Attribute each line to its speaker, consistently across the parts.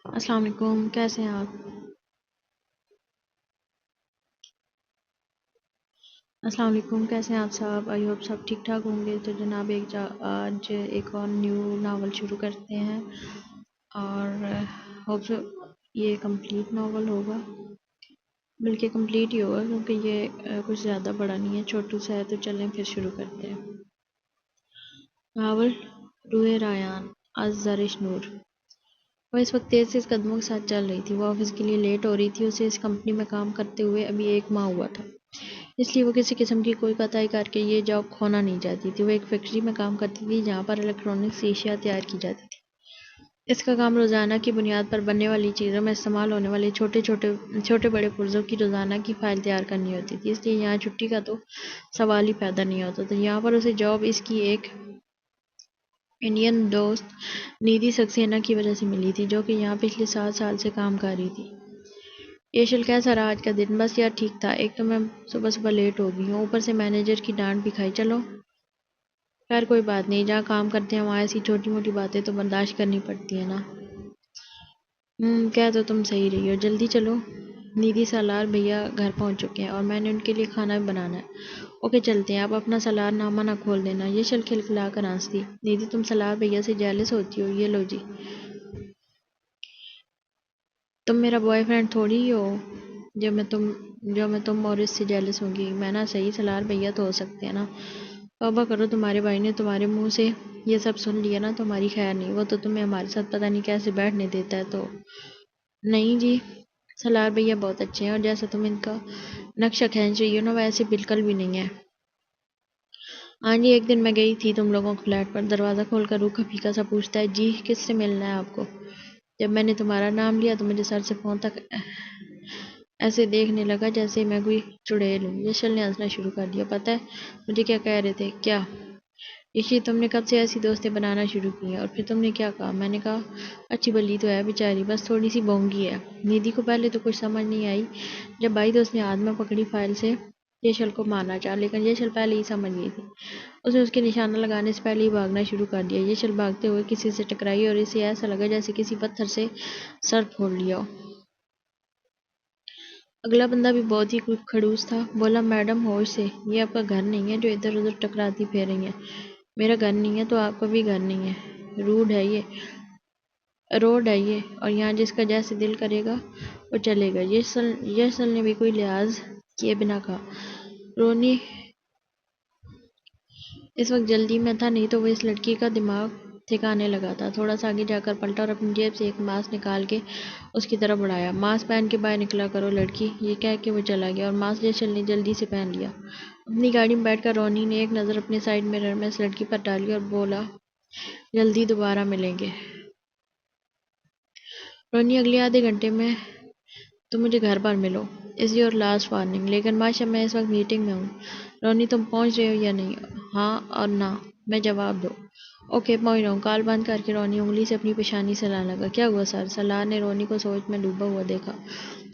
Speaker 1: السلام علیکم، کیسے ہیں آپ؟ السلام علیکم، کیسے ہیں آپ صاحب؟ آئی ہوپ سب ٹھیک ٹھاک ہوں گے۔ تو جناب آج ایک اور نیو ناول شروع کرتے ہیں اور ہوپ یہ کمپلیٹ ناول ہوگا، بلکہ کمپلیٹ ہی ہوگا کیونکہ یہ کچھ زیادہ بڑا نہیں ہے، چھوٹو سا ہے۔ تو چلیں پھر شروع کرتے ہیں۔ ناول روح رایان از زرش نور۔ وہ اس وقت تیز تیز قدموں کے ساتھ چل رہی تھی۔ وہ آفس کے لیے لیٹ ہو رہی تھی۔ اسے اس کمپنی میں کام کرتے ہوئے ابھی 1 ماہ ہوا تھا، اس لیے وہ کسی قسم کی کوئی قطعی کر کے یہ جاب کھونا نہیں چاہتی تھی۔ وہ ایک فیکٹری میں کام کرتی تھی جہاں پر الیکٹرانکس سے اشیاء تیار کی جاتی تھی۔ اس کا کام روزانہ کی بنیاد پر بننے والی چیزوں میں استعمال ہونے والے چھوٹے بڑے پرزوں کی روزانہ کی فائل تیار کرنی ہوتی تھی، اس لیے یہاں چھٹی کا تو سوال ہی پیدا نہیں ہوتا تھا۔ یہاں پر اسے جاب اس کی ایک انڈین دوست نیدی سکسینہ کی وجہ سے ملی تھی، جو کہ یہاں پچھلے 7 سال سے کام کر رہی تھی۔ یشل کیسا رہا آج کا دن؟ بس یار ٹھیک تھا، ایک تو میں صبح صبح لیٹ ہو گئی ہوں، اوپر سے مینیجر کی ڈانٹ بھی کھائی۔ چلو خیر کوئی بات نہیں، جہاں کام کرتے ہیں وہاں ایسی چھوٹی موٹی باتیں تو برداشت کرنی پڑتی ہیں نا۔ کہہ تو تم صحیح رہی ہو، جلدی چلو، نیدی سالار بھیا گھر پہنچ چکے ہیں اور میں نے ان کے لیے کھانا بھی بنانا ہے۔ اوکے چلتے ہیں، آپ اپنا سالار نامہ نہ کھول دینا۔ یشل کھلکھلا کر ہنسی۔ نیدی تم سالار بھیا سے جیلس ہوتی ہو؟ یہ لو جی، تم میرا بوائے فرینڈ تھوڑی ہی ہو جو میں تم اور اس سے جیلس ہوں گی۔ میں نا صحیح سالار بھیا تو ہو سکتے ہیں نا۔ توبہ کرو، تمہارے بھائی نے تمہارے منہ سے یہ سب سن لیا نا تو ہماری خیر نہیں۔ وہ تو تمہیں ہمارے ساتھ پتہ نہیں کیسے بیٹھنے دیتا ہے۔ تو نہیں جی، سالار بھیا بہت اچھے ہیں اور جیسا تم ان کا نقشہ کھینچ رہی ہو نا ویسے بالکل بھی نہیں ہے۔ ہاں جی، ایک دن میں گئی تھی تم لوگوں کے فلیٹ پر، دروازہ کھول کر روکھا پھیکا سا پوچھتا ہے، جی کس سے ملنا ہے آپ کو؟ جب میں نے تمہارا نام لیا تو مجھے سر سے پاؤں تک ایسے دیکھنے لگا جیسے میں کوئی چڑیل ہوں۔ یشل نے ہنسنا شروع کر دیا۔ پتہ ہے مجھے کیا کہہ رہے تھے؟ کیا؟ یشی تم نے کب سے ایسی دوستیں بنانا شروع کی ہیں؟ اور پھر تم نے کیا کہا؟ میں نے کہا اچھی بلی تو ہے بیچاری، بس تھوڑی سی بونگی ہے۔ نیدی کو پہلے تو کچھ سمجھ نہیں آئی، جب آئی تو اس نے ہاتھ میں پکڑی فائل سے یشل کو مارنا چاہا، لیکن یشل پہلے ہی سمجھ گئی تھی۔ اس نے اس کے نشانہ لگانے سے پہلے ہی بھاگنا شروع کر دیا۔ یشل بھاگتے ہوئے کسی سے ٹکرائی اور اسے ایسا لگا جیسے کسی پتھر سے سر پھوڑ لیا ہو۔ اگلا بندہ بھی بہت ہی خڑوس تھا، بولا میڈم ہوش سے، یہ آپ کا گھر نہیں ہے جو ادھر ادھر ٹکراتی پھر رہی ہیں۔ میرا گھر نہیں ہے تو آپ کا بھی گھر نہیں ہے، روڈ ہے یہ، اور یہاں جس کا جیسے دل کرے گا وہ چلے گا۔ یشل نے بھی کوئی لحاظ کیے بنا کہا۔ رونی اس وقت جلدی میں تھا، نہیں تو وہ اس لڑکی کا دماغ ٹھکانے لگا تھا۔ تھوڑا سا آگے جا کر پلٹا اور اپنی جیب سے ایک ماسک نکال کے اس کی طرف بڑھایا۔ ماسک پہن کے باہر نکلا کرو لڑکی، یہ کہہ کے وہ چلا گیا اور ماسک یشل نے جلدی سے پہن لیا۔ اپنی گاڑی میں بیٹھ کر رونی نے ایک نظر اپنے سائیڈ مرر میں اس لڑکی پر ڈالی اور بولا جلدی دوبارہ ملیں گے۔ رونی اگلے آدھے گھنٹے میں تم مجھے گھر پر ملو، از یور لاسٹ وارننگ۔ لیکن ماشا میں اس وقت میٹنگ میں ہوں۔ رونی تم پہنچ رہے ہو یا نہیں؟ ہاں اور نہ میں جواب دو۔ اوکے پہنچ رہا ہوں۔ کال بند کر کے رونی انگلی سے اپنی پیشانی سے لانے لگا۔ کیا ہوا سر؟ سالار نے رونی کو سوچ میں ڈوبا ہوا دیکھا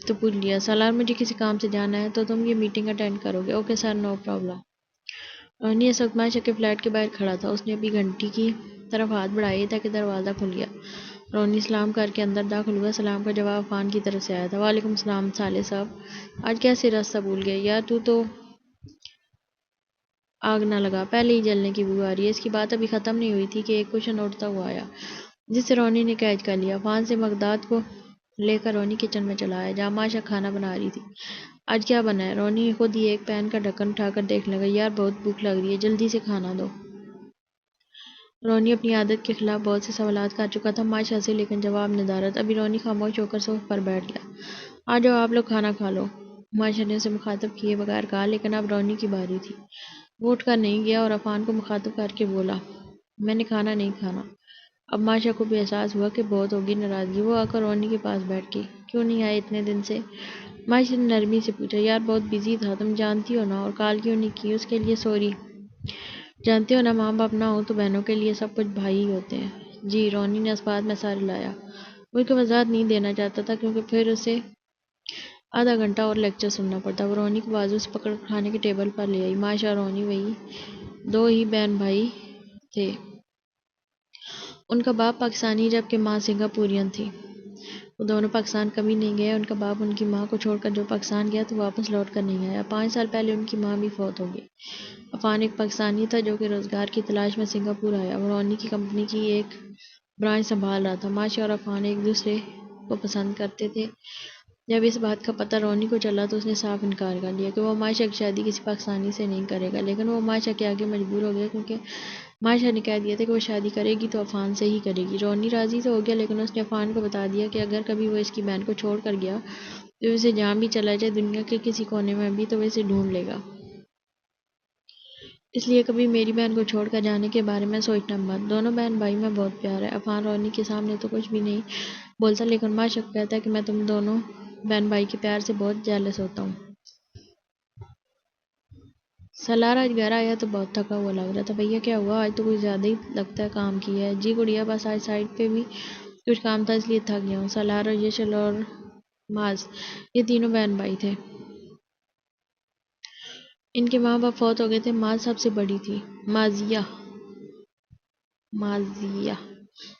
Speaker 1: تو پوچھ لیا۔ سالار مجھے کسی کام سے جانا ہے تو تم یہ میٹنگ اٹینڈ کرو گے؟ Okay sir, no problem. رونی اس وقت ماشا کے فلیٹ کے باہر کھڑا تھا۔ اس نے ابھی گھنٹی کی طرف ہاتھ بڑھائے تاکہ دروازہ کھل گیا۔ رونی سلام کر کے اندر داخل ہوا۔ سلام کا جواب عفان کی طرف سے آیا تھا۔ وعلیکم السلام صالح صاحب، آج کیسے راستہ بھول گئے؟ یار تو آگ نہ لگا، پہلے ہی جلنے کی بو آ رہی ہے۔ اس کی بات ابھی ختم نہیں ہوئی تھی کہ ایک کوشچن اٹھتا ہوا آیا جس سے رونی نے کیچ کر لیا۔ عفان سے مقداد کو لے کر رونی کچن میں چلا آیا جہاں ماشا کھانا بنا رہی تھی۔ آج کیا بنا ہے؟ رونی خود ہی ایک پین کا ڈھکن اٹھا کر دیکھنے لگا۔ یار بہت بھوک لگ رہی ہے، جلدی سے کھانا دو۔ رونی اپنی عادت کے خلاف بہت سے سوالات کر چکا تھا ماشا سے، لیکن جواب ندارت۔ ابھی رونی خاموش ہو کر صوفے پر بیٹھ گیا۔ آ جاؤ آپ لوگ کھانا کھا لو، ماشا نے اسے مخاطب کیے بغیر کہا، لیکن اب رونی کی باری تھی۔ وہ اٹھ کر نہیں گیا اور عفان کو مخاطب کر کے بولا میں نے کھانا نہیں کھانا۔ اب ماشا کو بھی احساس ہوا کہ بہت ہوگی ناراضگی۔ وہ آ کر رونی کے پاس بیٹھ گئی۔ کیوں نہیں آئے اتنے دن سے؟ ماشا نے نرمی سے پوچھا۔ یار بہت بزی تھا، تم جانتی ہو نا، اور کال کیوں نہیں کی اس کے لیے سوری۔ جانتے ہو نا، ماں باپ نہ ہو تو بہنوں کے لیے سب کچھ بھائی ہی ہوتے ہیں۔ جی، رونی نے اس بات میں سر ہلایا۔ وہ کوئی وضاحت نہیں دینا چاہتا تھا کیونکہ پھر اسے آدھا گھنٹہ اور لیکچر سننا پڑتا۔ وہ رونی کو بازو سے پکڑ کر کھانے کے ٹیبل پر لے آئی۔ ماشا اور رونی وہی دو ہی بہن بھائی تھے۔ ان کا باپ پاکستانی جبکہ ماں سنگاپورین تھی۔ وہ دونوں پاکستان کبھی نہیں گئے۔ ان کا باپ ان کی ماں کو چھوڑ کر جو پاکستان گیا تو واپس لوٹ کر نہیں آیا۔ 5 سال پہلے ان کی ماں بھی فوت ہو گئی۔ عفان ایک پاکستانی تھا جو کہ روزگار کی تلاش میں سنگاپور آیا۔ وہ رونی کی کمپنی کی ایک برانچ سنبھال رہا تھا۔ ماشا اور عفان ایک دوسرے کو پسند کرتے تھے۔ جب اس بات کا پتہ رونی کو چلا تو اس نے صاف انکار کر دیا کہ وہ ماشا کی شادی کسی پاکستانی سے نہیں کرے گا، لیکن وہ ماشا کے آگے مجبور ہو گیا کیونکہ ماشا نے کہہ دیا تھا کہ وہ شادی کرے گی تو عفان سے ہی کرے گی۔ رونی راضی تو ہو گیا، لیکن اس نے عفان کو بتا دیا کہ اگر کبھی وہ اس کی بہن کو چھوڑ کر گیا تو اسے جہاں بھی چلا جائے دنیا کے کسی کونے میں بھی تو وہ اسے ڈھونڈ لے گا، اس لیے کبھی میری بہن کو چھوڑ کر جانے کے بارے میں سوچنا مت۔ دونوں بہن بھائی میں بہت پیار ہے۔ عفان رونی کے سامنے تو کچھ بھی نہیں بولتا، لیکن ماشا کو کہتا ہے کہ میں تم دونوں بہن بھائی کے پیار سے بہت جیلس ہوتا ہوں۔ سالار آج گھر آیا تو بہت تھکا ہوا لگ رہا تھا۔ بھیا کیا ہوا؟ آج تو کچھ زیادہ ہی لگتا ہے کام کیا ہے۔ جی گڑیا، بس آج سائٹ پہ بھی کچھ کام تھا اس لیے تھک گیا ہوں۔ سالار اور یشل اور معاذ یہ تینوں بہن بھائی تھے۔ ان کے ماں باپ فوت ہو گئے تھے۔ معاذ سب سے بڑی تھی۔ مازیہ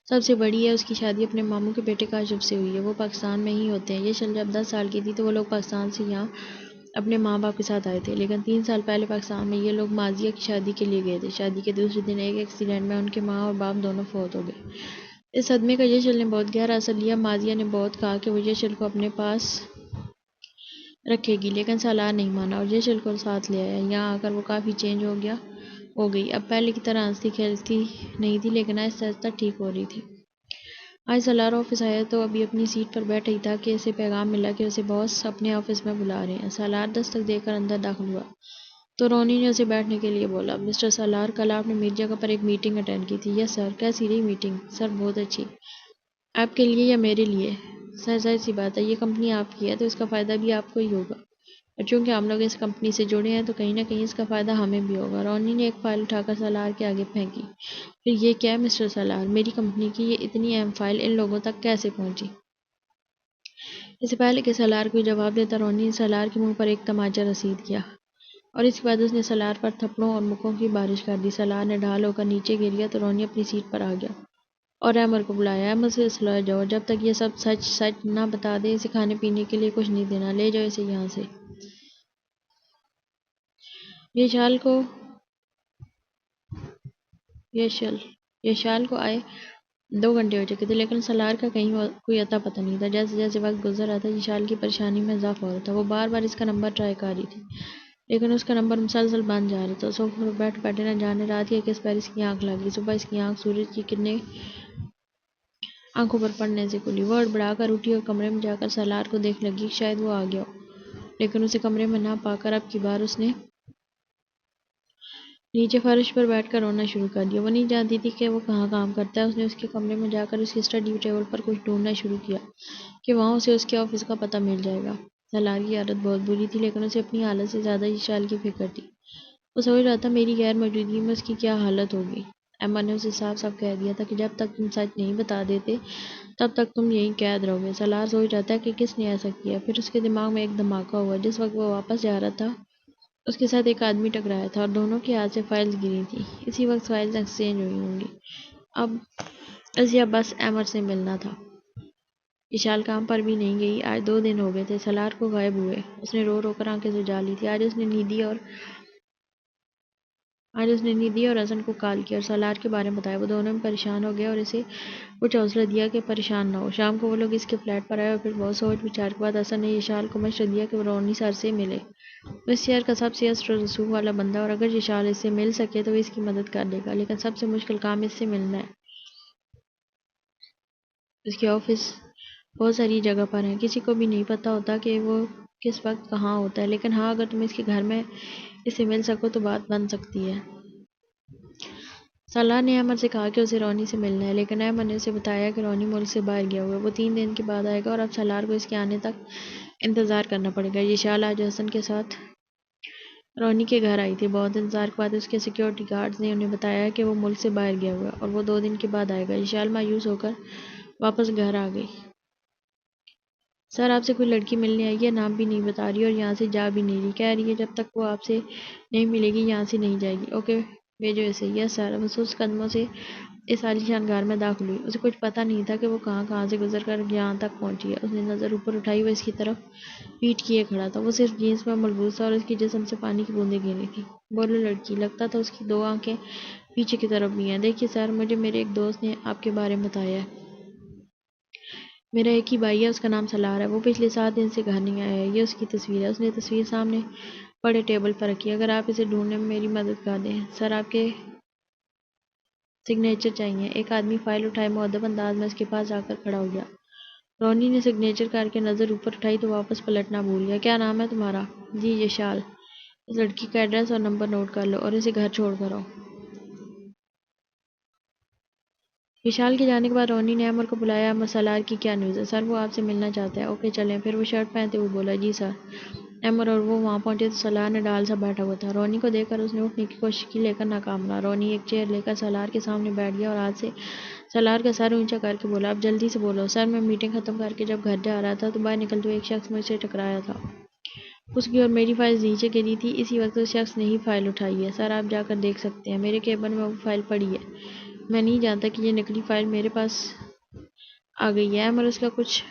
Speaker 1: سب سے بڑی ہے۔ اس کی شادی اپنے ماموں کے بیٹے کاشف سے ہوئی ہے۔ وہ پاکستان میں ہی ہوتے ہیں۔ یشل جب 10 سال کی تھی تو وہ لوگ پاکستان سے یہاں اپنے ماں باپ کے ساتھ آئے تھے، لیکن 3 سال پہلے پاکستان میں یہ لوگ مازیہ کی شادی کے لیے گئے تھے۔ شادی کے دوسرے دن ایک ایکسیڈنٹ میں ان کے ماں اور باپ دونوں فوت ہو گئے۔ اس صدمے کا یشل نے بہت گہرا اثر لیا۔ مازیہ نے بہت کہا کہ وہ یشل کو اپنے پاس رکھے گی، لیکن سالار نہیں مانا اور یشل کو ساتھ لے آیا۔ یہاں آ کر وہ کافی چینج ہو گئی۔ اب پہلے کی طرح ہنستی کھیلتی نہیں تھی، لیکن آہستہ آہستہ ٹھیک ہو رہی تھی۔ آج سالار آفس آیا تو ابھی اپنی سیٹ پر بیٹھا ہی تھا کہ اسے پیغام ملا کہ اسے باس اپنے آفس میں بلا رہے ہیں۔ سالار دستک دے کر اندر داخل ہوا تو رونی نے اسے بیٹھنے کے لیے بولا۔ مسٹر سالار، کل آپ نے میری جگہ پر ایک میٹنگ اٹینڈ کی تھی۔ یس سر۔ کیسی رہی میٹنگ؟ سر بہت اچھی۔ آپ کے لیے یا میرے لیے؟ سر ظاہر سی بات ہے، یہ کمپنی آپ کی ہے تو اس کا فائدہ بھی آپ کو ہی ہوگا، اور چونکہ ہم لوگ اس کمپنی سے جڑے ہیں تو کہیں نہ کہیں اس کا فائدہ ہمیں بھی ہوگا۔ رونی نے ایک فائل اٹھا کر سالار کے آگے پھینکی۔ پھر یہ کیا ہے مسٹر سالار؟ میری کمپنی کی یہ اتنی اہم فائل ان لوگوں تک کیسے پہنچی؟ اس سے پہلے کہ سالار کوئی جواب دیتا، رونی نے سالار کے منہ پر ایک تماچا رسید کیا اور اس کے بعد اس نے سالار پر تھپڑوں اور مکوں کی بارش کر دی۔ سالار نے ڈھال ہو کر نیچے گر گیا تو رونی اپنی سیٹ پر آ گیا اور احمد کو بلایا۔ احمد سے سلائے جاؤ، جب تک یہ سب سچ نہ بتا دے اسے کھانے پینے کے لیے کچھ نہیں دینا، لے جاؤ اسے یہاں سے۔ یشال کو آئے 2 گھنٹے ہو چکے تھے، لیکن سالار کا کہیں کوئی اتا پتہ نہیں تھا۔ جیسے جیسے وقت گزر رہا تھا یشال کی پریشانی میں اضافہ ہو رہا تھا۔ وہ بار بار اس کا نمبر ٹرائی کر رہی تھی، لیکن اس کا نمبر مسلسل بند جا رہا تھا۔ صوفے پر بیٹھے بیٹھے نہ جانے رات یا کس پیر اس کی آنکھ لگ گئی۔ صبح اس کی آنکھ سورج کی کرنیں آنکھوں پر پڑنے سے کھلی۔ وہ ہڑبڑا کر اٹھی اور کمرے میں جا کر سالار کو دیکھ لگی کہ شاید وہ آ گیا ہو، لیکن اسے کمرے میں نہ پا کر اب کی بار اس نے نیچے فرش پر بیٹھ کر رونا شروع کر دیا۔ وہ نہیں جانتی تھی کہ وہ کہاں کام کرتا ہے۔ اس نے اس کے کمرے میں جا کر اس کی اسٹڈی ٹیبل پر کچھ ڈھونڈنا شروع کیا کہ وہاں اسے اس کے آفس کا پتہ مل جائے گا۔ سالار کی حالت بہت بری تھی، لیکن اسے اپنی حالت سے زیادہ یشال کی فکر تھی۔ وہ سوچ رہا تھا میری غیر موجودگی میں اس کی کیا حالت ہوگی۔ احمد نے اسے صاف صاف کہہ دیا تھا کہ جب تک تم سچ نہیں بتا دیتے تب تک تم یہیں قید رہو گے۔ سالار سوچ رہا تھا کہ کس نے ایسا کیا۔ پھر اس کے دماغ میں ایک دھماکہ ہوا۔ جس وقت وہ واپس جا رہا تھا اس کے ساتھ ایک آدمی ٹکرایا تھا اور دونوں کے ہاتھ سے فائلز گری تھیں۔ اسی وقت فائلز ایکسچینج ہوئی ہوں گی۔ اب اسے بس احمد سے ملنا تھا۔ یشال کام پر بھی نہیں گئی۔ آج 2 دن ہو گئے تھے سالار کو غائب ہوئے۔ اس نے رو رو کر آنکھیں سجا لی تھی۔ آج اس نے نیدی اور حسن کو کال کیا اور سالار کے بارے میں بتایا۔ وہ دونوں میں پریشان ہو گئے اور اسے کچھ حوصلہ دیا کہ پریشان نہ ہو۔ شام کو وہ لوگ اس کے فلیٹ پر آئے اور پھر بہت سوچ بچار کے بعد حسن نے یشال کو مشورہ دیا کہ وہ رونی سر سے ملے۔ وہ اس شہر کا سب سے اثر و رسوخ والا بندہ اور اگر یشال اس سے مل سکے تو وہ اس کی مدد کر دے گا، لیکن سب سے مشکل کام اس سے ملنا ہے۔ اس کے آفس بہت ساری جگہ پر ہیں، کسی کو بھی نہیں پتہ ہوتا کہ وہ کس وقت کہاں ہوتا ہے، لیکن ہاں اگر تم اس کے گھر میں اس سے مل سکو تو بات بن سکتی ہے۔ سالار نے احمد سے کہا کہ اسے رونی سے ملنا ہے، لیکن احمد نے اسے بتایا کہ رونی ملک سے باہر گیا ہوا ہے، وہ 3 دن کے بعد آئے گا اور اب سالار کو اس کے آنے تک انتظار کرنا پڑے گا۔ یشال آج حسن کے ساتھ رونی کے گھر آئی تھی۔ بہت انتظار کے بعد اس کے سیکیورٹی گارڈز نے انہیں بتایا کہ وہ ملک سے باہر گیا ہوا ہے اور وہ 2 دن کے بعد آئے گا۔ یشال مایوس ہو کر واپس گھر آ گئی۔ سر آپ سے کوئی لڑکی ملنے آئی ہے، نام بھی نہیں بتا رہی اور یہاں سے جا بھی نہیں رہی، کہہ رہی ہے جب تک وہ آپ سے نہیں ملے گی یہاں سے نہیں جائے گی۔ اوکے بھیجو اسے۔ یس سر۔ وہ سست قدموں سے اس عالیشان گھر میں داخل ہوئی۔ اسے کچھ پتہ نہیں تھا کہ وہ کہاں کہاں سے گزر کر یہاں تک پہنچی ہے۔ اس نے نظر اوپر اٹھائی، وہ اس کی طرف پیٹھ کیے کھڑا تھا۔ وہ صرف جینس میں ملبوس تھا اور اس کے جسم سے پانی کی بوندیں گر رہی تھیں۔ بولو لڑکی، لگتا تھا اس کی دو آنکھیں پیچھے کی طرف بھی ہیں۔ دیکھیے سر، مجھے میرے ایک دوست نے آپ کے بارے میں بتایا ہے۔ میرا ایک ہی بھائی ہے، اس کا نام سالار ہے۔ وہ پچھلے 7 دن سے گھر نہیں آیا ہے۔ یہ اس کی تصویر ہے۔ اس نے تصویر سامنے پڑے ٹیبل پر رکھی۔ اگر آپ اسے ڈھونڈنے میں میری مدد کر دیں۔ سر، آپ کے سگنیچر چاہیے۔ ایک آدمی فائل اٹھائے مؤدب انداز میں اس کے پاس آ کر کھڑا ہو گیا۔ رونی نے سگنیچر کر کے نظر اوپر اٹھائی تو واپس پلٹنا بھول گیا۔ کیا نام ہے تمہارا؟ جی، یشال۔ اس لڑکی کا ایڈریس اور نمبر نوٹ کر لو اور اسے گھر چھوڑ کر آؤ۔ یشال کے جانے کے بعد رونی نے امر کو بلایا۔ امر، سالار کی کیا نیوز ہے؟ سر، وہ آپ سے ملنا چاہتا ہے۔ اوکے چلیں۔ پھر وہ شرٹ پہنتے ہوئے بولا، جی سر۔ امر اور وہ وہاں پہنچے تو سالار نے ڈال سا بیٹھا ہوا تھا۔ رونی کو دیکھ کر اس نے اٹھنے کی کوشش کی لیکن ناکام رہا۔ رونی ایک چیئر لے کر سالار کے سامنے بیٹھ گیا اور ہاتھ سے سالار کا سر اونچا کر کے بولا، اب جلدی سے بولو۔ سر، میں میٹنگ ختم کر کے جب گھر جا رہا تھا تو باہر نکلتے ہوئے ایک شخص مجھ سے ٹکرایا تھا۔ اس کی اور میری فائل نیچے گری تھی۔ اسی وقت اس شخص نے ہی فائل اٹھائی ہے۔ سر، آپ جا کر دیکھ سکتے ہیں۔ میرے کیبن میں وہ فائل پڑی ہے۔ میں نہیں جانتا کہ یہ نقلی فائل میرے پاس آ گئی ہے۔ امر، اس کا کچھ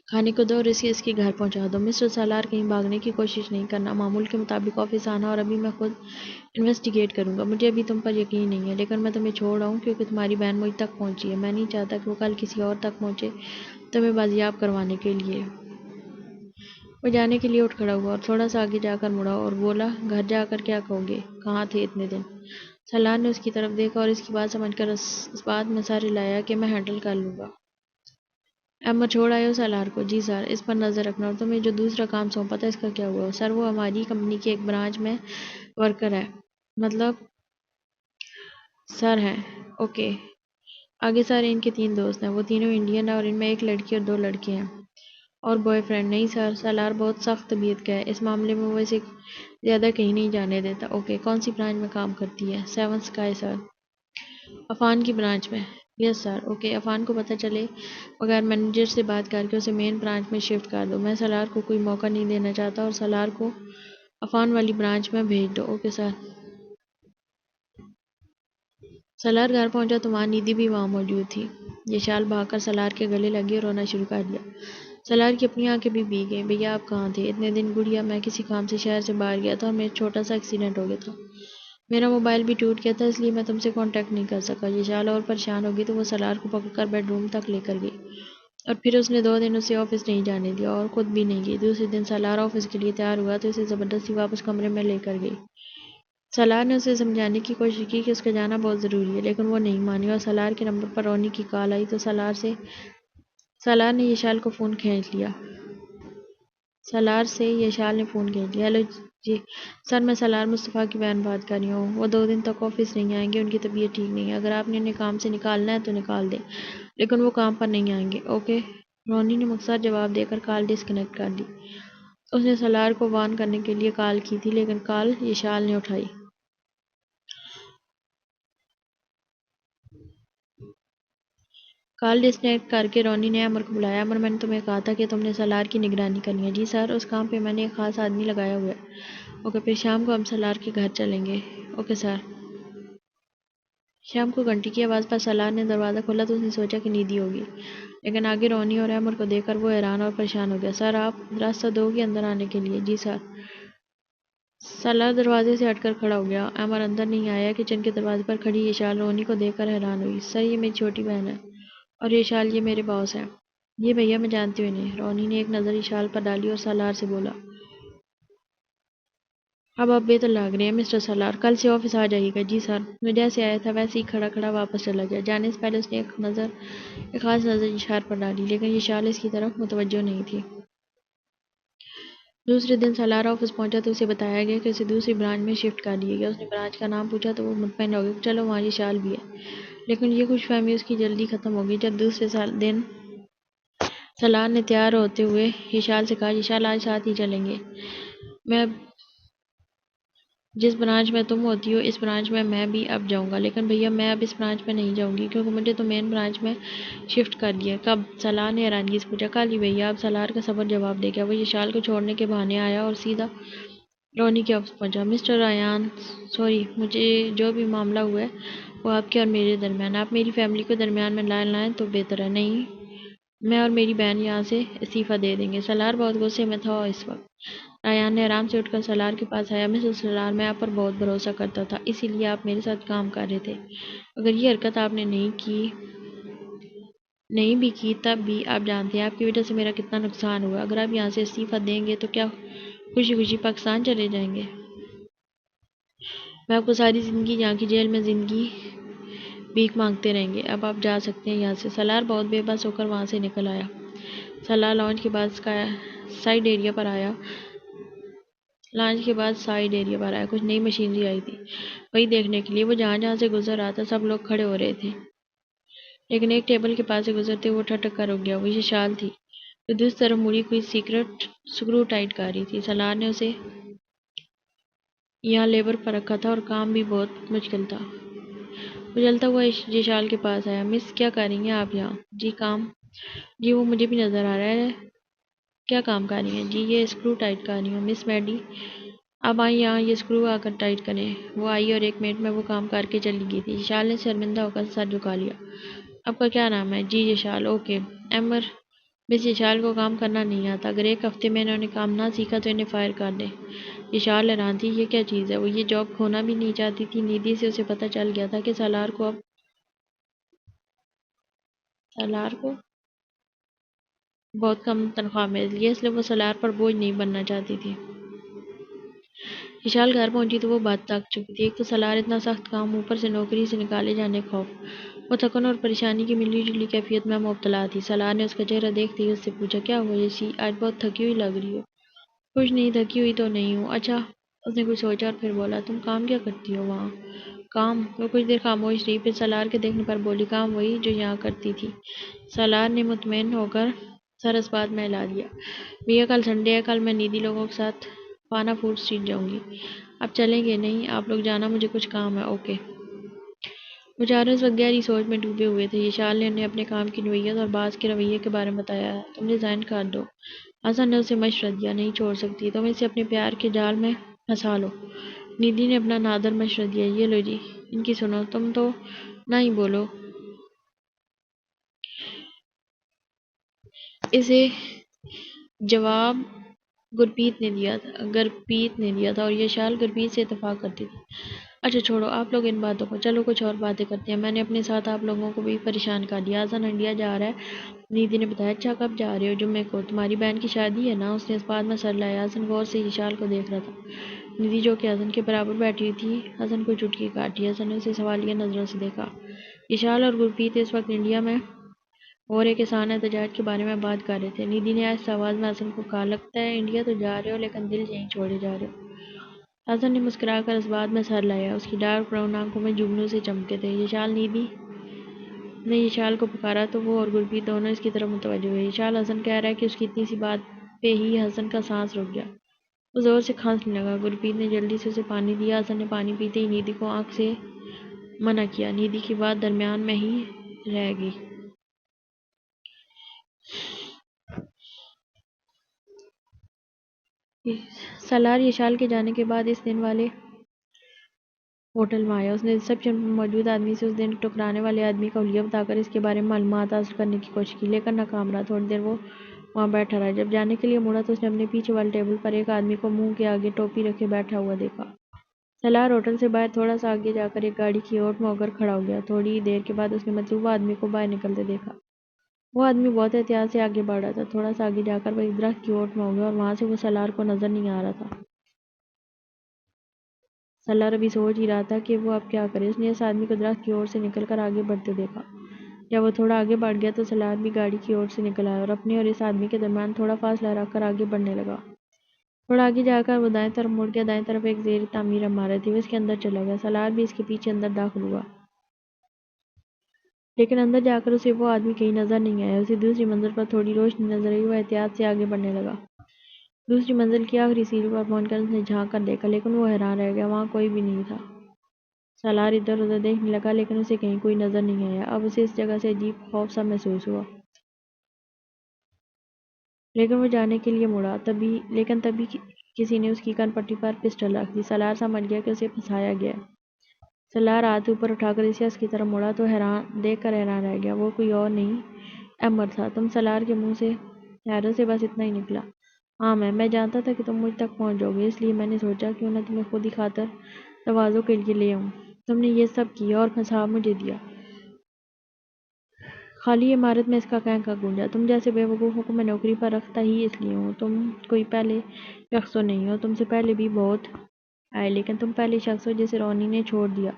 Speaker 1: کھانے کو دو اور اسے اس کے گھر پہنچا دو۔ مسٹر سالار، کہیں بھاگنے کی کوشش نہیں کرنا، معمول کے مطابق آفس آنا اور ابھی میں خود انویسٹیگیٹ کروں گا۔ مجھے ابھی تم پر یقین نہیں ہے لیکن میں تمہیں چھوڑ رہا ہوں کیونکہ تمہاری بہن مجھ تک پہنچی ہے۔ میں نہیں چاہتا کہ وہ کل کسی اور تک پہنچے تمہیں بازیاب کروانے کے لیے۔ وہ جانے کے لیے اٹھ کھڑا ہوا اور تھوڑا سا آگے جا کر مڑا اور بولا، گھر جا کر کیا کہو گے؟ کہاں تھے اتنے دن؟ سالار نے اس کی طرف دیکھا اور اس کی بات سمجھ کر اس بات میں سر ہلایا کہ میں ہینڈل کر لوں گا۔ امر، چھوڑ آئے ہو سالار کو؟ جی سر۔ اس پر نظر رکھنا۔ اور تمہیں جو دوسرا کام سونپا تھا اس کا کیا ہوا؟ سر، وہ ہماری کمپنی کی ایک برانچ میں ورکر ہے۔ مطلب سر ہیں؟ اوکے۔ آگے سر، ان کے 3 دوست ہیں۔ وہ تینوں انڈین ہیں اور ان میں ایک لڑکی اور 2 لڑکے ہیں۔ اور بوائے فرینڈ؟ نہیں سر۔ سالار بہت سخت طبیعت کا ہے۔ اس معاملے میں وہ اسے زیادہ کہیں نہیں جانے دیتا۔ اوکے۔ کون سی برانچ میں کام کرتی ہے؟ 7 اسکائی سر۔ عفان کی برانچ میں؟ یس سر۔ اوکے۔ عفان کو پتہ چلے بغیر مینیجر سے بات کر کے اسے مین برانچ میں شفٹ کر دو۔ میں سالار کو کوئی موقع نہیں دینا چاہتا اور سالار کو عفان والی برانچ میں بھیج دو۔ Okay sir. سالار گھر پہنچا تو وہاں ندھی بھی وہاں موجود تھی۔ یشال بھاگ کر سالار کے گلے لگی اور رونا شروع کر دیا۔ سالار کی اپنی آنکھیں بھی بھیگ گئیں۔ بھیا، آپ کہاں تھے اتنے دن؟ گڑیا، میں کسی کام سے شہر سے باہر گیا تھا اور میرا چھوٹا سا ایکسیڈنٹ ہو گیا تھا۔ میرا موبائل بھی ٹوٹ گیا تھا، اس لیے میں تم سے کانٹیکٹ نہیں کر سکا۔ یشال اور پریشان ہو گئی تو وہ سالار کو پکڑ کر بیڈ روم تک لے کر گئی اور پھر اس نے 2 دن اسے آفس نہیں جانے دیا اور خود بھی نہیں گئی۔ دوسرے دن سالار آفس کے لیے تیار ہوا تو اسے زبردستی واپس کمرے میں لے کر گئی۔ سالار نے اسے سمجھانے کی کوشش کی کہ اس کا جانا بہت ضروری ہے لیکن وہ نہیں مانی اور سالار کے نمبر پر رونی کی کال آئی تو سالار نے یشال کو فون کھینچ لیا۔ یشال نے فون کھینچ لیا۔ ہیلو جی سر، میں سالار مصطفیٰ کی بہن بات کر رہی ہوں۔ وہ 2 دن تک آفس نہیں آئیں گے، ان کی طبیعت ٹھیک نہیں ہے۔ اگر آپ نے انہیں کام سے نکالنا ہے تو نکال دیں لیکن وہ کام پر نہیں آئیں گے۔ اوکے۔ رونی نے مختصر جواب دے کر کال ڈسکنیکٹ کر دی۔ اس نے سالار کو وارن کرنے کے لیے کال کی تھی لیکن کال یشال نے اٹھائی۔ کال ڈسکنیکٹ کر کے رونی نے امر کو بلایا۔ امر، میں نے تمہیں کہا تھا کہ تم نے سالار کی نگرانی کرنی ہے۔ جی سر۔ اس کام پہ میں نے ایک خاص آدمی لگایا ہوا ہے۔ اوکے۔ پھر شام کو ہم سالار کے گھر چلیں گے۔ Okay sir. شام کو گھنٹی کی آواز پر سالار نے دروازہ کھولا تو اس نے سوچا کہ ندھی ہوگی لیکن آگے رونی اور امر کو دیکھ کر وہ حیران اور پریشان ہو گیا۔ سر، آپ راستہ دو گے اندر آنے کے لیے؟ جی سر۔ سالار دروازے سے ہٹ کر کھڑا ہو گیا۔ امر اندر نہیں آیا۔ کچن کے دروازے پر کھڑی یشال رونی کو دیکھ کر حیران ہوئی۔ سر، یہ میری چھوٹی بہن ہے اور یشال یہ میرے باس ہیں۔ یہ بھیا، میں جانتی ہوں انہیں۔ رونی نے ایک نظر یشال پر ڈالی اور سالار سے بولا، اب آپ بہتر لگ رہے ہیں مسٹر سالار، کل سے آفس آ جائیے گا۔ جی سر۔ وہ جیسے آیا تھا ویسے ہی کھڑا کھڑا واپس چلا گیا۔ جانے سے پہلے اس نے ایک خاص نظر یشال پر ڈالی لیکن یشال اس کی طرف متوجہ نہیں تھی۔ دوسرے دن سالار آفس پہنچا تو اسے بتایا گیا کہ اسے دوسری برانچ میں شفٹ کر دیا گیا۔ اس نے برانچ کا نام پوچھا تو وہ مطمئن ہو گیا کہ چلو وہاں یشال بھی ہے لیکن یہ خوش فہمی اس کی جلدی ختم ہو گئی جب دوسرے دن سالار نے تیار ہوتے ہوئے یشال سے کہا، یشال، آج ساتھ ہی چلیں گے۔ میں جس برانچ میں تم ہوتی ہو اس برانچ میں میں بھی اب جاؤں گا لیکن بھیا میں اب اس برانچ میں نہیں جاؤں گی کیونکہ مجھے تو مین برانچ میں شفٹ کر دیا۔ کب؟ سالار نے حیرانگی سے پوچھا۔ کل ہی بھیا۔ اب سالار کا صبر جواب دے گیا۔ وہ یشال کو چھوڑنے کے بہانے آیا اور سیدھا رونی کے آفس پہنچا۔ مسٹر ریان، سوری، مجھے جو بھی معاملہ ہوا ہے وہ آپ کے اور میرے درمیان، آپ میری فیملی کو درمیان میں لائیں تو بہتر ہے، نہیں میں اور میری بہن یہاں سے استعفیٰ دے دیں گے۔ سالار بہت غصے میں تھا اس وقت۔ ریان نے آرام سے اٹھ کر سالار کے پاس آیا۔ مسز سالار، میں آپ پر بہت بھروسہ کرتا تھا، اسی لیے آپ میرے ساتھ کام کر رہے تھے۔ اگر یہ حرکت آپ نے نہیں بھی کی تب بھی آپ جانتے ہیں آپ کی وجہ سے میرا کتنا نقصان ہوا۔ اگر آپ یہاں سے استعفیٰ دیں گے تو کیا خوشی خوشی پاکستان چلے جائیں گے؟ میں آپ کو ساری زندگی یہاں کی جیل میں زندگی بھیک مانگتے رہیں گے۔ اب آپ جا سکتے ہیں یہاں سے۔ سالار بہت بے بس ہو کر وہاں سے نکل آیا۔ سالار لانچ کے بعد سائیڈ ایریا پر آیا۔ کچھ نئی مشینری آئی تھی وہی دیکھنے کے لیے۔ وہ جہاں جہاں سے گزر رہا تھا سب لوگ کھڑے ہو رہے تھے، لیکن ایک ٹیبل کے پاس سے گزرتے وہ ٹھٹک کر رک گیا۔ وہ یہ شال تھی جو دوسری طرف مڑی کوئی سیکرٹ سکرو ٹائٹ کر رہی تھی۔ سالار نے اسے یہاں لیبر پر رکھا تھا اور کام بھی بہت مشکل تھا۔ وہ جلتا ہوا یہ شال کے پاس آیا۔ مس، کیا کر رہی ہیں آپ یہاں؟ جی کام۔ جی وہ مجھے بھی نظر آ رہا ہے۔ کیا کام کر رہی ہیں؟ جی یہ اسکرو ٹائٹ کر رہی ہوں۔ مس میڈی، اب آئیں یہاں، یہ اسکرو آ کر ٹائٹ کریں۔ وہ آئی اور 1 منٹ میں وہ کام کر کے چلی گئی تھی۔ یشال نے شرمندہ ہو کر سر جھکا لیا۔ آپ کا کیا نام ہے؟ جی یشال۔ اوکے ایمبر، مس یشال کو کام کرنا نہیں آتا، اگر 1 ہفتے میں انہوں نے کام نہ سیکھا تو انہیں فائر کر دیں۔ یشال حیران تھی، یہ کیا چیز ہے؟ وہ یہ جاب کھونا بھی نہیں چاہتی تھی۔ نیدی سے اسے پتہ چل گیا تھا کہ سالار کو بہت کم تنخواہ ملتی ہے، اس لیے وہ سالار پر بوجھ نہیں بننا چاہتی تھی۔ یشال گھر پہنچی تو وہ بات تک چکی تھی۔ ایک تو سالار اتنا سخت کام، اوپر سے نوکری سے نکالے جانے کا خوف۔ وہ تھکن اور پریشانی کی ملی جلی کیفیت میں مبتلا تھی۔ سالار نے اس کا چہرہ دیکھتے ہی اس سے پوچھا، کیا ہوا یشی، آج بہت تھکی ہوئی لگ رہی ہو؟ کچھ نہیں، تھکی ہوئی تو نہیں ہوں۔ اچھا، اس نے کچھ سوچا اور پھر بولا، تم کام کیا کرتی ہو وہاں؟ کام؟ وہ کچھ دیر خاموش رہی، پھر سالار کے دیکھنے پر بولی، کام وہی جو یہاں کرتی تھی۔ سالار نے مطمئن ہو کر سر اس بات میں ہلا دیا۔ بھیا کل سنڈے ہے، کل میں نیدی لوگوں کے ساتھ پانا فوڈ اسٹریٹ جاؤں گی۔ آپ چلیں گے؟ نہیں آپ لوگ جانا، مجھے کچھ کام ہے۔ اوکے۔ وہ چاروں اس وقت گہری سوچ میں ڈوبے ہوئے تھے۔ یشال نے انہیں اپنے کام کی نوعیت اور باز کے رویے کے بارے میں بتایا ہے۔ تم ریزائن کر دو، حسن نے اسے مشورہ دیا۔ نہیں چھوڑ سکتی، تم اسے اپنے پیار کے جال میں پھنسا لو۔ نیدی نے اپنا نادر مشورہ دیا۔ یہ لو جی، ان کی سنو، تم تو نہ ہی بولو۔ اسے جواب گرپریت نے دیا تھا اور یشال گرپریت سے اتفاق کرتی تھی۔ اچھا چھوڑو آپ لوگ ان باتوں کو، چلو کچھ اور باتیں کرتے ہیں۔ میں نے اپنے ساتھ آپ لوگوں کو بھی پریشان کر دیا۔ حسن انڈیا جا رہا ہے، نیدی نے بتایا۔ اچھا کب جا رہے ہو؟ جمعے کو۔ تمہاری بہن کی شادی ہے نا؟ اس نے اس بات میں سر لایا۔ حسن غور سے یشال کو دیکھ رہا تھا۔ نیدی جو کہ حسن کے برابر بیٹھی ہوئی تھی، حسن کو چٹکی کاٹی۔ حسن نے اسے سوالیہ نظروں سے دیکھا۔ یشال اور گرپریت اس وقت انڈیا میں ہو رہے کسان احتجاج کے بارے میں بات کر رہے تھے۔ نیدی نے آہستہ آواز میں حسن کو کہا، لگتا ہے انڈیا تو جا رہے ہو لیکن دل یہیں چھوڑے جا رہے ہو۔ حسن نے مسکرا کر اس بات میں سر لایا۔ اس کی ڈارک براؤن آنکھوں میں جگنو سے چمکے تھے۔ نیدی نے یشال کو پکارا تو وہ اور گرپریت دونوں اس کی طرف متوجہ ہوئے۔ یشال، حسن کہہ رہا ہے کہ اس کی اتنی سی بات پہ ہی حسن کا سانس رک گیا۔ وہ زور سے کھانسنے لگا۔ گرپریت نے جلدی سے اسے پانی دیا۔ حسن نے پانی پیتے ہی نیدی کو آنکھ سے منع کیا۔ نیدی کی بات درمیان میں ہی رہ گئی۔ سالار یشال کے جانے کے بعد اس دن والے ہوٹل میں آیا۔ اس نے ریسپشن پر موجود آدمی سے اس دن ٹکرانے والے آدمی کا حلیہ بتا کر اس کے بارے میں معلومات حاصل کرنے کی کوشش کی، لیکن ناکام رہا۔ تھوڑی دیر وہ وہاں بیٹھا رہا۔ جب جانے کے لیے مڑا تو اس نے اپنے پیچھے والے ٹیبل پر ایک آدمی کو منہ کے آگے ٹوپی رکھے بیٹھا ہوا دیکھا۔ سالار ہوٹل سے باہر تھوڑا سا آگے جا کر ایک گاڑی کی اوٹ میں ہو کر کھڑا ہو گیا۔ تھوڑی دیر کے بعد اس نے مطلوبہ آدمی کو باہر نکلتے دیکھا۔ وہ آدمی بہت احتیاط سے آگے بڑھ رہا تھا۔ تھوڑا سا آگے جا کر وہ ایک درخت کی اوٹ میں ہو گیا اور وہاں سے وہ سالار کو نظر نہیں آ رہا تھا۔ سالار ابھی سوچ ہی رہا تھا کہ وہ اب کیا کرے۔ اس نے اس آدمی کو درخت کی اوٹ سے نکل کر آگے بڑھتے دیکھا۔ جب وہ تھوڑا آگے بڑھ گیا تو سالار بھی گاڑی کی اوٹ سے نکل آیا اور اپنے اور اس آدمی کے درمیان تھوڑا فاصلہ رکھ کر آگے بڑھنے لگا۔ تھوڑا آگے جا کر وہ دائیں طرف مڑ گیا۔ دائیں طرف ایک زیر تعمیر عمارت تھی۔ وہ اس کے اندر چلا گیا۔ سالار بھی اس کے پیچھے اندر داخل ہوا، لیکن اندر جا کر اسے وہ آدمی کہیں نظر نہیں آیا۔ اسے دوسری منزل پر تھوڑی روشنی نظر آئی۔ وہ احتیاط سے آگے بڑھنے لگا۔ دوسری منزل کی آخری سیڑھی پر پہنچ کر اس نے جھانک کر دیکھا، لیکن وہ حیران رہ گیا، وہاں کوئی بھی نہیں تھا۔ سالار ادھر ادھر دیکھنے لگا لیکن اسے کہیں کوئی نظر نہیں آیا۔ اب اسے اس جگہ سے عجیب خوف سا محسوس ہوا، لیکن وہ جانے کے لیے مڑا۔ لیکن تبھی کسی نے اس کی کن پٹی پر پسٹل رکھ دی۔ سالار سمجھ گیا کہ اسے پھنسایا گیا ہے۔ سلار ہاتھ اوپر اٹھا کر اسیاس کی طرف مڑا تو دیکھ کر حیران رہ گیا۔ وہ کوئی اور نہیں احمد تھا۔ تم سلار کے منہ سے حیرت سے بس اتنا ہی نکلا۔ ہاں میں جانتا تھا کہ تم مجھ تک پہنچ جاؤ گے، اس لیے میں نے سوچا کیوں نہ تمہیں خود ہی خاطر تواضع کے لیے لے آؤں۔ تم نے یہ سب کیا اور حساب مجھے دیا۔ خالی عمارت میں اس کا کینکا گونجا۔ تم جیسے بے وقوفوں کو میں نوکری پر رکھتا ہی اس لیے ہوں۔ تم کوئی پہلے شخص تو نہیں ہو، تم سے پہلے بھی بہت آئے، لیکن تم پہلے شخص ہو جسے رونی نے چھوڑ دیا،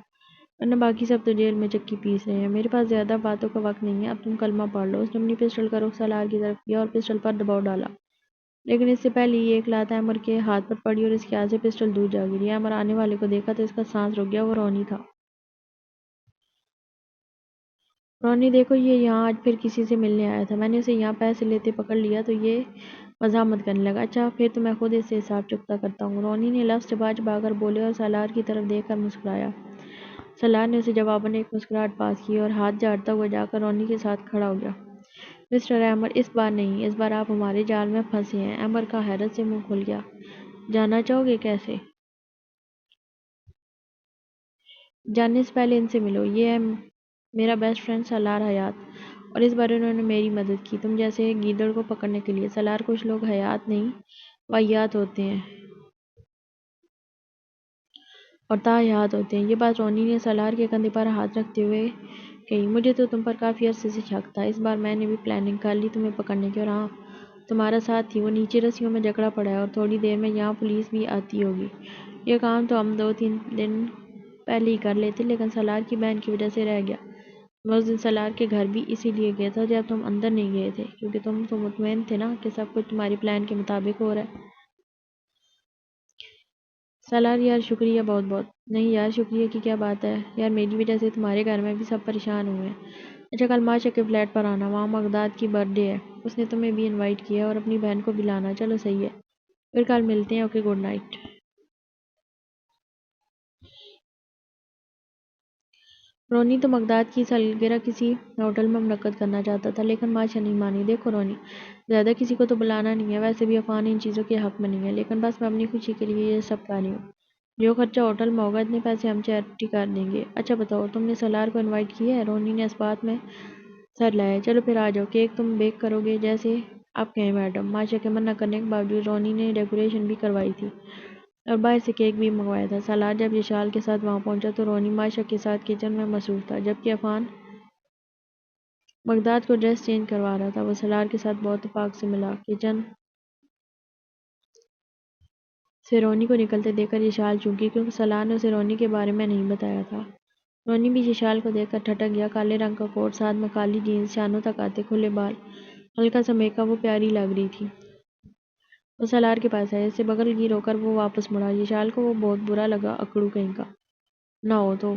Speaker 1: ورنہ باقی سب تو جیل میں چکی پیس رہے ہیں۔ میرے پاس زیادہ باتوں کا وقت نہیں ہے، اب تم کلمہ پڑھ لو۔ اس نے اپنی پسٹل کا رخ سلار کی طرف کیا اور پسٹل پر دباؤ ڈالا، لیکن اس سے پہلے ہی ایک لات ایمر کے ہاتھ پر پڑی اور اس کے ہاتھ سے پسٹل دور جا گری۔ ایمر آنے والے کو دیکھا تو اس کا سانس رک گیا۔ وہ رونی تھا۔ رونی دیکھو، یہ یہاں آج پھر کسی سے ملنے آیا تھا۔ میں نے اسے یہاں پیسے لیتے پکڑ لیا تو یہ مزاحمت کرنے لگا۔ اچھا پھر تو میں خود اس سے حساب چکتا کرتا ہوں۔ رونی نے لفظ چبا چبا کر بولے اور سالار کی طرف دیکھ کر مسکرایا۔ سالار نے اسے جواباً ایک مسکراہٹ پاس کی اور ہاتھ جھاڑتا ہوا جا کر رونی کے ساتھ کھڑا ہو گیا۔ مسٹر ایمر، اس بار نہیں، اس بار آپ ہمارے جال میں پھنسے ہیں۔ ایمر کا حیرت سے منہ کھل گیا۔ جاننا چاہو گے کیسے؟ جاننے سے پہلے ان سے ملو۔ یہ ہے میرا بیسٹ فرینڈ سالار حیات، اور اس بار انہوں نے میری مدد کی تم جیسے گیدڑ کو پکڑنے کے لیے۔ سالار، کچھ لوگ حیات نہیں واہیات ہوتے ہیں اور تاحیات ہوتے ہیں۔ یہ بات رونی نے سالار کے کندھے پر ہاتھ رکھتے ہوئے کہی۔ مجھے تو تم پر کافی عرصے سے شک تھا۔ اس بار میں نے بھی پلاننگ کر لی تمہیں پکڑنے کی، اور ہاں تمہارا ساتھ ہی وہ نیچے رسیوں میں جکڑا پڑا ہے، اور تھوڑی دیر میں یہاں پولیس بھی آتی ہوگی۔ یہ کام تو ہم 2-3 دن پہلے ہی کر لیتے، لیکن سالار کی بہن کی وجہ سے رہ گیا۔ میں اس دن سالار کے گھر بھی اسی لیے گیا تھا جب تم اندر نہیں گئے تھے، کیونکہ تم تو مطمئن تھے نا کہ سب کچھ تمہاری پلان کے مطابق ہو رہا ہے۔ سالار، یار شکریہ، بہت بہت۔ نہیں یار، شکریہ کی کیا بات ہے یار، میری وجہ سے تمہارے گھر میں بھی سب پریشان ہوئے ہیں۔ اچھا کل ماشا کے فلیٹ پر آنا، وہاں مغداد کی برتھ ڈے ہے، اس نے تمہیں بھی انوائٹ کیا ہے، اور اپنی بہن کو بھی لانا۔ چلو صحیح ہے، پھر کل ملتے ہیں۔ Okay, good night. رونی تو مغداد کی سالگرہ کسی ہوٹل میں منعقد کرنا چاہتا تھا، لیکن ماشا نہیں مانی۔ دیکھو رونی، زیادہ کسی کو تو بلانا نہیں ہے، ویسے بھی عفان ان چیزوں کے حق میں نہیں ہے، لیکن بس میں اپنی خوشی کے لیے یہ سب کر رہی ہوں۔ جو خرچہ ہوٹل میں ہوگا اتنے پیسے ہم چیریٹی کر دیں گے۔ اچھا بتاؤ، تم نے سالار کو انوائٹ کیا ہے؟ رونی نے اس بات میں سر ہلایا۔ چلو پھر آ جاؤ، کیک تم بیک کرو گے؟ جیسے آپ کہیں میڈم۔ ماشا کے منع کرنے کے باوجود رونی نے ڈیکوریشن بھی کروائی تھی اور باہر سے کیک بھی منگوایا تھا۔ سالار جب یشال کے ساتھ وہاں پہنچا تو رونی ماشا کے ساتھ کچن میں مصروف تھا، جبکہ عفان مغداد کو ڈریس چینج کروا رہا تھا۔ وہ سالار کے ساتھ بہت اتفاق سے ملا۔ کچن سے رونی کو نکلتے دیکھ کر یشال چونکی، کیونکہ سالار نے اسے رونی کے بارے میں نہیں بتایا تھا۔ رونی بھی یشال کو دیکھ کر ٹھٹک گیا۔ کالے رنگ کا کوٹ، ساتھ میں کالی جینز، شانوں تک آتے کھلے بال، ہلکا سا میک اپ، وہ پیاری لگ رہی تھی۔ وہ سالار کے پاس آئی، اس سے بغل گیر ہو کر وہ واپس مڑا۔ یشال کو وہ بہت برا لگا، اکڑو کہیں کا نہ ہو تو۔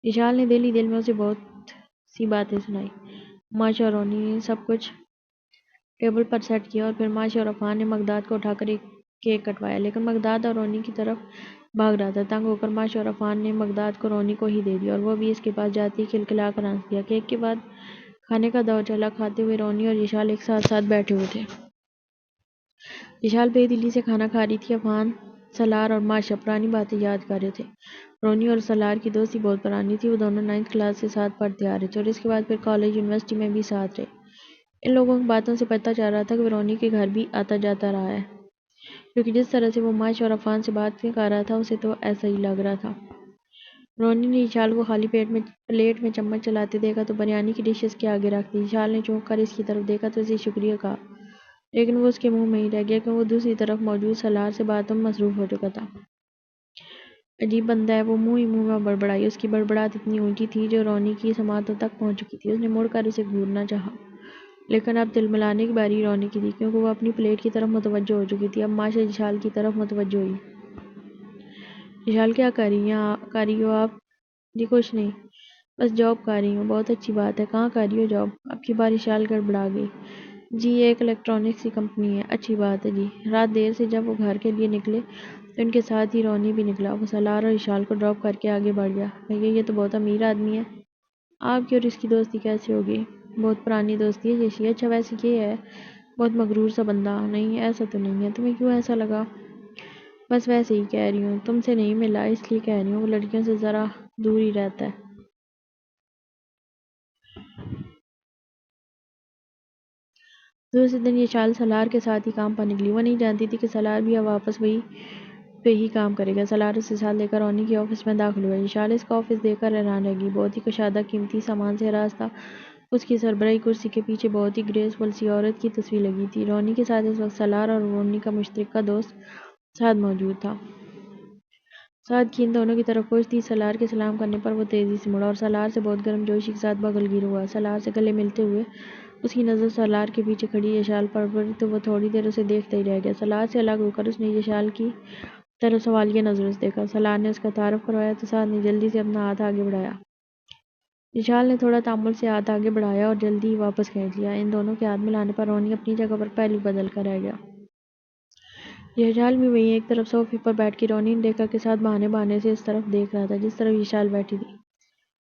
Speaker 1: یشال نے دل ہی دل میں اسے بہت سی باتیں سنائی۔ ماشا اور رونی نے سب کچھ ٹیبل پر سیٹ کیا، اور پھر ماشا اور عفان نے مغداد کو اٹھا کر ایک کیک کٹوایا، لیکن مغداد اور رونی کی طرف بھاگ رہا تھا۔ تنگ ہو کر ماشا اور عفان نے مغداد کو رونی کو ہی دے دیا، اور وہ بھی اس کے پاس جاتے ہی کھلکھلا کر ہنس دیا۔ کیک کے بعد کھانے کا دور چلا۔ کھاتے ہوئے رونی اور یشال ایک ساتھ ساتھ بیٹھے ہوئے تھے۔ یشال بے دلی سے کھانا کھا رہی تھی۔ عفان، سالار اور ماشا پرانی باتیں یاد کر رہے تھے۔ رونی اور سالار کی دوستی بہت پرانی تھی، وہ دونوں 9th کلاس سے ساتھ پڑھتے آ رہے تھے، اور اس کے بعد پھر کالج یونیورسٹی میں بھی ساتھ رہے۔ ان لوگوں کی باتوں سے پتہ چل رہا تھا کہ وہ رونی کے گھر بھی آتا جاتا رہا ہے، کیونکہ جس طرح سے وہ ماشا اور عفان سے باتیں کر رہا تھا اسے تو ایسا ہی لگ رہا تھا۔ رونی نے یشال کو خالی پلیٹ میں چمچ چلاتے دیکھا تو بریانی کی ڈش اس کے آگے رکھ دی۔ یشال نے چونک کر اس کی طرف دیکھا تو اسے شکریہ کہا، لیکن وہ اس کے منہ میں ہی رہ گیا، کیونکہ وہ دوسری طرف موجود سالار سے باتوں میں مصروف ہو چکا تھا۔ عجیب بندہ ہے، وہ منہ ہی منہ میں بڑبڑائی۔ اس کی بڑبڑاہٹ اتنی اونچی تھی جو رونی کی سماعتوں تک پہنچ چکی تھی۔ اس نے مڑ کر اسے گھورنا چاہا، لیکن اب تلملانے کی باری رونی کی تھی، کیونکہ وہ اپنی پلیٹ کی طرف متوجہ ہو چکی تھی۔ اب ماشا یشال کی طرف متوجہ ہوئی۔ یشال، کیا کر رہی ہو آپ؟ جی کچھ نہیں، بس جاب کر رہی ہوں۔ بہت اچھی بات ہے، کہاں کر رہی ہو جاب؟ اب کی بار یشال گڑبڑا گئی۔ جی یہ ایک الیکٹرانکس کی کمپنی ہے۔ اچھی بات ہے جی۔ رات دیر سے جب وہ گھر کے لیے نکلے تو ان کے ساتھ ہی رونی بھی نکلا۔ وہ سالار اور یشال کو ڈراپ کر کے آگے بڑھ گیا۔ بھیا یہ تو بہت امیر آدمی ہے، آپ کی اور اس کی دوستی کیسے ہوگی؟ بہت پرانی دوستی ہے یشی۔ اچھا ویسے یہ ہے بہت مغرور سا بندہ؟ نہیں ایسا تو نہیں ہے، تمہیں کیوں ایسا لگا؟ بس ویسے ہی کہہ رہی ہوں، تم سے نہیں ملا اس لیے کہہ رہی ہوں، وہ لڑکیوں سے ذرا دور ہی رہتا ہے۔ دوسرے دن یہ شال سالار کے ساتھ ہی کام پر نکلی۔ وہ نہیں جانتی تھی کہ سالار بھی اب واپس وہی پہ ہی کام کرے گا۔ سالار اسے ساتھ لے کر رونی کے آفس میں داخل ہوا۔ یہ شال اس کا آفس دیکھ کر حیران رہ گئی۔ بہت ہی کشادہ قیمتی سامان سے ہراس تھا۔ اس کی سربراہی کرسی کے پیچھے بہت ہی گریسفل سی عورت کی تصویر لگی تھی۔ رونی کے ساتھ اس وقت سالار اور رونی کا مشترکہ دوست سعد موجود تھا۔ سعد کی ان دونوں کی طرف پوچھ تھی۔ سالار کے سلام کرنے پر وہ تیزی سے مڑا اور سالار سے بہت گرم جوشی کے ساتھ بغل گیر ہوا۔ سالار سے گلے ملتے ہوئے اس کی نظر سالار کے پیچھے کھڑی یشال پر پڑی تو وہ تھوڑی دیر اسے دیکھتا ہی رہ گیا۔ سالار سے الگ ہو کر اس نے یشال کی طرف سوالیہ نظروں سے دیکھا۔ سالار نے اس کا تعارف کروایا تو سعد نے جلدی سے اپنا ہاتھ آگے بڑھایا۔ یشال نے تھوڑا تامل سے ہاتھ آگے بڑھایا اور جلدی ہی واپس کھینچ لیا۔ ان دونوں کے ہاتھ ملانے پر رونی اپنی جگہ پر پہلو بدل کر رہ گیا۔ یشال بھی وہیں ایک طرف صوفے پر بیٹھ کے رونی نے دیکھا کہ سعد بہانے بہانے سے اس طرف دیکھ رہا تھا جس طرف یشال بیٹھی تھی۔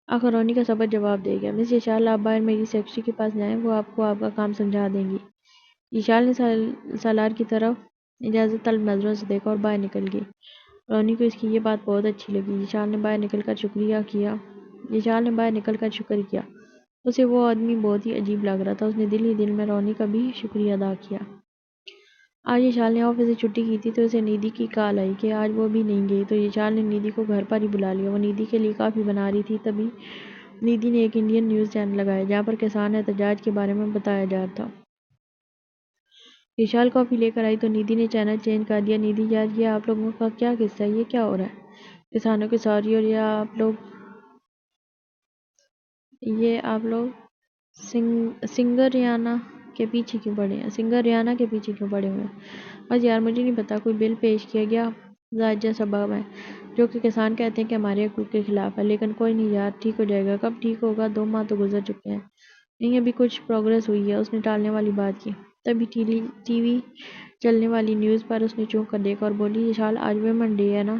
Speaker 1: آخر رونی کا صبر جواب دے گیا۔ مس یشال، آپ باہر میری سیکرٹری کے پاس جائیں، وہ آپ کو آپ کا کام سمجھا دیں گی۔ یشال نے سالار کی طرف اجازت طلب نظروں سے دیکھا اور باہر نکل گئی۔ رونی کو اس کی یہ بات بہت اچھی لگی۔ یشال نے باہر نکل کر شکر کیا۔ اسے وہ آدمی بہت ہی عجیب لگ رہا تھا۔ اس نے دل ہی دل میں رونی کا بھی شکریہ ادا کیا۔ آج یشال نے آفس سے چھٹی کی تھی تو اسے نیدی کی کال آئی کہ آج وہ بھی نہیں گئی تو یشال نے نیدی کو گھر پر ہی بلا لیا۔ وہ نیدی کے لیے کافی بنا رہی تھی، تبھی نیدی نے ایک انڈین نیوز چینل لگایا جہاں پر کسان احتجاج کے بارے میں بتایا جا رہا تھا۔ یشال کافی لے کر آئی تو نیدی نے چینل چینج کر دیا۔ نیدی، یار یہ آپ لوگوں کا کیا قصہ ہے؟ یہ کیا ہو رہا ہے؟ کسانوں کی سوری، اور یہ آپ لوگ سنگریانہ کے پیچھے کیوں پڑے ہوئے ہیں؟ بس یار مجھے نہیں پتا، کوئی بل پیش کیا گیا زائجہ سبب ہے جو کہ کسان کہتے ہیں کہ ہمارے حقوق کے خلاف ہے، لیکن کوئی نہیں یار، ٹھیک ہو جائے گا۔ کب ٹھیک ہوگا؟ 2 ماہ تو گزر چکے ہیں۔ نہیں ابھی کچھ پروگریس ہوئی ہے، اس نے ٹالنے والی بات کی۔ تبھی ٹی وی چلنے والی نیوز پر اس نے چونک کر دیکھا اور بولی، یشال آج ویمن ڈے ہے نا؟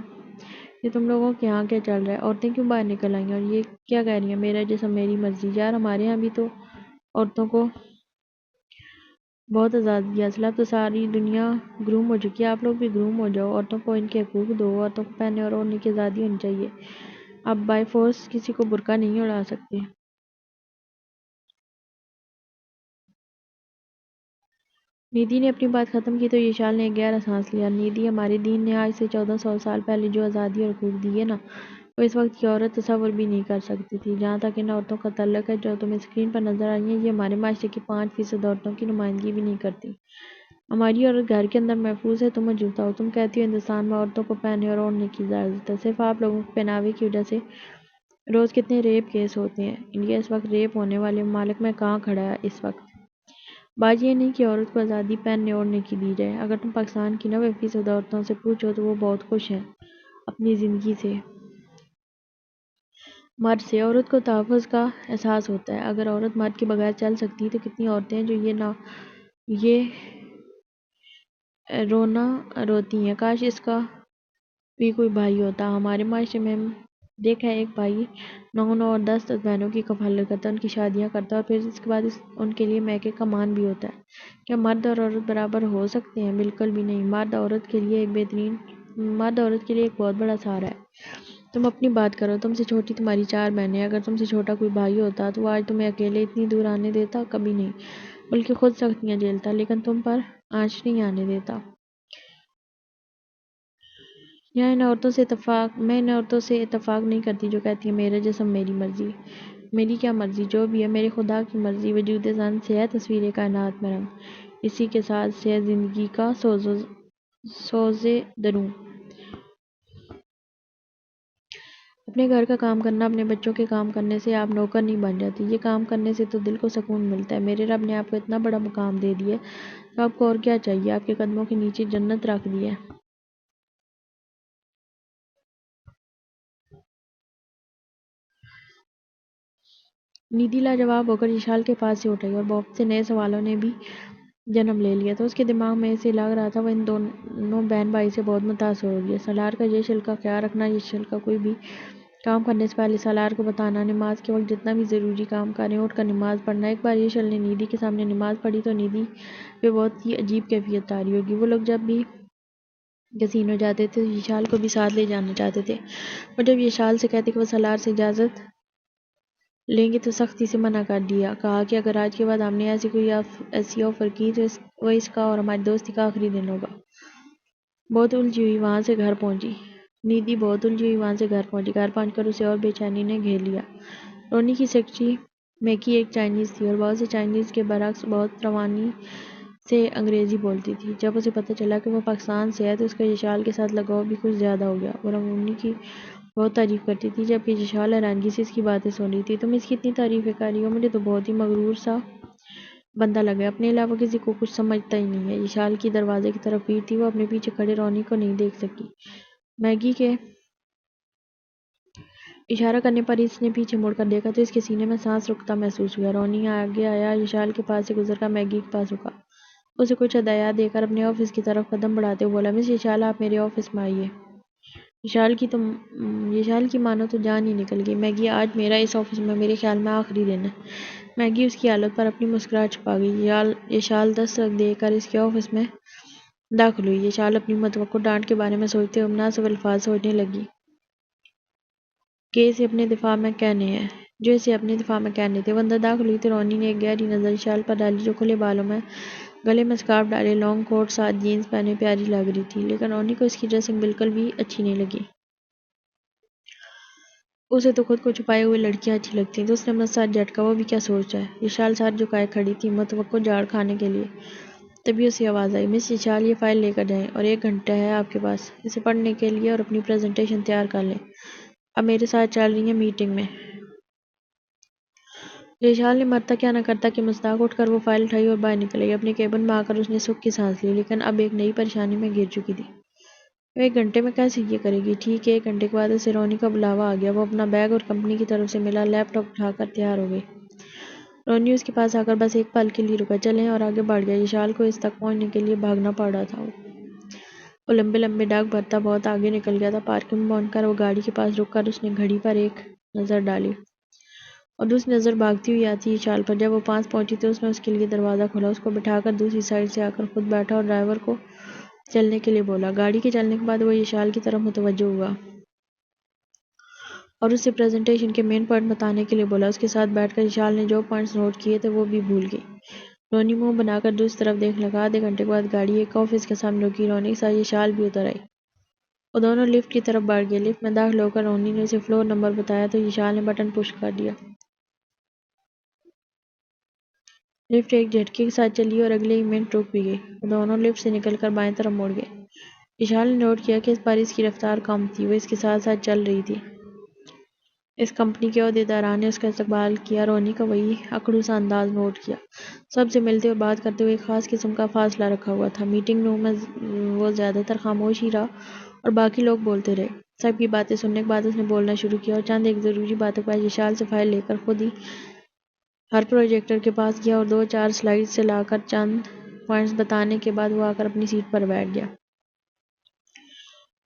Speaker 1: یہ تم لوگوں کے یہاں کیا چل رہا ہے؟ عورتیں کیوں باہر نکل آئی ہیں اور یہ کیا کہہ رہی ہیں، میرا جسم میری مرضی؟ یار ہمارے یہاں بھی تو عورتوں کو بہت آزادی حاصل ہے، اب تو ساری دنیا گروم ہو چکی ہے، آپ لوگ بھی گروم ہو جاؤ، عورتوں کو ان کے حقوق دو، عورتوں کو پہننے اور اوڑھنے کی آزادی ہونی چاہیے، آپ بائی فورس کسی کو برقع نہیں اڑا سکتے۔ نیدی نے اپنی بات ختم کی تو یشال نے ایک گہرا سانس لیا۔ نیدی، ہمارے دین نے آج سے 1400 سال پہلے جو آزادی اور حقوق دیے نا، وہ اس وقت کی عورت تصور بھی نہیں کر سکتی تھی۔ جہاں تک ان عورتوں کا تعلق ہے جو تمہیں اسکرین پر نظر آئی ہیں، یہ ہمارے معاشرے کی 5% عورتوں کی نمائندگی بھی نہیں کرتی۔ ہماری عورت گھر کے اندر محفوظ ہے، تم جھوٹا ہو، تم کہتی ہو ہندوستان میں عورتوں کو پہننے اور اوڑھنے کی اجازت ہے، صرف آپ لوگوں کے پہناوے کی وجہ سے روز کتنے ریپ کیس ہوتے ہیں۔ انڈیا اس وقت ریپ ہونے والے ممالک میں کہاں کھڑا ہے اس وقت؟ بات یہ نہیں کہ عورت کو آزادی پہننے اوڑھنے کی دی جائے، اگر تم پاکستان کی 90% عورتوں سے پوچھو تو وہ بہت خوش ہیں اپنی زندگی سے، مرد سے۔ عورت کو تحفظ کا احساس ہوتا ہے، اگر عورت مرد کے بغیر چل سکتی تو کتنی عورتیں ہیں جو یہ رونا روتی ہیں، کاش اس کا بھی کوئی بھائی ہوتا۔ ہمارے معاشرے میں دیکھا ہے، ایک بھائی 9 اور 10 بہنوں کی کفالت کرتا ہے، ان کی شادیاں کرتا ہے اور پھر اس کے بعد ان کے لیے میکے کا مان بھی ہوتا ہے۔ کیا مرد اور عورت برابر ہو سکتے ہیں؟ بالکل بھی نہیں۔ مرد عورت کے لیے ایک بہت بڑا سہارا ہے۔ تم اپنی بات کرو، تم سے چھوٹی تمہاری 4 بہنیں ہیں، اگر تم سے چھوٹا کوئی بھائی ہوتا تو وہ آج تمہیں اکیلے اتنی دور آنے دیتا؟ کبھی نہیں، بلکہ خود سختیاں جھیلتا، لیکن تم پر آنچ نہیں آنے دیتا۔ میں ان عورتوں سے اتفاق نہیں کرتی جو کہتی ہیں میرا جسم میری مرضی۔ میری کیا مرضی؟ جو بھی ہے میرے خدا کی مرضی۔ وجود زن سے ہے تصویر کائنات میں رنگ، اسی کے ساتھ سے ہے زندگی کا سوز دروں۔ اپنے گھر کا کام کرنا، اپنے بچوں کے کام کرنے سے آپ نوکر نہیں بن جاتی، یہ کام کرنے سے تو دل کو سکون ملتا ہے۔ میرے رب نے آپ کو اتنا بڑا مقام دے دیا ہے تو آپ کو اور کیا چاہیے؟ آپ کے قدموں کے نیچے جنت رکھ دی ہے۔ نیدی لاجواب ہو کر یشال کے پاس سے اٹھ آئی اور بہت سے نئے سوالوں نے بھی جنم لے لیا تو اس کے دماغ میں اسے لگ رہا تھا وہ ان دونوں بہن بھائی سے بہت متاثر ہو گئی ہے۔ سالار کا یشل کا خیال رکھنا، یشل کا کوئی بھی کام کرنے سے پہلے سالار کو بتانا، نماز کے وقت جتنا بھی ضروری کام کریں اٹھ کر نماز پڑھنا۔ ایک بار یشل نے نیدی کے سامنے نماز پڑھی تو نیدی پہ بہت ہی عجیب کیفیت طاری ہوگی۔ وہ لوگ جب بھی کسینو جاتے تھے، یشال کو بھی ساتھ لے جانا چاہتے تھے، اور جب یشال سے کہتے کہ وہ سالار سے اجازت لیں گے تو سختی سے منع کر دیا، کہا کہ اگر آج کے بعد ہم نے ایسی آفر کی تو وہ اس کا اور ہماری دوستی کا آخری دن ہوگا۔ بہت الجھی ہوئی وہاں سے گھر پہنچی نیدی بہت الجھی ہوئی وہاں سے گھر پہنچی۔ گھر پہنچ کر اسے اور بے چینی نے گھیر لیا۔ رونی کی سیکرٹری میکی ایک چائنیز تھی اور بہت سے چائنیز کے برعکس بہت روانی سے انگریزی بولتی تھی۔ جب اسے پتہ چلا کہ وہ پاکستان سے ہے تو اس کا یشال کے ساتھ لگاؤ بھی کچھ زیادہ ہو گیا۔ وہ رونی کی بہت تعریف کرتی تھی جبکہ یشال حیرانگی سے اس کی باتیں سن رہی تھی۔ تم اس کی اتنی تعریفیں کر رہی ہو، مجھے تو بہت ہی مغرور سا بندہ لگا ہے، اپنے علاوہ کسی کو کچھ سمجھتا ہی نہیں ہے۔ یشال کی دروازے کی طرف پیٹ تھی، وہ اپنے پیچھے کھڑے رونی کو نہیں دیکھ سکی۔ میگی کے اشارہ کرنے پر اس نے پیچھے مڑ کر دیکھا تو اس کے سینے میں سانس رکتا محسوس ہوا۔ رونی آگے آیا، یشال کے پاس سے گزر کر میگی کے پاس رکا، اسے کچھ ہدایات دے کر اپنے آفس کی طرف قدم بڑھاتے ہوئے بولا، مس یشال آپ میرے آفس میں آئیے۔ یشال کی مانو تو جان ہی نکل گئی۔ میگی آج میرا اس آفس میں میرے خیال میں آخری دن ہے۔ میگی اس کی حالت پر اپنی مسکراہٹ چھپا گئی۔ یشال دستک دے کر اس کے آفس میں داخل ہوئی۔ یشال اپنی متوقع ڈانٹ کے بارے میں سوچتے ہوئے مناسب الفاظ سوچنے لگی کہ اسے اپنے دفاع میں کہنے تھے۔ وہ اندر داخل ہوئی تو رونی نے ایک گہری نظر یشال پر ڈالی جو کھلے بالوں میں، گلے میں سکارف ڈالے، لانگ کوٹ ساتھ جینز پہنے پیاری لگ رہی تھی، لیکن رونی کو اس کی ڈریسنگ بالکل بھی اچھی نہیں لگی۔ اسے تو خود کو چھپائے ہوئے لڑکیاں اچھی لگتی ہیں۔ تو اس نے اپنا سر جھٹکا، وہ بھی کیا سوچ رہا ہے؟ یشال سر جھکائے کھڑی تھی متوقع جھاڑ کھانے کے لیے۔ تبھی اسے آواز آئی، مس یشال یہ فائل لے کر جائیں اور 1 گھنٹہ ہے آپ کے پاس اسے پڑھنے کے لیے اور اپنی پریزنٹیشن تیار کر لیں، اب میرے ساتھ چل رہی ہیں میٹنگ میں۔ یشال نے مرتا کیا نہ کرتا کہ مصداق اٹھ کر وہ فائل اٹھائی اور باہر نکل آئی۔ اپنے کیبن میں آ کر اس نے سکھ کی سانس لی، لیکن اب ایک نئی پریشانی میں گھر چکی تھی۔ وہ 1 گھنٹے میں کیسے یہ کرے گی؟ ٹھیک ہے، 1 گھنٹے کے بعد اسے رونی کا بلاوا آ گیا۔ وہ اپنا بیگ اور کمپنی کی طرف سے ملا لیپ ٹاپ اٹھا کر تیار ہو گئی۔ رونی اس کے پاس آ کر بس ایک پل کے لیے رکا، چلیں، اور آگے بڑھ گیا۔ یشال کو اس تک پہنچنے کے لیے بھاگنا پڑ رہا تھا۔ وہ لمبے لمبے ڈاگ بھرتا بہت آگے نکل گیا تھا۔ پارکنگ میں پہنچ کر وہ گاڑی کے پاس رک کر اس نے گھڑی پر ایک نظر ڈالی اور دوسری نظر بھاگتی ہوئی آتی یشال پر۔ جب وہ پاس پہنچی تو اس نے اس کے لیے دروازہ کھولا، اس کو بٹھا کر دوسری سائیڈ سے آ کر خود بیٹھا اور ڈرائیور کو چلنے کے لیے بولا۔ گاڑی کے چلنے کے بعد وہ یشال کی طرف متوجہ ہوا اور اسے پریزنٹیشن کے مین پوائنٹ بتانے کے لیے بولا۔ اس کے ساتھ بیٹھ کر یشال نے جو پوائنٹس نوٹ کیے تھے وہ بھی بھول گئی۔ رونی منہ بنا کر دوسری طرف دیکھنے لگا۔ آدھے گھنٹے کے بعد گاڑی ایک آفس کے سامنے رکی، رونی کے ساتھ یشال بھی اتر آئی۔ وہ دونوں لفٹ کی طرف بڑھ گئے۔ لفٹ میں داخل ہو کر رونی نے اسے فلور نمبر بتایا تو یشال نے بٹن پش کر دیا۔ لفٹ ایک جھٹکے کے ساتھ چلی اور اگلے ہی منٹ رک بھی گئی۔ وہ دونوں لفٹ سے نکل کر بائیں طرف مڑ گئے۔ یشال نے نوٹ کیا کہ اس بار اس کی رفتار کم تھی، وہ اس کے ساتھ ساتھ چل رہی تھی۔ اس کمپنی کے عہدیداران نے اس کا استقبال کیا، رونی کا وہی اکڑو سا انداز نوٹ کیا۔ سب سے ملتے اور بات کرتے ہوئے ایک خاص قسم کا فاصلہ رکھا ہوا تھا۔ میٹنگ روم میں وہ زیادہ تر خاموش ہی رہا اور باقی لوگ بولتے رہے۔ سب کی باتیں سننے کے بعد اس نے بولنا شروع کیا اور چند ایک ضروری باتوں کے بعد یشال سے فائل لے کر خود ہی ہر پروجیکٹر کے پاس گیا اور 2-4 سلائیڈز سے لا کر چند پوائنٹس بتانے کے بعد وہ آ کر اپنی سیٹ پر بیٹھ گیا۔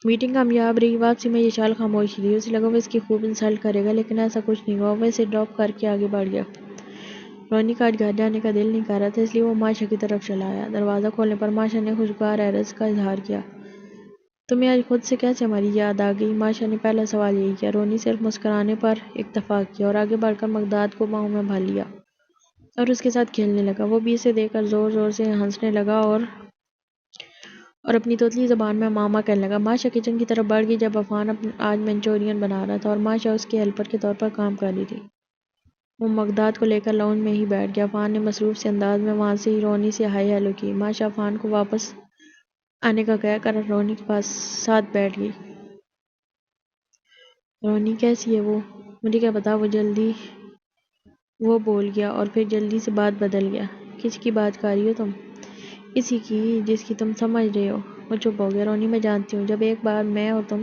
Speaker 1: میٹنگ کامیاب رہی۔ واپسی میں یشال خاموش رہی۔ اسے لگا وہ اس کی خوب انسلٹ کرے گا، لیکن ایسا کچھ نہیں ہوا۔ وہ اسے ڈراپ کر کے آگے بڑھ گیا۔ رونی کا آج گھر جانے کا دل نہیں کر رہا تھا، اس لیے وہ ماشا کی طرف چلا آیا۔ دروازہ کھولنے پر ماشا نے خوشگوار حیرت کا اظہار کیا۔ تمہیں آج خود سے کیسے ہماری یاد آ گئی؟ ماشا نے پہلا سوال یہی کیا۔ رونی صرف مسکرانے پر اکتفا کیا اور آگے بڑھ کر مقداد کو باہوں میں بھر لیا اور اس کے ساتھ کھیلنے لگا۔ وہ بھی اسے دیکھ کر زور زور سے ہنسنے لگا اور اپنی توتلی زبان میں ماما کہنے لگا۔ ماشا کچن کی طرف بڑھ گئی جب عفان آج منچورین بنا رہا تھا اور ماشا اس کے ہیلپر کے طور پر کام کر رہی تھی۔ وہ مقداد کو لے کر لاؤنج میں ہی بیٹھ گیا۔ عفان نے مصروف سے انداز میں وہاں سے ہی رونی سے ہائی ہیلو کی۔ ماشا عفان کو واپس آنے کا کہہ کر رونی کے پاس ساتھ بیٹھ گئی۔ رونی کیسی ہے وہ؟ مجھے کیا پتا، وہ بول گیا اور پھر جلدی سے بات بدل گیا۔ کس کی بات کر رہی ہو تم؟ اسی کی جس کی تم سمجھ رہے ہو۔ وہ چپ ہو گیا۔ رونی میں جانتی ہوں، جب ایک بار میں اور تم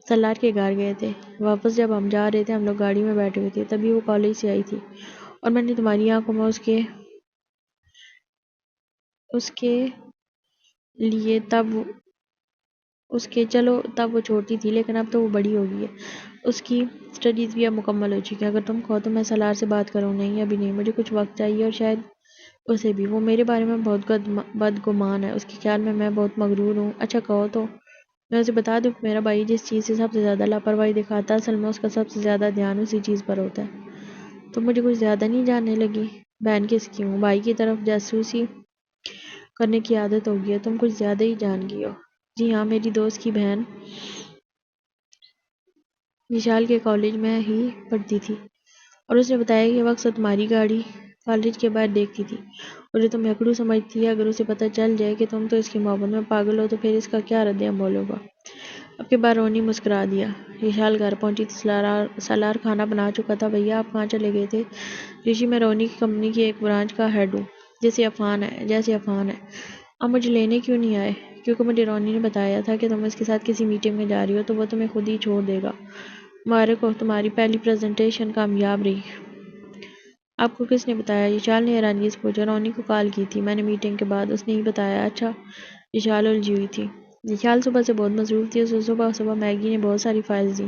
Speaker 1: سالار کے گھر گئے تھے، واپس جب ہم جا رہے تھے ہم لوگ گاڑی میں بیٹھے ہوئے تھے، تبھی وہ کالج سے آئی تھی اور میں نے تمہاری آنکھوں میں اس کے لیے چلو تب وہ چھوٹی تھی، لیکن اب تو وہ بڑی ہو گئی ہے، اس کی اسٹڈیز بھی اب مکمل ہو چکی ہیں۔ اگر تم کہو تو میں سالار سے بات کروں۔ نہیں ابھی نہیں، مجھے کچھ وقت چاہیے اور شاید اسے بھی۔ وہ میرے بارے میں بہت بدگمان ہے، اس کے خیال میں بہت مغرور ہوں۔ اچھا کہو تو میں اسے بتا دوں کہ میرا بھائی جس چیز سے سب سے زیادہ لاپرواہی دکھاتا ہے اصل میں اس کا سب سے زیادہ دھیان اسی چیز پر ہوتا ہے۔ تم مجھے کچھ زیادہ نہیں جاننے لگی؟ بہن کس کی ہوں؟ بھائی کی طرف جاسوسی کرنے کی عادت ہوگی ہے، تم کچھ زیادہ ہی جان گئی ہو۔ جی ہاں، میری دوست کی بہن وشال کے کالج میں ہی پڑھتی تھی اور اس نے بتایا کہ وہ اکثر تمہاری گاڑی کالج کے باہر دیکھتی تھی اور جو تم ہکڑو سمجھتی ہے، اگر اسے پتہ چل جائے کہ تم تو اس کی محبت میں پاگل ہو تو پھر اس کا کیا رد عمل ہوگا؟ اب کے بعد رونی مسکرا دیا۔ وشال گھر پہنچی تو سالار کھانا بنا چکا تھا۔ بھیا آپ کہاں چلے گئے تھے؟ رشی میں رونی کی کمپنی کی ایک برانچ کا ہیڈ ہوں، جیسے عفان ہے۔ اب مجھے لینے کیوں نہیں آئے؟ کیونکہ مجھے رونی نے بتایا تھا کہ تم اس کے ساتھ کسی میٹنگ میں جا رہی ہو تو وہ تمہیں خود ہی چھوڑ دے گا۔ مبارک ہو، تمہاری پہلی پریزنٹیشن کامیاب رہی۔ آپ کو کس نے بتایا؟ وشال نے حیرانگی سے پوچھا۔ رونی کو کال کی تھی میں نے میٹنگ کے بعد، اس نے ہی بتایا۔ اچھا، وشال الجھی ہوئی تھی۔ وشال صبح سے بہت مصروف تھی، اسے صبح میگی نے بہت ساری فائلز دی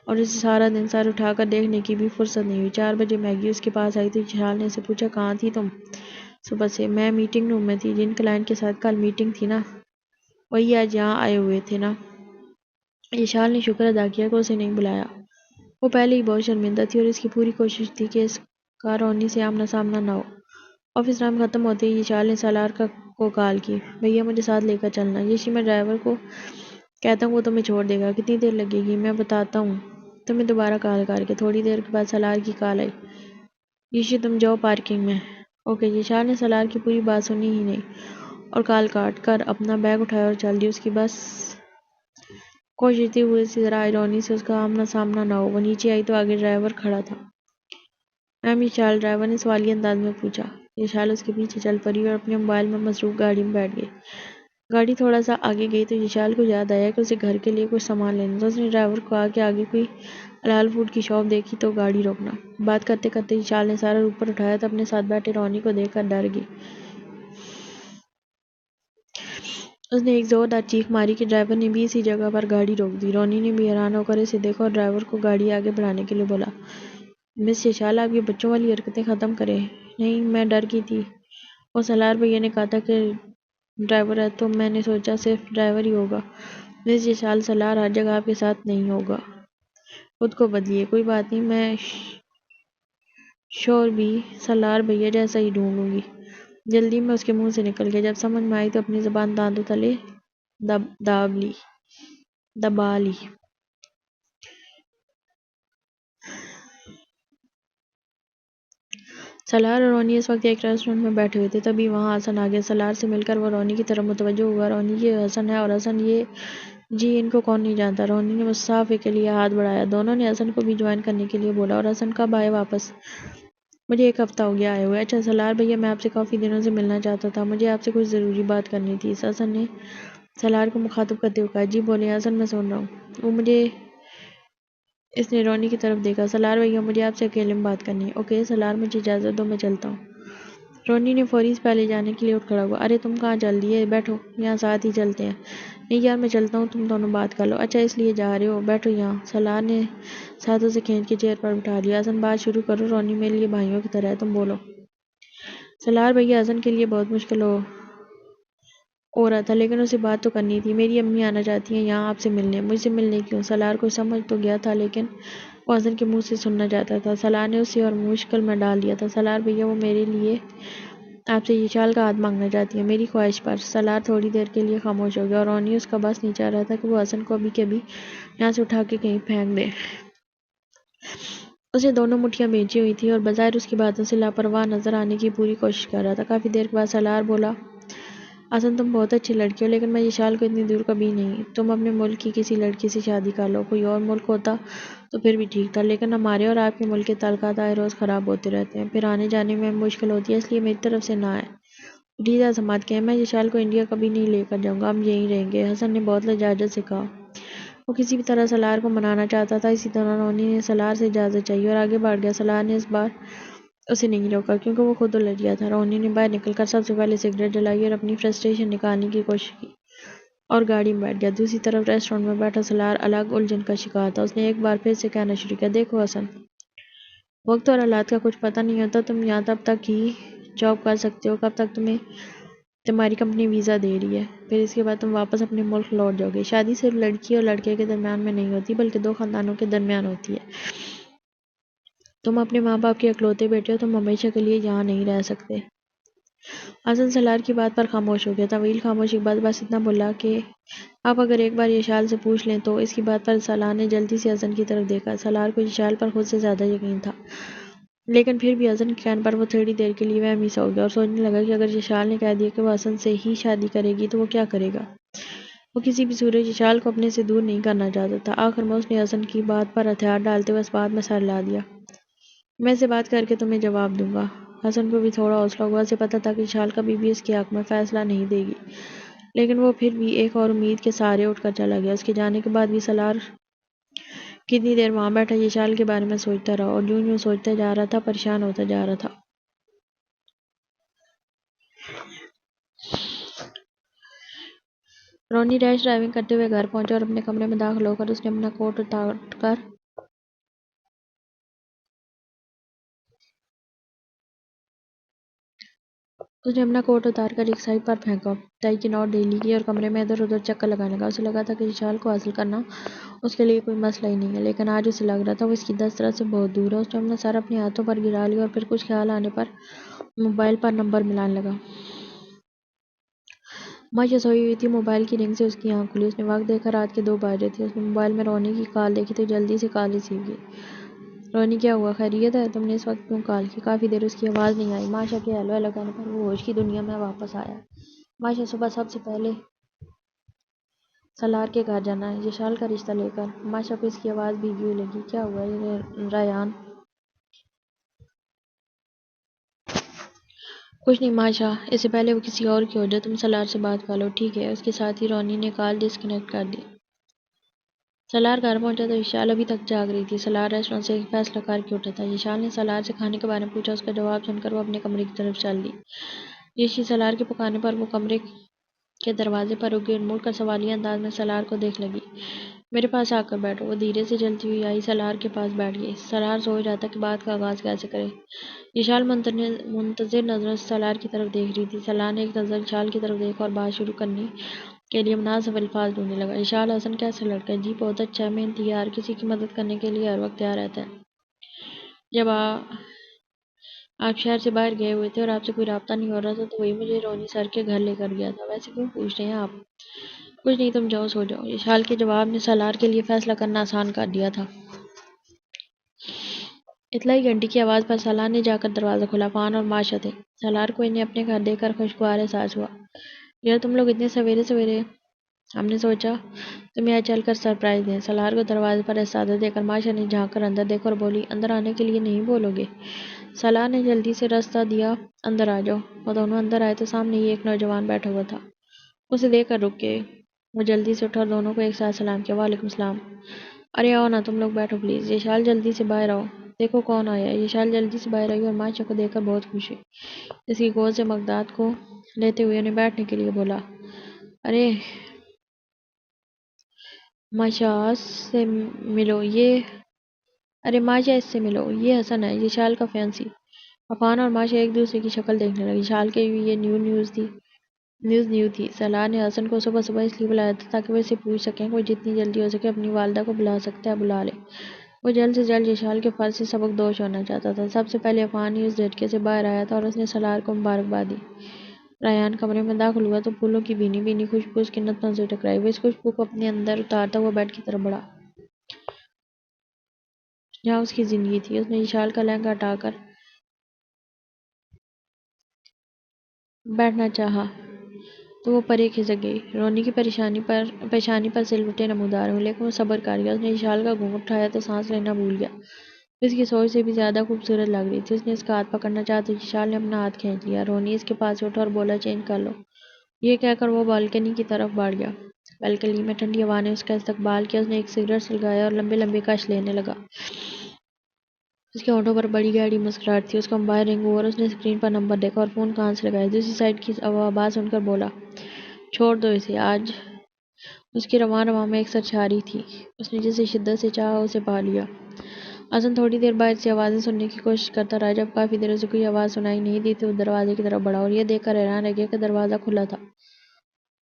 Speaker 1: اور اسے سارا دن سر اٹھا کر دیکھنے کی بھی فرصت نہیں ہوئی۔ 4 بجے میگی اس کے پاس آئی تو وشال نے اسے پوچھا، کہاں تھی تم صبح سے؟ میں میٹنگ روم میں تھی، جن کلائنٹ کے ساتھ کل میٹنگ تھی نا، وہی آج یہاں آئے ہوئے تھے نا۔ وشال نے شکر ادا کیا کہ اسے نہیں بلایا۔ وہ پہلے ہی بہت شرمندہ تھی اور اس کی پوری کوشش تھی کہ اس کا رونی سے آمنا سامنا نہ ہو۔ آفس ٹائم ختم ہوتے ہی وشال نے سالار کو کال کی۔ بھیا مجھے ساتھ لے کر چلنا۔ یشی میں ڈرائیور کو کہتا ہوں وہ تمہیں چھوڑ دے گا۔ کتنی دیر لگے گی؟ میں بتاتا ہوں تمہیں دوبارہ کال کر کے۔ تھوڑی دیر کے بعد سالار کی کال آئی۔ یشی تم جاؤ پارکنگ میں۔ اوکے۔ وشال نے سالار کی پوری بات سنی ہی نہیں اور کال کاٹ کر اپنا بیگ اٹھایا اور چل دی۔ اس کی بس کوشش تھی وہ اسی طرح آئرونی سے اس کا آمنا سامنا نہ ہو۔ وہ نیچے آئی تو آگے ڈرائیور کھڑا تھا۔ میم وشال، ڈرائیور نے سوالیہ انداز میں پوچھا۔ وشال اس کے پیچھے چل پڑی اور اپنے موبائل میں مصروف گاڑی میں بیٹھ گئی۔ گاڑی تھوڑا سا آگے گئی تو وشال کو یاد آیا کہ اسے گھر کے لیے کچھ سامان لینا تھا۔ اس نے ڈرائیور کو کہا کہ آگے کوئی حلال فوڈ کی شاپ دیکھی تو گاڑی روکنا۔ بات کرتے کرتے وشال نے سارا اوپر اٹھایا تو اپنے ساتھ بیٹھے رونی کو دیکھ کر ڈر گئی۔ اس نے ایک زوردار چیخ ماری کہ ڈرائیور نے بھی اسی جگہ پر گاڑی روک دی۔ رونی نے بھی حیران ہو کر اسے دیکھا اور ڈرائیور کو گاڑی آگے بڑھانے کے لیے بولا۔ مس وشال، آپ یہ بچوں والی حرکتیں ختم کریں۔ نہیں، میں ڈر گئی تھی۔ وہ سالار بھیا نے کہا تھا کہ ڈرائیور ہے تو میں نے سوچا صرف ڈرائیور ہی ہوگا۔ مس وشال، سالار ہر جگہ آپ کے ساتھ نہیں ہوگا، خود کو بدلیے۔ کوئی بات نہیں، میں شور بھی سالار بھیا جیسا ہی ڈھونڈوں گی۔ جلدی میں اس کے منہ سے نکل گیا۔ جب سمجھ میں آئی تو اپنی زبان دانتوں تلے دبا لی۔ سالار اور رونی اس وقت ایک ریسٹورنٹ میں بیٹھے ہوئے تھے، تبھی وہاں حسن آ گیا۔ سالار سے مل کر وہ رونی کی طرف متوجہ ہوا۔ رونی، یہ حسن ہے، اور حسن یہ جی ان کو کون نہیں جانتا؟ رونی نے مسافے کے لیے ہاتھ بڑھایا۔ دونوں نے حسن کو بھی جوائن کرنے کے لیے بولا۔ اور حسن کب آئے واپس؟ مجھے 1 ہفتہ ہو گیا آئے ہوئے۔ اچھا سالار بھیا، میں آپ سے کافی دنوں سے ملنا چاہتا تھا، مجھے آپ سے کچھ ضروری بات کرنی تھی۔ حسن نے سالار کو مخاطب کرتے ہوئے کہا۔ جی بولیں حسن، میں سن رہا ہوں۔ اس نے رونی کی طرف دیکھا۔ سالار بھیا، مجھے آپ سے اکیلے میں بات کرنی ہے۔ اوکے سالار، مجھے اجازت دو، میں چلتا ہوں۔ رونی نے فوری اس پہلے جانے کے لیے اٹھ کھڑا ہوا۔ ارے تم کہاں چل رہی ہے؟ بیٹھو یہاں، ساتھ ہی چلتے ہیں۔ نہیں یار، میں چلتا ہوں، تم دونوں بات کر لو۔ اچھا اس لیے جا رہے ہو، بیٹھو یہاں۔ سالار نے ساتھوں سے کھینچ کے چیئر پر بٹھا لیا۔ حسن بات شروع کرو، رونی میرے لیے بھائیوں کی طرح ہے، تم بولو۔ سالار بھیا، حسن کے لیے بہت مشکل ہو رہا تھا لیکن اسے بات تو کرنی تھی۔ میری امی آنا چاہتی ہیں یہاں آپ سے ملنے۔ مجھ سے ملنے کیوں؟ سالار کو سمجھ تو گیا تھا لیکن وہ حسن کے منہ سے سننا چاہتا تھا۔ سالار نے اسے اور مشکل میں ڈال دیا تھا۔ سالار بھیا، وہ میرے لیے آپ سے وشال کا ہاتھ مانگنا چاہتی ہیں، میری خواہش پر۔ سالار تھوڑی دیر کے لیے خاموش ہو گیا اور رونی اس کا بس نہیں چاہ رہا تھا کہ وہ حسن کو ابھی کے ابھی یہاں سے اٹھا کے کہیں پھینک دے۔ اسے دونوں مٹھیاں بھیجی ہوئی تھیں اور بظاہر اس کی باتوں سے لاپرواہ نظر آنے کی پوری کوشش کر رہا تھا۔ کافی دیر کے بعد سالار بولا، حسن تم بہت اچھی لڑکی ہو لیکن میں وشال کو اتنی دور کبھی نہیں۔ تم اپنے ملک کی کسی لڑکی سے شادی کر لو، کوئی اور ملک ہوتا تو پھر بھی ٹھیک تھا لیکن ہمارے اور آپ کے ملک کے تعلقات آئے روز خراب ہوتے رہتے ہیں، پھر آنے جانے میں مشکل ہوتی ہے، اس لیے میری طرف سے نہ ہے۔ پلیز ایسا مت کہیں، میں وشال کو انڈیا کبھی نہیں لے کر جاؤں گا، ہم یہیں رہیں گے، حسن نے بہت لجاجت سے کہا۔ وہ کسی بھی طرح سالار کو منانا چاہتا تھا۔ اسی طرح رونی نے سالار سے اجازت چاہی اور آگے بڑھ گیا۔ سالار نے اس بار اسے نہیں روکا کیونکہ وہ خود الجھ گیا تھا۔ رونی نے باہر نکل کر سب سے پہلے سگریٹ جلائی اور اپنی فرسٹریشن نکالنے کی کوشش کی اور گاڑی میں بیٹھ گیا۔ دوسری طرف ریسٹورنٹ میں بیٹھا سالار الگ الجھن کا شکار تھا۔ اس نے ایک بار پھر سے کہنا شروع کیا، دیکھو حسن، وقت اور حالات کا کچھ پتہ نہیں ہوتا، تم یہاں تب تک ہی جاب کر سکتے ہو کب تک تمہیں تمہاری کمپنی ویزا دے رہی ہے، پھر اس کے بعد تم واپس اپنے ملک لوٹ جاؤ گے۔ شادی صرف لڑکی اور لڑکے کے درمیان میں نہیں ہوتی بلکہ دو خاندانوں کے درمیان ہوتی ہے۔ تم اپنے ماں باپ کے اکلوتے بیٹے ہو، تم ہمیشہ کے لیے یہاں نہیں رہ سکتے۔ حسن سالار کی بات پر خاموش ہو گیا۔ طویل خاموشی کے بعد بس اتنا بولا کہ آپ اگر ایک بار یشال سے پوچھ لیں تو۔ اس کی بات پر سالار نے جلدی سے حسن کی طرف دیکھا۔ سالار کو یشال پر خود سے زیادہ یقین تھا، لیکن پھر بھی حسن کے کہنے پر وہ تھوڑی دیر کے لیے وہمی سا ہو گیا اور سوچنے لگا کہ اگر یشال نے کہہ دیا کہ وہ حسن سے ہی شادی کرے گی تو وہ کیا کرے گا۔ وہ کسی بھی صورت یشال کو اپنے سے دور نہیں کرنا چاہتا تھا۔ آخر میں اس نے حسن کی بات پر ہتھیار ڈالتے ہوئے اس بات میں سر ہلا دیا۔ میں اسے بات کر کے تمہیں جواب دوں گا۔ حسن کو بھی تھوڑا حوصلہ ہوا۔ اسے پتہ تھا کہ یشال کبھی بھی اس کے حق میں فیصلہ نہیں دے گی، لیکن وہ پھر بھی ایک اور امید کے سہارے اٹھ کر چلا گیا۔ اس کے جانے کے بعد بھی سالار کتنی دیر وہاں بیٹھا یشال کے بارے میں سوچتا رہا، اور جوں جوں سوچتا جا رہا تھا پریشان ہوتا جا رہا تھا۔ رونی ریش ڈرائیونگ کرتے ہوئے گھر پہنچا اور اپنے کمرے میں داخل ہو کر اس نے اپنا کوٹ اتار کر ایک سائڈ پر پھینکا، ٹائی کی نوٹ ڈھیلی کی اور کمرے میں ادھر ادھر چکر لگانے لگا۔ اسے لگا تھا کہ یشال کو حاصل کرنا اس کے لیے کوئی مسئلہ ہی نہیں ہے، لیکن آج اسے لگ رہا تھا وہ اس کی دسترس سے بہت دور ہے۔ اس نے اپنا سر اپنے ہاتھوں پر گرا لیا اور پھر کچھ خیال آنے پر موبائل پر نمبر ملانے لگا۔ مائشہ سوئی ہوئی تھی۔ موبائل کی رنگ سے اس کی آنکھ کھلی۔ اس نے وقت دیکھا، رات کے 2 بج رہے تھے۔ اس نے موبائل میں رونی کی کال دیکھی تو جلدی سے کال ریسیو کی۔ رونی کیا ہوا، خیریت ہے؟ تم نے اس وقت کیوں کال کی؟ کافی دیر اس کی آواز نہیں آئی۔ مائشہ کے ہیلو ہیلو کہنے پر وہ ہوش کی دنیا میں واپس آیا۔ مائشہ صبح سب سے پہلے سالار کے گھر جانا ہے، یشال کا رشتہ لے کر۔ مائشہ کو اس کی آواز بھیگی ہوئی لگی۔ کیا ہوا ریان؟ کچھ نہیں مائشہ، اس سے پہلے وہ کسی اور کی ہو جائے تم سالار سے بات کر لو۔ ٹھیک ہے۔ اس کے ساتھ ہی رونی نے کال ڈسکنیکٹ کر دی۔ سالار گھر پہنچا تو یشال ابھی تک جاگ رہی تھی۔ سالار ریسٹورانٹ سے ایک فیصلہ کر کے اٹھا تھا۔ یشال نے سالار سے کھانے کے بارے میں پوچھا۔ اس کا جواب سن کر وہ اپنے کمرے کی طرف چل دی۔ یشی سالار کے پکارنے پر وہ کمرے کے دروازے پر رک گئی اور مڑ کر سوالیہ انداز میں سالار کو دیکھ لگی۔ میرے پاس آ کر بیٹھو۔ وہ دھیرے سے چلتی ہوئی آئی، سالار کے پاس بیٹھ گئی۔ سالار سوچ رہا تھا کہ بات کا آغاز کیسے کرے۔ یشال منتظر نظروں سے سالار کی طرف دیکھ رہی تھی۔ سالار نے ایک نظر یشال کی طرف دیکھا اور بات شروع کرنے کے لیے مناسب الفاظ ڈھونڈنے لگا۔ یشال، حسن کیسا لڑکا ہے؟ جی بہت اچھا ہے، محنتی ہے، ہر کسی کی مدد کرنے کے لیے ہر وقت تیار رہتا ہے۔ جب آپ شہر سے باہر گئے ہوئے تھے اور آپ سے کوئی رابطہ نہیں ہو رہا تھا تو وہی مجھے رونی سر کے گھر لے کر گیا تھا۔ ویسے کیوں پوچھ رہے ہیں آپ؟ کچھ نہیں، تم جاؤ، سو جاؤ۔ یشال کے جواب نے سالار کے لیے فیصلہ کرنا آسان کر دیا تھا۔ اطلاعی گھنٹی کی آواز پر سالار نے جا کر دروازہ کھولا۔ عفان اور مائشہ تھے۔ سالار کو انہیں اپنے گھر دیکھ کر خوشگوار احساس ہوا۔ یار تم لوگ اتنے سویرے سویرے؟ ہم نے سوچا تمہیں آج چل کر سرپرائز دیں۔ سالار کو دروازے پر ایستادہ دیکھ کر مائشہ نے جھانک کر اندر دیکھا اور بولی، اندر آنے کے لیے نہیں بولو گے؟ سالار نے جلدی سے راستہ دیا، اندر آ جاؤ۔ وہ دونوں اندر آئے تو سامنے ہی ایک نوجوان بیٹھا ہوا تھا۔ اسے دیکھ کر رک گئے۔ وہ جلدی سے اٹھا اور دونوں کو ایک ساتھ سلام کیا۔ وعلیکم السلام۔ ارے آؤ نا، تم لوگ بیٹھو پلیز۔ یشال جلدی سے باہر آؤ، دیکھو کون آیا ہے۔ یشال جلدی سے باہر آئی اور مائشہ کو دیکھ کر بہت خوش ہوئی۔ اس کی گود سے مقداد کو لیتے ہوئے انہیں بیٹھنے کے لیے بولا۔ ارے مائشہ اس سے ملو، یہ حسن ہے، یشال کا فیانسی۔ عفان اور مائشہ ایک دوسرے کی شکل دیکھنے لگے۔ یشال کے لیے یہ نیوز نیو تھی۔ سالار نے حسن کو صبح صبح اس لیے بلایا تھا تاکہ وہ اسے پوچھ سکیں کہ وہ جتنی جلدی ہو سکے اپنی والدہ کو بلا سکتا ہے بلا لے۔ وہ جلد سے جلد یشال کے فرض سے سبکدوش ہونا چاہتا تھا۔ سب سے پہلے عفان ہی اس جھٹکے سے باہر آیا تھا اور اس نے سالار کو مبارکباد دی۔ ریان کمرے میں داخل ہوا تو پھولوں کی بھینی بھینی خوشبو اس کے نتنوں سے ٹکرائی۔ وہ اس خوشبو کو اپنے اندر اتارتا ہوا بیڈ کی طرف بڑھا جہاں اس کی زندگی تھی۔ اس نے یشال کا لہنگا ہٹا کر بیٹھنا چاہا تو وہ پرے کھسک گئی۔ رونی کی پیشانی پر سلوٹیں نمودار ہوئیں، لیکن وہ صبر کر گیا۔ اس نے یشال کا گھونگھٹ اٹھایا تو سانس لینا بھول گیا۔ وہ اس کی سوچ سے بھی زیادہ خوبصورت لگ رہی تھی۔ اس نے اس کا ہاتھ پکڑنا چاہا تو یشال نے اپنا ہاتھ کھینچ لیا۔ رونی اس کے پاس سے اٹھا اور بولا، چینج کر لو۔ یہ کہہ کر وہ بالکنی کی طرف بڑھ گیا۔ بالکنی میں ٹھنڈی ہوا نے اس کا استقبال کیا۔ اس نے ایک سگریٹ سلگایا اور لمبے لمبے کش لینے لگا۔ اس کے ہونٹوں پر بڑی گہری مسکراہٹ تھی۔ اس کا موبائل رنگ ہوا اور اس نے اسکرین پر نمبر دیکھا اور فون کان سے لگایا۔ دوسری سائیڈ کی آواز سن کر بولا، چھوڑ دو اسے۔ آج اس کی رواں رواں میں ایک سرشاری تھی۔ اس نے جسے شدت سے چاہا اسے پا لیا۔ حسن تھوڑی دیر بعد سے آوازیں سننے کی کوشش کرتا رہا۔ جب کافی دیر اسے کوئی آواز سنائی نہیں دی تو وہ دروازے کی طرف بڑھا اور یہ دیکھ کر حیران رہ گیا کہ دروازہ کھلا تھا۔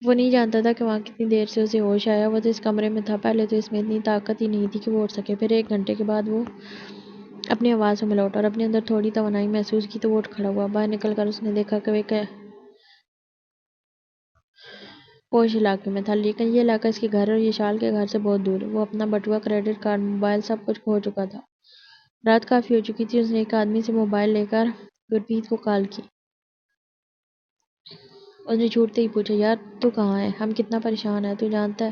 Speaker 1: وہ نہیں جانتا تھا کہ وہاں کتنی دیر سے اسے ہوش آیا۔ وہ تو اس کمرے میں تھا، پہلے تو اس میں اتنی طاقت ہی نہیں تھی کہ وہ اٹھ سکے۔ پھر 1 گھنٹے کے بعد وہ اپنی آواز میں لوٹا اور اپنے اندر تھوڑی توانائی محسوس کی تو وہ اٹھ کھڑا ہوا۔ باہر نکل کر اس نے دیکھا کہ وہ ایک پوش علاقے میں تھا، لیکن یہ علاقہ اس کے گھر اور یشال کے گھر سے بہت دور۔ وہ اپنا بٹوا، کریڈٹ کارڈ، موبائل سب کچھ کھو چکا تھا۔ رات کافی ہو چکی تھی۔ اس نے ایک آدمی سے موبائل لے کر گرپریت کو کال کی۔ اس نے چھوٹتے ہی پوچھا، یار تو کہاں ہے؟ ہم کتنا پریشان ہیں، تو جانتا ہے۔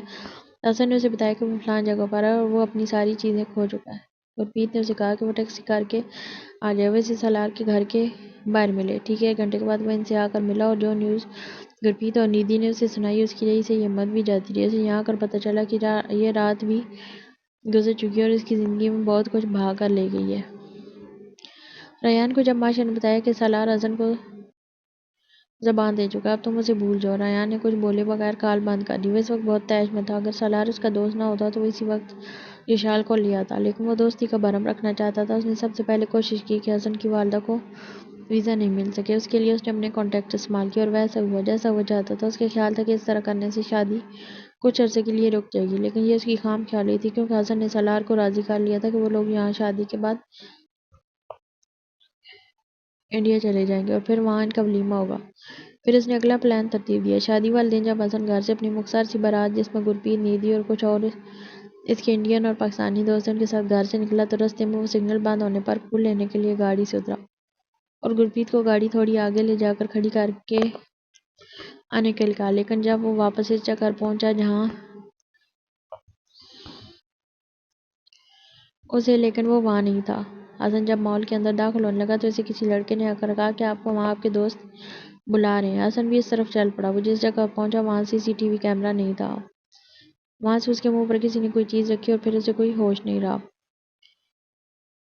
Speaker 1: حسن نے اسے بتایا کہ وہ فلاں جگہ پر ہے اور وہ اپنی ساری چیزیں کھو چکا ہے۔ گرپریت نے اسے کہا کہ وہ ٹیکسی کر کے آ جائے۔ وہ اسے سالار کے گھر کے باہر ملے۔ ٹھیک 1 گھنٹے کے بعد وہ ان سے آ کر ملا اور جو نیوز گرپریت اور ندھی نے اسے سنائی اس کی وجہ سے یہ ہمت بھی جاتی رہی۔ اسے یہاں کر پتہ چلا کہ یہ رات بھی گزر چکی ہے اور اس کی زندگی میں بہت کچھ بہا کر لے گئی ہے۔ ریان کو جب ماشا نے بتایا کہ سالار حسن کو زبان دے چکا ہے، اب تم اسے بھول جاؤ، ریان نے کچھ بولے بغیر کال بند کر دی۔ وہ اس وقت بہت طیش میں تھا۔ اگر سالار اس کا دوست نہ ہوتا تو وہ اسی وقت یشال کو لے آتا، لیکن وہ دوستی کا بھرم رکھنا چاہتا تھا۔ اس نے سب سے پہلے کوشش کی کہ حسن کی والدہ کو ویزا نہیں مل سکے۔ اس کے لیے اس نے اپنے کانٹیکٹ استعمال کیے اور ویسا ہوا جیسا وہ چاہتا تھا۔ اس کا خیال تھا کہ اس طرح کرنے سے شادی کچھ عرصے کے لیے رک جائے گی، لیکن یہ اس کی خام خیالی تھی، کیونکہ حسن نے سالار کو راضی کر لیا تھا کہ وہ لوگ یہاں شادی کے بعد انڈیا چلے جائیں گے اور پھر وہاں ان کا ولیمہ ہوگا۔ پھر اس نے اگلا پلان ترتیب دیا۔ شادی والے دن جب حسن گھر سے اپنی مختصر سی بارات جس میں گرپریت، ندھی اور کچھ اور اس کے انڈین اور پاکستانی دوست ان کے ساتھ گھر سے نکلا تو رستے میں وہ سگنل بند ہونے پر پھول لینے کے لیے گاڑی سے اترا اور گرپریت کو گاڑی تھوڑی آگے لے جا کر کھڑی کر کے آنے کے لیے کہا، لیکن جب وہ واپس اس جگہ پہنچا جہاں لیکن وہ وہاں نہیں تھا۔ حسن جب مال کے اندر داخل ہونے لگا تو اسے کسی لڑکے نے آ کر کہا کہ آپ کو وہاں آپ کے دوست بلا رہے ہیں۔ حسن بھی اس طرف چل پڑا۔ وہ جس جگہ پہنچا وہاں CCTV کیمرہ نہیں تھا۔ وہاں سے اس کے منہ پر کسی نے کوئی چیز رکھی اور پھر اسے کوئی ہوش نہیں رہا۔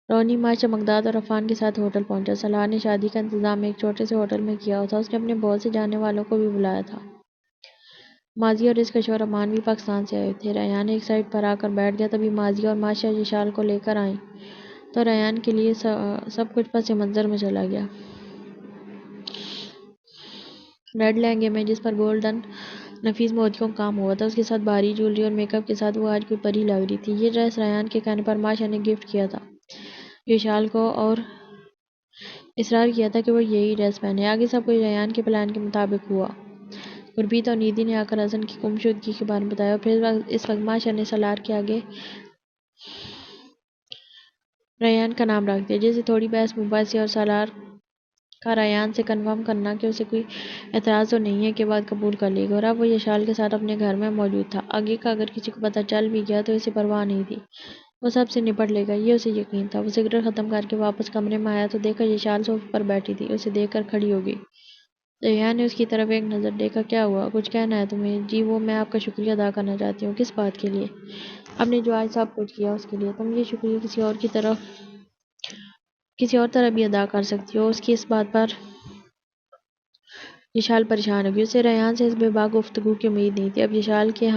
Speaker 1: رونی ماشا، مقداد اور عفان کے ساتھ ہوٹل پہنچا۔ سالار نے شادی کا انتظام ایک چھوٹے سے ہوٹل میں کیا تھا۔ اس نے اپنے بہت سے جاننے والوں کو بھی بلایا تھا۔ ماضی اور اس کا شوہر امان بھی پاکستان سے آئے تھے۔ ریان ایک سائٹ پر آ کر بیٹھ گیا۔ تبھی ماضی اور ماشا یشال کو لے کر آئیں تو ریان کے لیے سب کچھ پس منظر میں چلا گیا۔ ریڈ لہنگے میں جس پر گولڈن نفیس موتیوں کا کام ہوا تھا، اس کے ساتھ بھاری جویلری اور میک اپ کے ساتھ وہ آج کوئی پری لگ رہی تھی۔ یہ ڈریس ریان کے کہنے پر ماشا نے گفٹ کیا تھا یشال کو اور اصرار کیا تھا کہ وہ یہی ڈریس پہنے۔ آگے سب کچھ ریان کے پلان کے مطابق ہوا۔ گرپریت اور ندھی نے آ کر حسن کی گمشدگی کے بارے میں بتایا اور پھر اس وقت ماشا نے سالار کے آگے ریان کا نام رکھ دیا، جس سے تھوڑی بحث مباحثے اور سالار کا ریان سے کنفرم کرنا کہ اسے کوئی اعتراض تو نہیں ہے کے بعد قبول کر لیا گیا اور اب وہ یشال کے ساتھ اپنے گھر میں موجود تھا۔ آگے کا اگر کسی کو پتہ چل بھی گیا تو اسے پرواہ نہیں تھی، وہ سب سے نپٹ لے گا، یہ اسے یقین تھا۔ وہ سگریٹ ختم کر کے واپس کمرے میں آیا تو دیکھا یشال صوفے پر بیٹھی تھی۔ اسے دیکھ کر کھڑی ہو گئی۔ ریان نے اس کی طرف ایک نظر دیکھا۔ کیا ہوا؟ کچھ کہنا ہے تمہیں؟ جی وہ میں آپ کا شکریہ ادا کرنا چاہتی ہوں۔ کس بات کے لیے؟ آپ نے جو آج سب کچھ کیا اس کے لیے۔ تم یہ شکریہ کسی اور طرح بھی ادا کر سکتی ہو۔ اس کی اس بات پر یشال پریشان ہو گئی۔ اسے ریان سے اس بے باک گفتگو کی امید نہیں تھی۔ اب یشال کے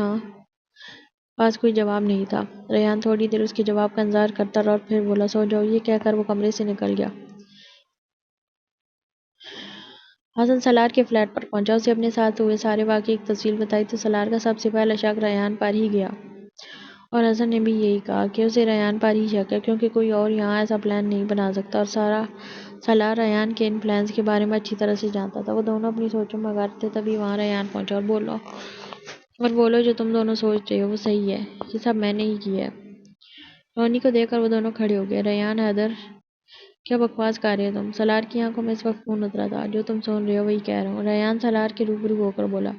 Speaker 1: پاس کوئی جواب نہیں تھا۔ ریان تھوڑی دیر اس کے جواب کا انتظار کرتا رہا اور پھر بولا، سو جاؤ، یہ کہہ کر وہ کمرے سے نکل گیا۔ حسن سالار کے فلیٹ پر پہنچا۔ اسے اپنے ساتھ ہوئے سارے واقعے کی تفصیل بتائی تو سالار کا سب سے پہلا شک ریان پر ہی گیا اور حسن نے بھی یہی کہا کہ اسے ریان پر ہی شک ہے، کیونکہ کوئی اور یہاں ایسا پلان نہیں بنا سکتا اور سالار ریان کے ان پلانز کے بارے میں اچھی طرح سے جانتا تھا۔ وہ دونوں اپنی سوچوں میں غرق تھے۔ تبھی وہاں ریان پہنچا اور بولو جو تم دونوں سوچ رہے ہو وہ صحیح ہے، یہ سب میں نے ہی کیا ہے۔ رونی کو دیکھ کر وہ دونوں کھڑے ہو گئے۔ ریان، حیدر، کیا بکواس کر رہے ہو تم؟ سالار کی آنکھوں میں اس وقت خون اترا تھا۔ جو تم سن رہے ہو وہی کہہ رہا ہوں، ریان سالار کے روبرو ہو کر بولا۔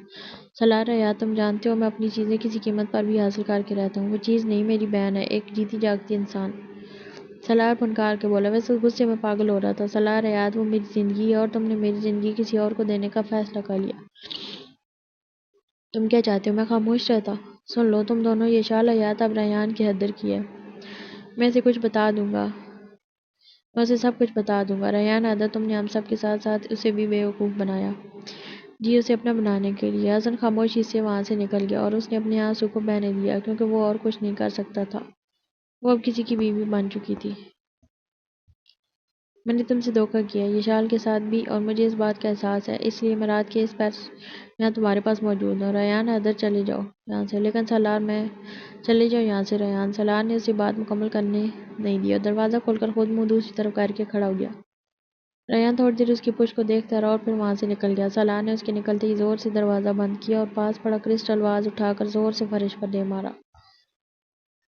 Speaker 1: سالار، ریان تم جانتے ہو میں اپنی چیزیں کسی قیمت پر بھی حاصل کر کے رہتا ہوں۔ وہ چیز نہیں، میری بہن ہے، ایک جیتی جاگتی انسان، سالار پھنکار کے بولا۔ وہ غصے میں پاگل ہو رہا تھا۔ سالار، ریان وہ میری زندگی ہے اور تم نے میری زندگی کسی اور کو دینے کا فیصلہ کر لیا۔ تم کیا چاہتے ہو میں خاموش رہتا؟ سن لو تم دونوں، یشال حیات اب ریان کی حیدر کی ہے۔ میں اسے کچھ بتا دوں گا، میں اسے سب کچھ بتا دوں گا۔ ریان، حیدر، تم نے ہم سب کے ساتھ ساتھ اسے بھی بیوقوف بنایا۔ جی اسے اپنا بنانے کے لیے۔ حسن خاموشی سے وہاں سے نکل گیا اور اس نے اپنے آنسو کو بہنے دیا کیونکہ وہ اور کچھ نہیں کر سکتا تھا۔ وہ اب کسی کی بیوی بن چکی تھی۔ میں نے تم سے دھوکہ کیا ہے یشال کے ساتھ بھی، اور مجھے اس بات کا احساس ہے، اس لیے میں رات کے اس پیر یہاں تمہارے پاس موجود ہوں۔ ریان ادھر چلے جاؤ یہاں سے۔ لیکن سالار میں چلے جاؤ یہاں سے ریان۔ سالار نے اسے بات مکمل کرنے نہیں دیا اور دروازہ کھول کر خود منہ دوسری طرف کر کے کھڑا ہو گیا۔ ریان تھوڑی دیر اس کی پشت کو دیکھتا رہا اور پھر وہاں سے نکل گیا۔ سالار نے اس کے نکلتے ہی زور سے دروازہ بند کیا اور پاس پڑا کرسٹل واز اٹھا کر زور سے فرش پر دے مارا۔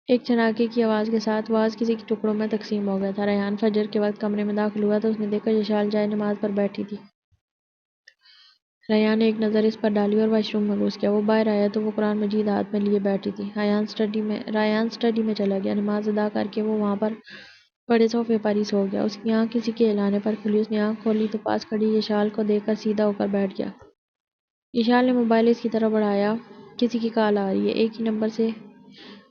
Speaker 1: ایک چھناکے کی آواز کے ساتھ واز کسی کے ٹکڑوں میں تقسیم ہو گیا تھا۔ ریان فجر کے وقت کمرے میں داخل ہوا تو اس نے دیکھا یشال جائے نماز پر بیٹھی تھی۔ ریان نے ایک نظر اس پر ڈالی اور واش روم میں گھس گیا۔ وہ باہر آیا تو وہ قرآن مجید ہاتھ میں لیے بیٹھی تھی۔ ریان اسٹڈی میں چلا گیا۔ نماز ادا کر کے وہ وہاں پر پڑے صوفے پر ہی سو گیا۔ اس کی آنکھ کسی کے ہلانے پر کھلی۔ اس نے آنکھ کھولی تو پاس کھڑی یشال کو دیکھ کر سیدھا ہو کر بیٹھ گیا۔ یشال نے موبائل اس کی طرف بڑھایا۔ کسی کی کال آ رہی ہے، ایک ہی نمبر سے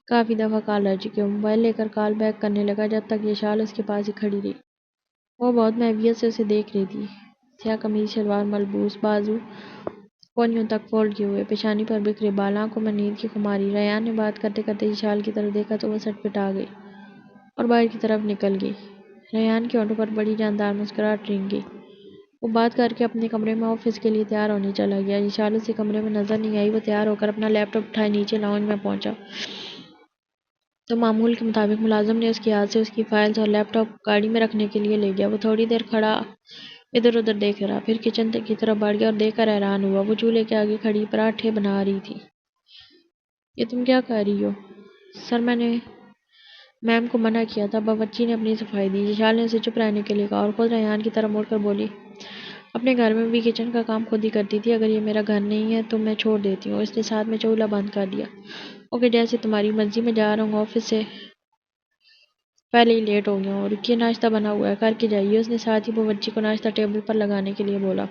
Speaker 1: کافی دفعہ کال آ چکی ہے۔ وہ موبائل لے کر کال بیک کرنے لگا جب تک یشال اس کے پاس ہی کھڑی رہی۔ وہ بہت محبت سے اسے دیکھ رہی تھی۔ سیاہ قمیض شلوار ملبوس، بازو کونیوں تک فولڈ کیے ہوئے، پیشانی پر بکھرے بال، آنکھوں میں نیند کی خماری۔ ریان نے بات کرتے کرتے یشال کی طرف دیکھا تو وہ سٹ پٹا گئی اور باہر کی طرف نکل گئی۔ ریان کے ہونٹوں پر بڑی جاندار مسکراہٹ رنگ گئی۔ وہ بات کر کے اپنے کمرے میں آفس کے لیے تیار ہونے چلا گیا۔ یشال اسے کمرے میں نظر نہیں آئی۔ وہ تیار ہو کر اپنا لیپ ٹاپ اٹھائے نیچے لاؤنج میں پہنچا تو معمول کے مطابق ملازم نے اس کے ہاتھ سے اس کی فائلز اور لیپ ٹاپ گاڑی میں رکھنے کے لیے لے گیا۔ وہ تھوڑی دیر کھڑا ادھر ادھر دیکھ رہا، پھر کچن کی طرف بڑھ گیا اور دیکھ کر حیران ہوا۔ وہ چولہے کے آگے کھڑی پراٹھے بنا رہی تھی۔ یہ تم کیا کر رہی ہو؟ سر میں نے میم کو منع کیا تھا، باورچی نے اپنی صفائی دی۔ یشال نے اسے چپ رہنے کے لیے کہا اور خود ریان کی طرف مڑ کر بولی، اپنے گھر میں بھی کچن کا کام خود ہی کرتی تھی، اگر یہ میرا گھر نہیں ہے تو میں چھوڑ دیتی ہوں۔ اس نے ساتھ میں چولہا بند کر دیا۔ اوکے، جیسے تمہاری مرضی، میں جا رہا ہوں، آفس سے پہلے ہی لیٹ ہو گیا ہوں۔ رکیے، ناشتہ بنا ہوا ہے، کر کے جائیے۔ اس نے ساتھ ہی باورچی کو ناشتہ ٹیبل پر لگانے کے لیے بولا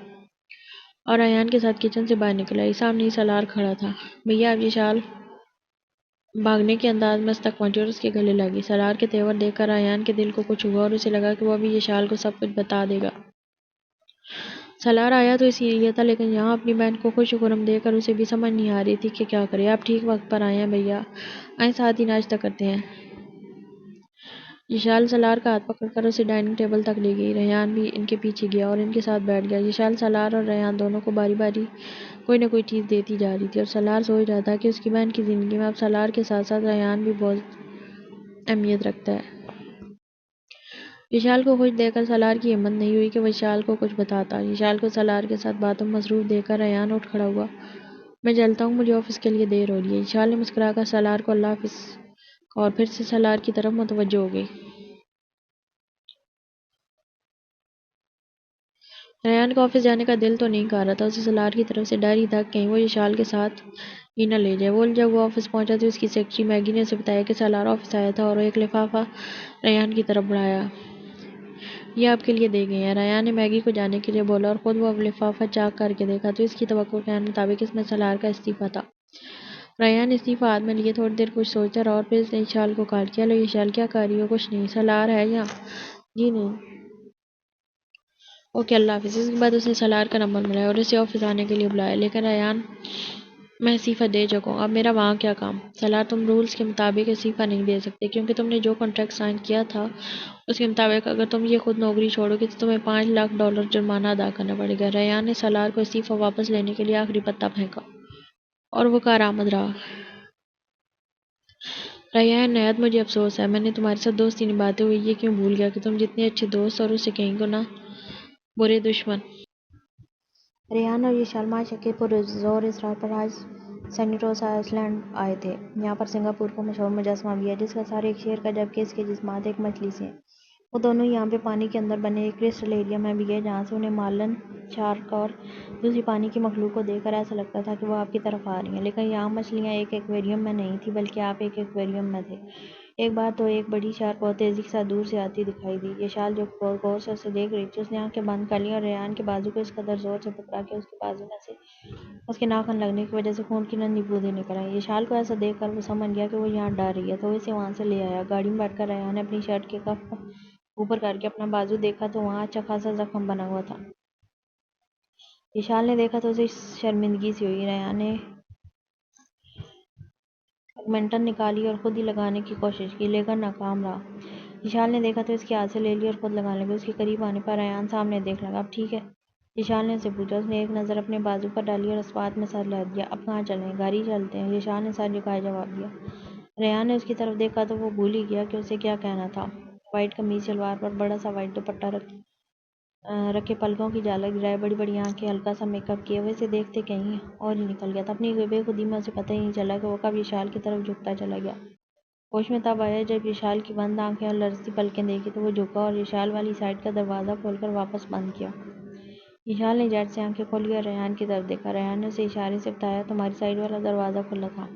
Speaker 1: اور ریان کے ساتھ کچن سے باہر نکل آئی۔ سامنے ہی سالار کھڑا تھا۔ بھیا، اب یشال بھاگنے کے انداز میں اس تک پہنچی اور اس کے گلے لگی۔ سالار کے تیور دیکھ کر ریان کے دل کو کچھ ہوا اور اسے لگا کہ وہ ابھی یشال کو سب کچھ بتا دے گا۔ سالار آیا تو اسی لیے تھا، لیکن یہاں اپنی بہن کو خوش خرم دیکھ کر اسے بھی سمجھ نہیں آ رہی تھی کہ کیا کرے۔ آپ ٹھیک وقت پر آئے ہیں بھیا، آئیں ساتھ ہی ناشتہ کرتے ہیں۔ یشال سالار کا ہاتھ پکڑ کر اسے ڈائننگ ٹیبل تک لے گئی۔ ریان بھی ان کے پیچھے گیا اور ان کے ساتھ بیٹھ گیا۔ یشال سالار اور ریان دونوں کو باری باری کوئی نہ کوئی چیز دیتی جا رہی تھی اور سالار سوچ رہا تھا کہ اس کی بہن کی زندگی میں اب سالار کے ساتھ ساتھ ریان بھی بہت اہمیت رکھتا ہے۔ یشال کو خوش دیکھ کر سالار کی ہمت نہیں ہوئی کہ وہ یشال کو کچھ بتاتا۔ یشال کو سالار کے ساتھ باتوں میں مصروف دیکھ کر ریان اٹھ کھڑا ہوا۔ میں چلتا ہوں، مجھے آفس کے لیے دیر ہو رہی ہے۔ یشال نے مسکرا کر سالار کو اللہ حافظ کہا اور پھر سے سالار کی طرف متوجہ ہو گئی۔ ریان کو آفس جانے کا دل تو نہیں کر رہا تھا، اسے سالار کی طرف سے ڈر ہی تھا کہ کہیں وہ یشال کے ساتھ ہی نہ لے جائے۔ جب وہ آفس پہنچا تو اس کی سیکرٹری میگی نے اسے بتایا کہ سالار آفس آیا تھا اور ایک لفافہ ریان کی طرف بڑھایا۔ یہ آپ کے لیے دے گئے ہیں۔ ریان نے میگی کو جانے کے لیے بولا اور خود وہ لفافہ چاک کر کے دیکھا تو اس کی توقع کے مطابق اس میں سالار کا استعفیٰ تھا۔ ریان نے استعفیٰ ہاتھ میں لیے تھوڑی دیر کچھ سوچا رہا اور پھر اس نے یشال کو کال کیا، ہیلو یشال، کیا کر رہی ہو؟ کچھ نہیں۔ سالار ہے یہاں؟ جی نہیں۔ اوکے، اللہ حافظ۔ اس کے بعد اس نے سالار کا نمبر ملایا اور اسے آفس آنے کے لیے بلایا۔ لیکن ریان، میں استعفیٰ دے چکا ہوں، اب میرا وہاں کیا کام؟ سالار، تم رولز کے مطابق استعفیٰ نہیں دے سکتے کیونکہ تم نے جو کانٹریکٹ سائن کیا تھا اس کے مطابق اگر تم یہ خود نوکری چھوڑو گے تو تمہیں $5 لاکھ جرمانہ ادا کرنا پڑے گا۔ ریان نے سالار کو استعفیٰ واپس لینے کے لیے آخری پتہ پھینکا اور وہ کارآمد رہا۔ ریان، نہایت مجھے افسوس ہے، میں نے تمہارے ساتھ دوستی نبھاتے ہوئے یہ کیوں بھول گیا کہ تم جتنے اچھے دوست اور اس سے کہیں گنا برے دشمن۔ ریان اور یشال معاشرے کے پرزور اسرار پر آج سینٹوسا آئس لینڈ آئے تھے۔ یہاں پر سنگاپور کا مشہور مجسمہ بھی ہے جس کا سر ایک شیر کا جبکہ اس کے جسمات ایک مچھلی سے ہیں۔ وہ دونوں یہاں پہ پانی کے اندر بنے ایک کرسٹل ایریا میں بھی گئے جہاں سے انہیں مارلن، شارک اور دوسری پانی کی مخلوق کو دیکھ کر ایسا لگتا تھا کہ وہ آپ کی طرف آ رہی ہیں، لیکن یہاں مچھلیاں ایک ایکویریم میں نہیں تھیں بلکہ آپ ایک ایکویریم میں تھے۔ ایک بار تو ایک بڑی شارک بہت تیزی کے ساتھ دور سے آتی دکھائی دی۔ یشال جو غور سے اسے دیکھ رہی تھی اس نے آنکھیں بند کر لیں اور ریان کے بازو کو اس قدر زور سے پکڑا کہ اس کے بازو میں سے اس کے ناخن لگنے کی وجہ سے خون کی ننھی بوندیں نکل آئیں۔ یشال کو ایسا دیکھ کر وہ سمجھ گیا کہ وہ یہاں ڈر رہی ہے تو وہ اسے وہاں سے لے آیا۔ گاڑی میں بیٹھ کر ریان نے اپنی شرٹ کے کف اوپر کر کے اپنا بازو دیکھا تو وہاں اچھا خاصا زخم بنا ہوا تھا۔ یشال نے دیکھا تو اسے شرمندگی سی ہوئی۔ ریان نے منٹن نکالی اور خود ہی لگانے کی کوشش کی لیکن ناکام رہا۔ یشال نے دیکھا تو اس کے ہاتھ سے لے لی اور خود لگانے لگی۔ اس کے قریب آنے پر ریحان سامنے دیکھنے لگا۔ اب ٹھیک ہے؟ یشال نے اسے پوچھا۔ اس نے ایک نظر اپنے بازو پر ڈالی اور اس بات میں سر ہلا دیا۔ اب کہاں چلیں؟ گھر ہی چلتے ہیں، یشال نے سر جھکائے جواب دیا۔ ریحان نے اس کی طرف دیکھا تو وہ بھول ہی گیا کہ اسے کیا کہنا تھا۔ وائٹ قمیض شلوار پر بڑا سا وائٹ دوپٹہ رکھے پلکوں کی جھالک گرائے، بڑی بڑی آنکھیں، ہلکا سا میک اپ کیے، وہ اسے دیکھتے کہیں اور ہی نکل گیا تھا۔ اپنی بے خودی میں اسے پتہ ہی نہیں چلا کہ وہ کب یشال کی طرف جھکتا چلا گیا۔ ہوش میں تب آیا جب یشال کی بند آنکھیں اور لرزتی پلکیں دیکھی تو وہ جھکا اور یشال والی سائیڈ کا دروازہ کھول کر واپس بند کیا۔ یشال نے جھٹ سے آنکھیں کھولی اور ریحان کی طرف دیکھا۔ ریحان نے اسے اشارے سے بتایا، تمہاری سائیڈ والا دروازہ کھلا تھا۔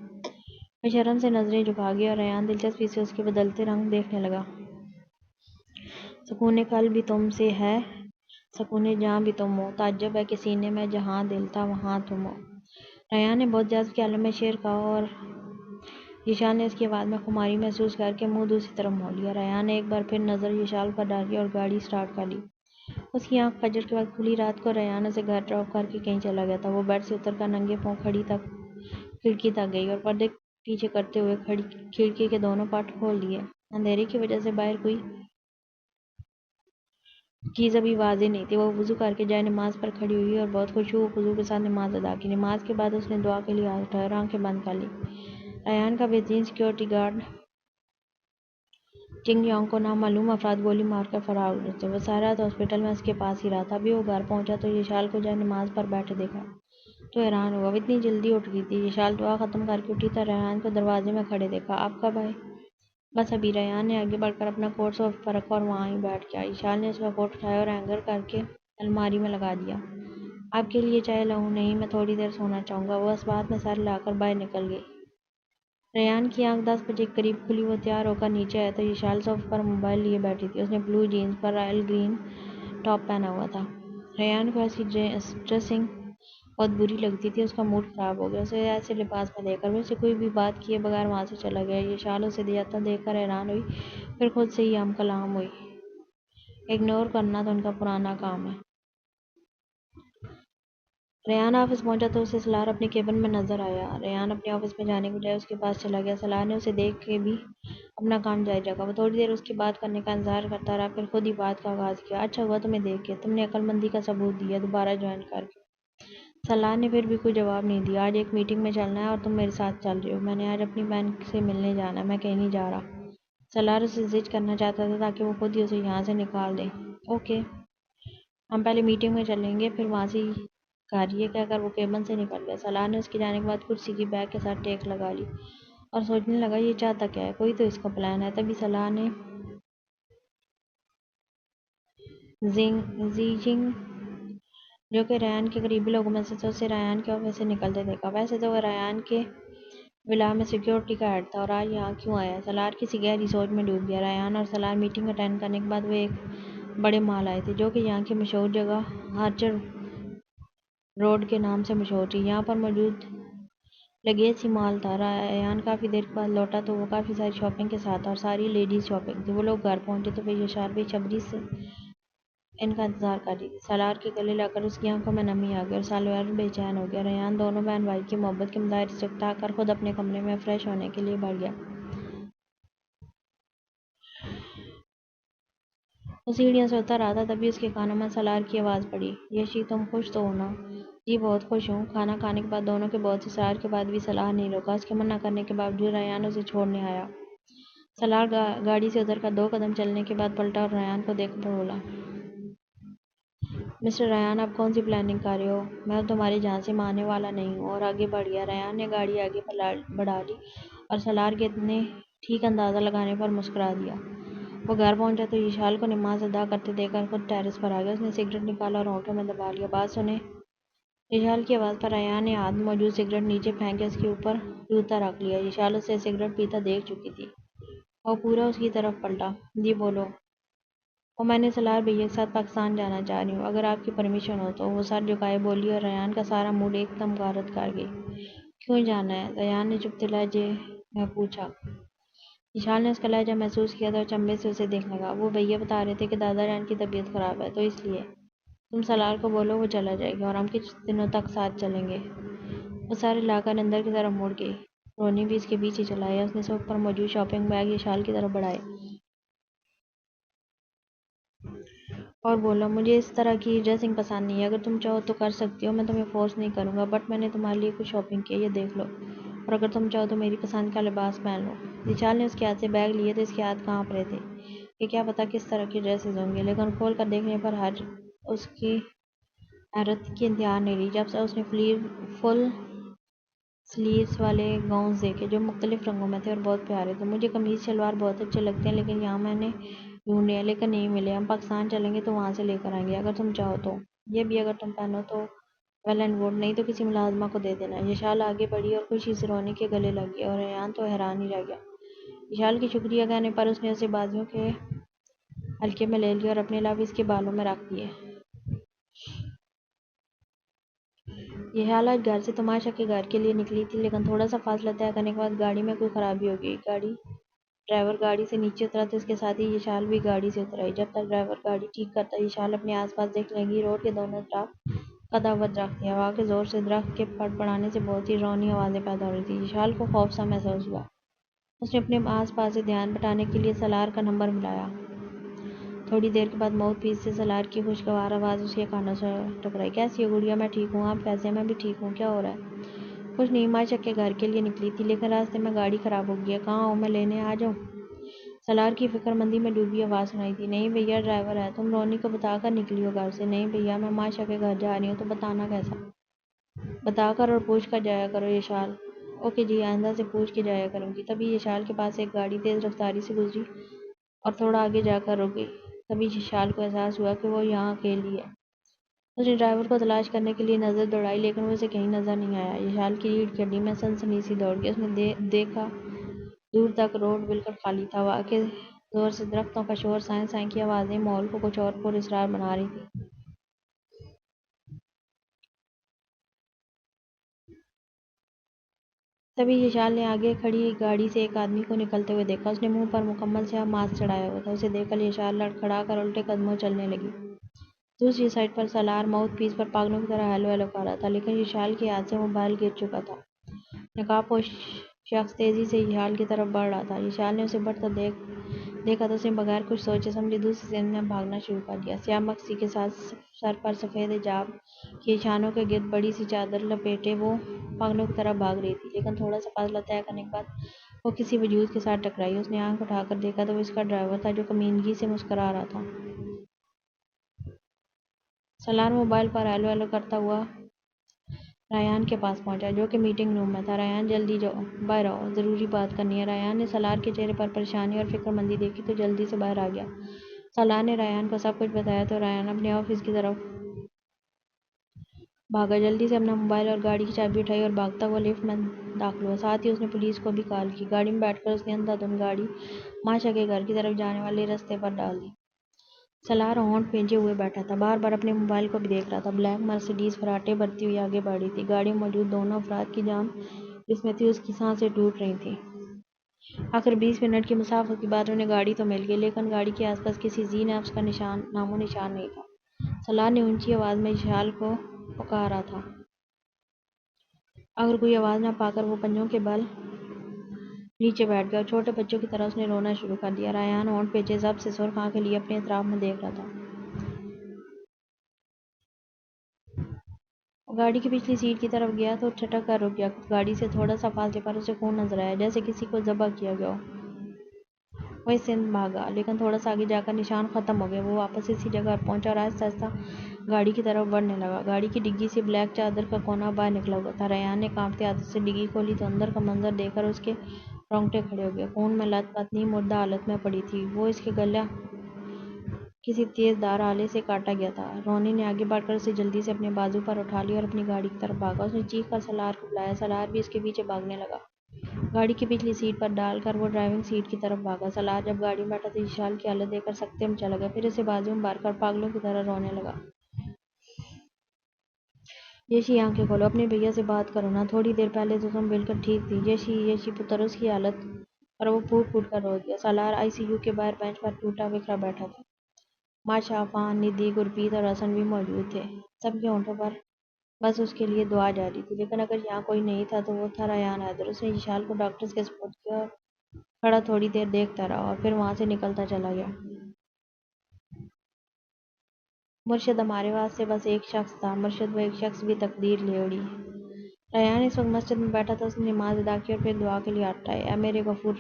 Speaker 1: وہ شرم سے نظریں جھکا گیا اور ریحان دلچسپی سے اس کے بدلتے رنگ دیکھنے لگا۔ سکون قلب بھی تم سے ہے، سکون جاں بھی تم ہو، تعجب ہے کہ سینے میں جہاں دل تھا وہاں تم ہو۔ ریحان نے بہت جذب کے عالم میں شعر کہا اور یشال نے اس کی آواز میں خماری محسوس کر کے منہ دوسری طرف موڑ لیا۔ ریحان نے ایک بار پھر نظر یشال پر ڈالی اور گاڑی سٹارٹ کر لی۔ اس کی آنکھ فجر کے وقت کھلی۔ رات کو ریحان اسے گھر ڈراپ کر کے کہیں چلا گیا تھا۔ وہ بیڈ سے اتر کر ننگے پاؤں کھڑکی تک گئی اور پردے پیچھے کرتے ہوئے کھڑکی کے دونوں پٹ کھول دیے۔ اندھیرے کی وجہ سے باہر کوئی چیز ابھی واضح نہیں تھی۔ وہ وضو کر کے جائے نماز پر کھڑی ہوئی اور بہت خشوع و خضوع کے ساتھ نماز ادا کی۔ نماز کے بعد اس نے دعا کے لیے ہاتھ اٹھائے اور آنکھیں بند کر لیں۔ ریحان کا بہترین سیکورٹی گارڈ چنگ یانگ کو نامعلوم افراد گولی مار کر فرار ہو گئے تھے۔ وہ ساری رات ہاسپٹل میں اس کے پاس ہی رہا تھا۔ ابھی وہ گھر پہنچا تو یشال کو جائے نماز پر بیٹھے دیکھا تو حیران ہوا، وہ اتنی جلدی اٹھ گئی تھی۔ یشال دعا ختم کر کے اٹھی تو ریحان کو دروازے میں کھڑے دیکھا۔ آپ کب آئے؟ بس ابھی۔ ریحان نے آگے بڑھ کر اپنا کوٹ صوفے پر رکھا اور وہاں ہی بیٹھ گیا۔ یشال نے اس کا کوٹ اٹھایا اور ہینگر کر کے الماری میں لگا دیا۔ آپ کے لیے چائے لاؤں؟ نہیں، میں تھوڑی دیر سونا چاہوں گا۔ وہ اس بات میں سر ہلا کر باہر نکل گئی۔ ریحان کی آنکھ 10 بجے کے قریب کھلی۔ وہ تیار ہو کر نیچے آیا تو یشال صوفے پر موبائل لیے بیٹھی تھی۔ اس نے بلو جینس پر رائل گرین ٹاپ پہنا ہوا تھا۔ ریحان کو ایسی ڈریسنگ بہت بری لگتی تھی۔ اس کا موڈ خراب ہو گیا اسے ایسے لباس میں دیکھ کر۔ وہ اسے کوئی بھی بات کیے بغیر وہاں سے چلا گیا۔ یشال اسے جاتا دیکھ کر حیران ہوئی، پھر خود سے ہی ہم کلام ہوئی۔ اگنور کرنا تو ان کا پرانا کام ہے۔ ریحان آفس پہنچا تو اسے سالار اپنے کیبن میں نظر آیا۔ ریحان اپنے آفس میں جانے کے بجائے اس کے پاس چلا گیا۔ سالار نے اسے دیکھ کے بھی اپنا کام جاری رکھا۔ وہ تھوڑی دیر اس کی بات کرنے کا انتظار کرتا رہا، پھر خود ہی بات کا آغاز کیا۔ اچھا ہوا تمہیں دیکھ کے، تم نے عقل مندی کا ثبوت دیا دوبارہ جوائن کر کے۔ سالار نے پھر بھی کوئی جواب نہیں دیا۔ آج ایک میٹنگ میں چلنا ہے اور تم میرے ساتھ چل رہے ہو۔ میں نے آج اپنی بہن سے ملنے جانا ہے، میں کہیں نہیں جا رہا۔ سالار اسے زج کرنا چاہتا تھا تاکہ وہ خود ہی اسے یہاں سے نکال دے۔ اوکے، ہم پہلے میٹنگ میں چلیں گے پھر وہاں سے ہی گھر، یہ کہہ کر وہ کیبن سے نکل گیا۔ سالار نے اس کے جانے کے بعد کرسی کی بیک کے ساتھ ٹیک لگا لی اور سوچنے لگا یہ چاہتا کیا ہے، کوئی تو اس کا پلان ہے۔ تبھی سالار نے زی جنگ جو کہ ریحان کے قریبی لوگوں میں سے تھا، اسے ریحان کے آفس سے نکلتے دیکھا۔ ویسے تو وہ ریحان کے ولا میں سیکورٹی کا ہیڈ تھا، اور آج یہاں کیوں آیا ہے؟ سالار کسی گہری سوچ میں ڈوب گیا۔ ریحان اور سالار میٹنگ اٹینڈ کرنے کے بعد وہ ایک بڑے مال آئے تھے جو کہ یہاں کی مشہور جگہ آرچرڈ روڈ کے نام سے مشہور تھی۔ یہاں پر موجود لگیسی مال تھا۔ ریحان کافی دیر کے بعد لوٹا تو وہ کافی ساری شاپنگ کے ساتھ تھا اور ساری لیڈیز شاپنگ تھی۔ وہ لوگ گھر پہنچے تو یشال بے صبری سے ان کا انتظار کر رہی تھی۔ سالار کے گلے لگ کر اس کی آنکھوں میں نمی آ گئی اور سالار بے چین ہو گیا۔ ریحان دونوں بہن بھائی کی محبت کے مظاہرے سے اکتا کر خود اپنے کمرے میں فریش ہونے کے لیے بڑھ گیا۔ وہ سیڑھیوں سے اتر رہا تھا، تبھی اس کے کانوں میں سالار کی آواز پڑی، یشی تم خوش تو ہو نا؟ جی بہت خوش ہوں۔ کھانا کھانے کے بعد دونوں کے بہت اصرار کے بعد بھی سالار نہیں روکا۔ اس کے منع کرنے کے باوجود ریحان اسے چھوڑنے آیا۔ سالار گاڑی سے اتر کر 2 قدم چلنے کے بعد پلٹا اور ریحان کو دیکھ کر بولا، مسٹر ریحان آپ کون سی پلاننگ کر رہے ہو؟ میں اب تمہارے جھانسے میں آنے والا نہیں ہوں، اور آگے بڑھ گیا۔ ریحان نے گاڑی آگے بڑھا لی اور سالار کے اتنے ٹھیک اندازہ لگانے پر مسکرا دیا۔ وہ گھر پہنچا تو یشال کو نماز ادا کرتے دیکھ کر خود ٹیرس پر آ گیا۔ اس نے سگریٹ نکالا اور ہونٹوں میں دبا لیا۔ بات سنیں؟ یشال کی آواز پر ریحان نے ہاتھ میں موجود سگریٹ نیچے پھینک کے اس کے اوپر جوتا رکھ لیا۔ یشال اسے سگریٹ پیتا دیکھ چکی تھی۔ وہ پورا اس کی طرف پلٹا۔ جی بولو۔ وہ میں نے سالار بھیا کے ساتھ پاکستان جانا چاہ رہی ہوں، اگر آپ کی پرمیشن ہو تو۔ وہ سر جھکائے بولی اور ریحان کا سارا موڈ ایک دم غارت کر گئی۔ کیوں جانا ہے؟ ریحان نے چپتے لہجے میں پوچھا۔ یشال نے اس کا لہجہ محسوس کیا تھا اور چنبے سے اسے دیکھنے لگا۔ وہ بھیا بتا رہے تھے کہ دادا جان کی طبیعت خراب ہے تو اس لیے۔ تم سالار کو بولو وہ چلا جائے گا اور ہم کچھ دنوں تک ساتھ چلیں گے۔ وہ سر ہلا کر اندر کی طرف مڑ گئی۔ رونی بھی اس کے پیچھے چلا آیا۔ اس نے صف پر موجود شاپنگ بیگ یشال کی طرف بڑھائے اور بولا، مجھے اس طرح کی ڈریسنگ پسند نہیں ہے۔ اگر تم چاہو تو کر سکتی ہو، میں تمہیں فورس نہیں کروں گا، بٹ میں نے تمہارے لیے کچھ شاپنگ کی ہے، یہ دیکھ لو، اور اگر تم چاہو تو میری پسند کا لباس پہن لو۔ یشال نے اس کے ہاتھ سے بیگ لیے تو اس کے ہاتھ کانپ رہے تھے کہ کیا پتا کس طرح کی ڈریسز ہوں گی، لیکن کھول کر دیکھنے پر اس کی حیرت کی انتہا نہیں رہی جب سے اس نے فل سلیوز والے گاؤنز دیکھے جو مختلف رنگوں میں تھے اور بہت پیارے تھے۔ مجھے قمیض شلوار بہت اچھے لگتے ہیں، لیکن یہاں میں نے ڈھونڈے ہیں لیکن نہیں ملے۔ ہم پاکستان چلیں گے تو وہاں سے لے کر آئیں گے اگر تم چاہو تو۔ یہ بھی اگر تم پہنو تو ویل اینڈ گڈ، نہیں تو کسی ملازمہ کو دے دینا۔ یشال آگے بڑھی اور خوشی سے رونی کے گلے لگی اور ریحان تو حیران ہی رہ گیا۔ یشال کی شکریہ کہنے پر اس نے اسے بازوؤں کے حلقے میں لے لیا اور اپنے لب اس کے بالوں میں رکھ دیے۔ یشال آج گھر سے تماشا کے گھر کے لیے نکلی تھی، لیکن تھوڑا سا فاصلہ طے کرنے کے بعد گاڑی میں کوئی خرابی ہو گئی۔ ڈرائیور گاڑی سے نیچے اترا تو اس کے ساتھ ہی یشال بھی گاڑی سے اتر آئی۔ جب تک ڈرائیور گاڑی ٹھیک کرتا، یشال اپنے آس پاس دیکھنے لگی۔ روڈ کے دونوں طرف قد ود درخت تھے۔ ہوا کے زور سے درخت کے پڑپڑانے سے بہت سی ڈراؤنی آوازیں پیدا ہو رہی تھیں۔ یشال کو خوف سا محسوس ہوا۔ اس نے اپنے آس پاس سے دھیان بٹانے کے لیے سالار کا نمبر ملایا۔ تھوڑی دیر کے بعد ماؤتھ پیس سے سالار کی خوشگوار آواز اس کے کانوں سے ٹکرائی۔ کیسی ہو گڑیا؟ میں ٹھیک ہوں، آپ کیسے ہیں؟ میں بھی ٹھیک ہوں، کیا ہو رہا ہے؟ کچھ نہیں، ماشا کے گھر کے لیے نکلی تھی لیکن راستے میں گاڑی خراب ہو گئی ہے۔ کہاں ہو؟ میں لینے آ جاؤں؟ سالار کی فکر مندی میں ڈوبی آواز سنائی دی۔ نہیں بھیا، ڈرائیور ہے۔ تم رونی کو بتا کر نکلی ہو گھر سے؟ نہیں بھیا، میں ماشا کے گھر جا رہی ہوں۔ تو بتانا کیسا؟ بتا کر اور پوچھ کر جایا کرو یشال۔ اوکے جی، آئندہ سے پوچھ کے جایا کروں گی۔ تبھی یشال کے پاس ایک گاڑی تیز رفتاری سے گزری اور تھوڑا آگے جا کر رک گئی۔ تبھی یشال کو احساس ہوا کہ وہ یہاں اکیلی ہے۔ اس نے ڈرائیور کو تلاش کرنے کے لیے نظر دوڑائی لیکن وہ اسے کہیں نظر نہیں آیا۔ یشال کی ریڑھ کی ہڈی میں سنسنی سی دوڑ گئی۔ اس نے دیکھا دور تک روڈ بالکل خالی تھا۔ ہوا کے زور سے درختوں کا شور، سائیں سائیں کی آوازیں ماحول کو کچھ اور پر اسرار بنا رہی تھیں۔ تبھی یشال نے آگے کھڑی گاڑی سے ایک آدمی کو نکلتے ہوئے دیکھا۔ اس نے منہ پر مکمل سیاہ ماسک چڑھایا ہوا تھا۔ اسے دیکھ کر یشال لڑکھڑا کر الٹے قدموں چلنے لگی۔ دوسری سائیڈ پر سالار ماؤتھ پیس پر پاگلوں کی طرح ہیلو ہیلو کر رہا تھا، لیکن یشال کے ہاتھ سے موبائل گر چکا تھا۔ نقاب پوش شخص تیزی سے یشال کی طرف بڑھ رہا تھا۔ یشال نے اسے بڑھتا دیکھا تو اس نے بغیر کچھ سوچے سمجھے دوسری سمت میں بھاگنا شروع کر دیا۔ سیاہ مکسی کے ساتھ سر پر سفید حجاب کیے، شانوں کے گرد بڑی سی چادر لپیٹے وہ پاگلوں کی طرح بھاگ رہی تھی، لیکن تھوڑا سا فاصلہ طے کرنے کے بعد وہ کسی وجود کے ساتھ ٹکرائی۔ اس نے آنکھ اٹھا کر دیکھا تو وہ اس کا ڈرائیور تھا جو کمینگی سے مسکرا رہا تھا۔ سالار موبائل پر ہیلو ہیلو کرتا ہوا ریحان کے پاس پہنچا جو کہ میٹنگ روم میں تھا۔ ریحان جلدی جاؤ، باہر آؤ، ضروری بات کرنی ہے۔ ریحان نے سالار کے چہرے پر پریشانی اور فکر مندی دیکھی تو جلدی سے باہر آ گیا۔ سالار نے ریحان کو سب کچھ بتایا تو ریحان اپنے آفس کی طرف بھاگا، جلدی سے اپنا موبائل اور گاڑی کی چابی اٹھائی اور بھاگتا ہوا لفٹ میں داخل ہوا۔ ساتھ ہی اس نے پولیس کو بھی کال کی۔ گاڑی میں بیٹھ کر اس نے اندھا دھند گاڑی ماشا کے گھر کی طرف جانے والے رستے پر ڈال دی۔ سالار ہونٹ بھینجے ہوئے بیٹھا تھا، بار بار اپنے موبائل کو بھی دیکھ رہا تھا۔ بلیک مرسیڈیز فراٹے بھرتی ہوئی آگے بڑھ رہی تھی۔ گاڑی میں موجود دونوں افراد کی جان جس میں تھی اس کی سانسیں ٹوٹ رہی تھیں۔ آخر 20 منٹ کی مسافت کے بعد انہیں گاڑی تو مل گئی، لیکن گاڑی کے آس پاس کسی ذی نفس کا نام و نشان نہیں تھا۔ سالار نے اونچی آواز میں یشال کو پکارا تھا۔ اگر کوئی آواز نہ پا کر وہ پنجوں کے بل نیچے بیٹھ گیا اور چھوٹے بچوں کی طرح اس نے رونا شروع کر دیا۔ ریحان ہونٹ بھینجے ضبط سے سرخ آنکھیں لیے اپنے اطراف میں دیکھ رہا تھا۔ وہ گاڑی کی پچھلی سیٹ کی طرف گیا تو ٹھٹک کر رک گیا۔ گاڑی سے تھوڑا سا فاصلے پر اسے خون نظر آیا جیسے کسی کو ذبح کیا گیا ہو۔ وہ اس سے بھاگا، لیکن تھوڑا سا آگے جا کر نشان ختم ہو گیا۔ وہ واپس اسی جگہ پر پہنچا اور آہستہ آہستہ گاڑی کی طرف بڑھنے لگا۔ گاڑی کی ڈگی سے بلیک چادر کا کونا باہر نکلا ہوا تھا۔ ریحان نے کانپتے ہاتھوں سے ڈگی کھولی تو اندر کا منظر دیکھ کر اس کے رونگٹے کھڑے ہو گئے۔ خون میں لت پت نی مردہ حالت میں پڑی تھی، وہ اس کے گلا کسی تیز دھار آلے سے کاٹا گیا تھا۔ رونی نے آگے بڑھ کر اسے جلدی سے اپنے بازو پر اٹھا لیا اور اپنی گاڑی کی طرف بھاگا۔ اس نے چیخ کر سالار کو بلایا، سالار بھی اس کے پیچھے بھاگنے لگا۔ گاڑی کی پچھلی سیٹ پر ڈال کر وہ ڈرائیونگ سیٹ کی طرف بھاگا۔ سالار جب گاڑی میں بیٹھا تو یشال کی حالت دیکھ کر سکتے میں چلا گیا، پھر اسے بازو میں بھر کر پاگلوں کی طرح رونے لگا۔ یشی، آنکھیں کھولو، اپنے بھیا سے بات کرو نا، تھوڑی دیر پہلے تو تم بالکل ٹھیک تھی۔ یشی، یشی پتر، اس کی حالت پر وہ پھوٹ پھوٹ کر رو دیا۔ سالار آئی سی یو کے باہر بینچ پر ٹوٹا بکھرا بیٹھا تھا۔ ماشا، عفان، ندی، گرپریت اور حسن بھی موجود تھے۔ سب کے ہونٹوں پر بس اس کے لیے دعا جاری تھی، لیکن اگر یہاں کوئی نہیں تھا تو وہ تھا ریان حیدر۔ اس نے یشال کو ڈاکٹرز کے سپورٹ کیا اور کھڑا تھوڑی دیر دیکھتا رہا اور پھر وہاں سے نکلتا چلا گیا۔ مرشد ہمارے واسطے بس ایک شخص تھا مرشد، وہ ایک شخص بھی تقدیر لے اڑی۔ ریان اس وقت مسجد میں بیٹھا تھا، اس نے نماز ادا کی اور پھر دعا کے لیے ہاتھ اٹھائے۔ اے میرے غفور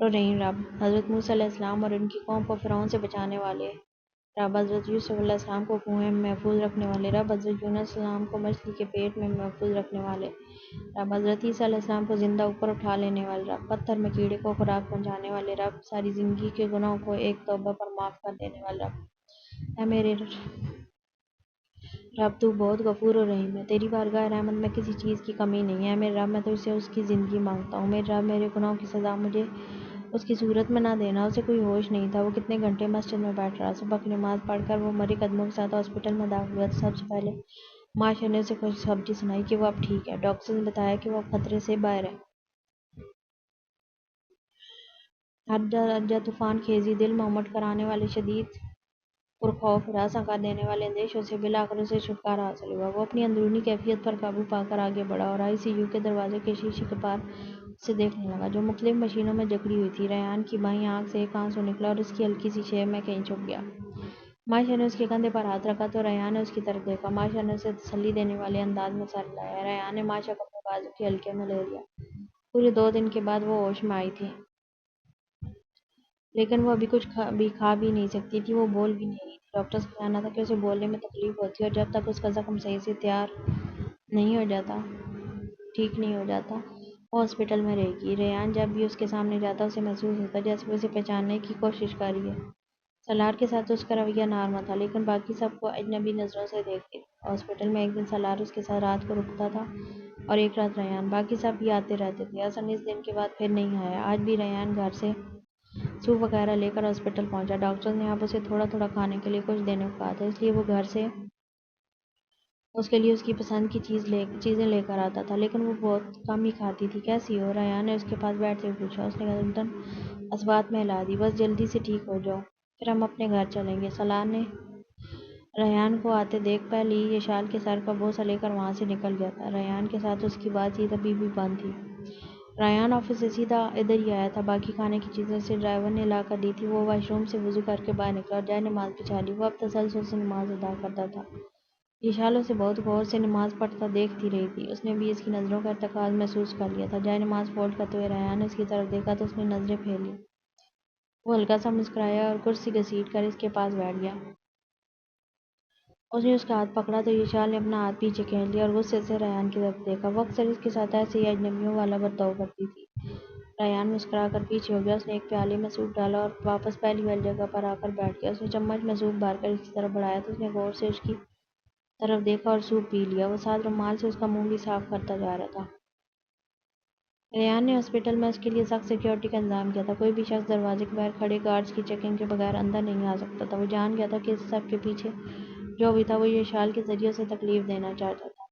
Speaker 1: و رحیم رب، حضرت موسیٰ علیہ السلام اور ان کی قوم کو فرعون سے بچانے والے رب، حضرت یوسف علیہ السلام کو کنویں میں محفوظ رکھنے والے رب، حضرت یونس علیہ السلام کو مچھلی کے پیٹ میں محفوظ رکھنے والے رب، حضرت عیسیٰ علیہ السلام کو زندہ اوپر اٹھا لینے والے رب، پتھر میں کیڑے کو خوراک پہنچانے والے رب، ساری زندگی کے گناہوں کو ایک توبہ پر معاف کر دینے والے رب۔ اے میرے رب، تو بہت غفور و رحیم ہے، تیری بارگاہ رحمت میں کسی چیز کی کمی نہیں ہے۔ میرے رب، میں تجھ سے اس کی زندگی مانگتا ہوں۔ میرے رب، میرے گناہوں کی سزا مجھے اس کی صورت میں نہ دینا۔ اسے کوئی ہوش نہیں تھا، وہ کتنے گھنٹے مسجد میں بیٹھ رہا۔ صبح کی نماز پڑھ کر وہ مری قدموں کے ساتھ ہاسپٹل میں داخل ہوا۔ سب سے پہلے معاشرے نے اسے خوشخبری سنائی کہ وہ اب ٹھیک ہے۔ ڈاکٹرز نے بتایا کہ وہ اب خطرے سے باہر ہے۔ ہر درجہ طوفان خیزی، دل میں امٹ کر آنے والے شدید پرخوف، ہراساں کر دینے والے اندیشوں سے بالآخر اسے چھٹکارا حاصل ہوا۔ وہ اپنی اندرونی کیفیت پر قابو پا کر آگے بڑھا اور آئی سی یو کے دروازے کے شیشے کے پار اسے دیکھنے لگا، جو مختلف مشینوں میں جکڑی ہوئی تھی۔ ریان کی بائیں آنکھ سے ایک آنسو نکلا اور اس کی ہلکی سی شیو میں کہیں چھپ گیا۔ معاشرہ نے اس کے کندھے پر ہاتھ رکھا تو ریان نے اس کی طرف دیکھا۔ معاشرہ نے اسے تسلی دینے والے انداز میں سر ہلایا۔ ریان نے معاشرہ کو اپنے بازو کے حلقے میں لے لیا۔ پورے 2 دن کے بعد وہ ہوش میں آئی تھی، لیکن وہ ابھی کچھ بھی کھا بھی نہیں سکتی تھی، وہ بول بھی نہیں رہی تھی۔ ڈاکٹرز کا کہنا تھا کہ اسے بولنے میں تکلیف ہوتی ہے اور جب تک اس کا زخم صحیح سے ٹھیک نہیں ہو جاتا وہ ہاسپٹل میں رہے گی۔ ریان جب بھی اس کے سامنے جاتا اسے محسوس ہوتا جیسے وہ اسے پہچاننے کی کوشش کر رہی ہے۔ سالار کے ساتھ اس کا رویہ نارمل تھا، لیکن باقی سب کو اجنبی نظروں سے دیکھتی تھی۔ ہاسپٹل میں ایک دن سالار اس کے ساتھ رات کو رکتا تھا اور ایک رات ریان، باقی سب بھی آتے رہتے تھے۔ حسن اس دن کے بعد پھر نہیں آیا۔ آج بھی ریان گھر سے سوپ وغیرہ لے کر ہاسپٹل پہنچا۔ ڈاکٹرز نے اب اسے تھوڑا تھوڑا کھانے کے لیے کچھ دینے کو کہا تھا، اس لیے وہ گھر سے اس کے لیے اس کی پسند کی چیزیں لے کر آتا تھا، لیکن وہ بہت کم ہی کھاتی تھی۔ کیسی ہو؟ ریان نے اس کے پاس بیٹھتے ہوئے پوچھا۔ اس نے گردن اثبات میں ہلا دی۔ بس جلدی سے ٹھیک ہو جاؤ، پھر ہم اپنے گھر چلیں گے۔ سالار نے ریان کو آتے دیکھ پہلے ہی یشال کے سر کا بوسہ لے کر وہاں سے نکل گیا تھا۔ ریان کے ساتھ اس کی بات چیت ابھی بھی بند تھی۔ ریان آفس سے سیدھا ادھر ہی آیا تھا، باقی کھانے کی چیزیں اسے ڈرائیور نے لا کر دی تھی۔ وہ واش روم سے وضو کر کے باہر نکلا اور جائے نماز بچھا لی۔ وہ اب تسلسل سے نماز ادا کرتا تھا۔ یشال اسے بہت غور سے نماز پڑھتا دیکھتی رہی تھی۔ اس نے بھی اس کی نظروں کا ارتکاز محسوس کر لیا تھا۔ جائے نماز فولڈ کرتے ہوئے ریان نے اس کی طرف دیکھا تو اس نے نظریں پھیر لیں۔ وہ ہلکا سا مسکرایا اور کرسی گھسیٹ کر اس کے پاس بیٹھ گیا۔ اس نے اس کا ہاتھ پکڑا تو یشال نے اپنا ہاتھ پیچھے کھینچ لیا اور غصے سے ریان کی طرف دیکھا۔ وہ اکثر اس کے ساتھ ایسے ہی اجنبیوں والا برتاؤ کرتی تھی۔ ریان مسکرا کر پیچھے ہو گیا۔ اس نے ایک پیالے میں سوپ ڈالا اور واپس پہلی والی جگہ پر آ کر بیٹھ گیا۔ اس نے چمچ میں سوپ بھر کر اس کی طرف بڑھایا تو اس نے غور سے اس کی طرف دیکھا اور سوپ پی لیا۔ وہ ساتھ رومال سے اس کا منہ بھی صاف کرتا جا رہا تھا۔ ریان نے ہاسپٹل میں اس کے لیے سخت سیکورٹی کا انتظام کیا تھا۔ کوئی بھی شخص دروازے کے باہر کھڑے گارڈز کی چیکنگ کے بغیر اندر نہیں آ سکتا تھا۔ وہ جان گیا تھا کہ اس سب کے پیچھے جو بھی تھا وہ یشال کے ذریعے اسے تکلیف دینا چاہتا تھا۔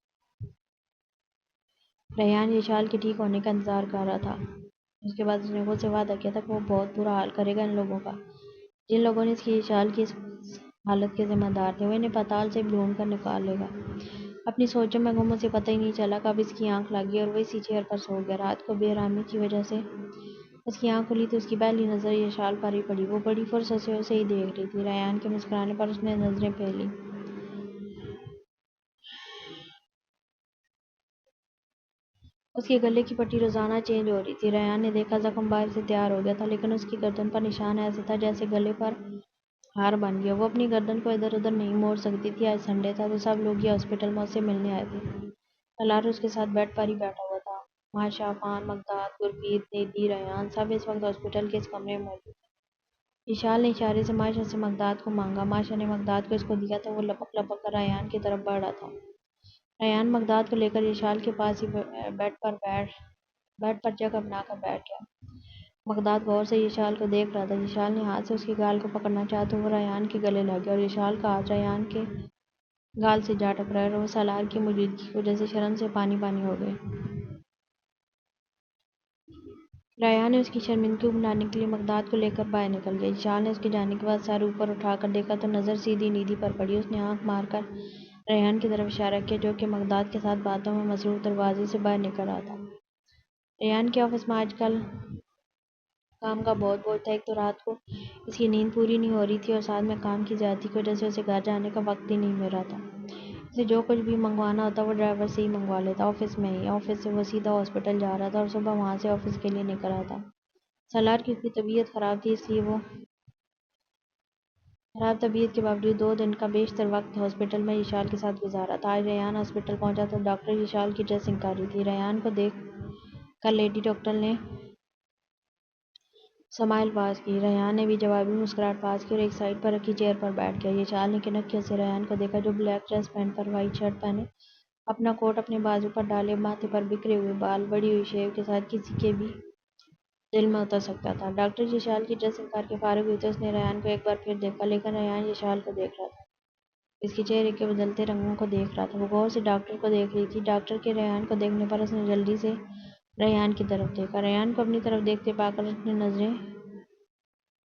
Speaker 1: ریان یشال کے ٹھیک ہونے کا انتظار کر رہا تھا۔ اس کے بعد اس نے خود سے وعدہ کیا تھا کہ وہ بہت برا حال کرے گا ان لوگوں کا، جن لوگوں نے اس کی یشال کی اس حالت کے ذمہ دار تھے۔ وہ انہیں پتال سے ڈھونڈ کر نکال لے گا۔ اپنی سوچوں میں گم، اسے پتہ ہی نہیں چلا کب اس کی آنکھ لگ گئی اور وہ اسی چیئر پر سو گیا۔ رات کو بے آرامی کی وجہ سے اس کی آنکھ کھلی تو اس کی پہلی نظر یشال پر ہی پڑی۔ وہ بڑی فرصت سے اسے ہی دیکھ رہی تھی۔ ریان کے مسکرانے پر اس نے نظریں پھیر لیں۔ اس کے گلے کی پٹی روزانہ چینج ہو رہی تھی۔ ریان نے دیکھا زخم باہر سے تیار ہو گیا تھا، لیکن اس کی گردن پر نشان ایسے تھا جیسے گلے پر ہار بن گیا۔ وہ اپنی گردن کو ادھر ادھر نہیں موڑ سکتی تھی۔ آج سنڈے تھا تو سب لوگ یہ ہاسپٹل میں اس سے ملنے آئے تھے۔ سالار اس کے ساتھ بیڈ پر ہی بیٹھا ہوا تھا۔ ماشا، عفان، مقداد، گرپریت، نیدی، ریان سب اس وقت ہاسپٹل کے اس کمرے میں موجود تھے۔ یشال نے اشارے سے ماشا سے مقداد کو مانگا۔ ماشا نے مقداد کو اس کو دیا تو وہ لپک لپک کر ریان کی طرف بڑھ رہا تھا۔ ریان مقداد کو لے کر یشال کے پاس ہی بیڈ پر جگہ بنا کر بیٹھ گیا۔ مقداد غور سے یشال کو دیکھ رہا تھا۔ یشال نے ہاتھ سے اس کے گال کو پکڑنا چاہا تو وہ ریان کے گلے لگ گیا اور یشال کا ہاتھ ریان کے گال سے جا ٹکرایا اور وہ سالار کی موجودگی کی وجہ سے شرم سے پانی پانی ہو گئے۔ ریان نے اس کی شرمندگی کو مٹانے کے لیے مقداد کو لے کر باہر نکل گیا۔ یشال نے اس کے جانے کے بعد سر اوپر اٹھا کر دیکھا تو نظر سیدھی نیدی پر پڑی۔ اس نے آنکھ مار کر ریحان کی طرف اشارہ کیا جو کہ مقداد کے ساتھ باتوں میں مصروف دروازے سے باہر نکل رہا تھا۔ ریحان کے آفس میں آج کل کام کا بہت بوجھ تھا۔ ایک تو رات کو اس کی نیند پوری نہیں ہو رہی تھی اور ساتھ میں کام کی زیادتی کی وجہ سے اسے گھر جانے کا وقت ہی نہیں مل رہا تھا۔ اسے جو کچھ بھی منگوانا ہوتا وہ ڈرائیور سے ہی منگوا لیتا آفس میں ہی۔ آفس سے وہ سیدھا ہاسپٹل جا رہا تھا اور صبح وہاں سے آفس کے لیے نکل رہا تھا۔ سالار کی طبیعت خراب تھی، اس لیے وہ خراب طبیعت کے باوجود 2 دن کا بیشتر وقت ہاسپٹل میں یشال کے ساتھ گزارا تھا۔ آج ریحان ہاسپٹل پہنچا تو ڈاکٹر یشال کی ڈریسنگ کر رہی تھی۔ ریحان کو دیکھ کر لیڈی ڈاکٹر نے سمائل پاس کی۔ ریحان نے بھی جوابی مسکراہٹ پاس کی اور ایک سائیڈ پر رکھی چیئر پر بیٹھ گیا۔ یشال نے کنکھیوں سے ریحان کو دیکھا جو بلیک ڈریس پہن کر وائٹ شرٹ پہنے، اپنا کوٹ اپنے بازو پر ڈالے، ماتھے پر بکھرے ہوئے بال بڑی ہوئی شیو کے ساتھ کسی کے بھی دل میں اتر سکتا تھا۔ ڈاکٹر یشال کی ڈریسنگ کر کے فارغ ہوئی تو اس نے ریحان کو ایک بار پھر دیکھا، لیکن ریحان یشال کو دیکھ رہا تھا، اس کے چہرے کے بدلتے رنگوں کو دیکھ رہا تھا۔ وہ غور سے ڈاکٹر کو دیکھ رہی تھی۔ ڈاکٹر کے ریحان کو دیکھنے پر اس نے جلدی سے ریحان کی طرف دیکھا۔ ریحان کو اپنی طرف دیکھتے پا کر اس نے نظریں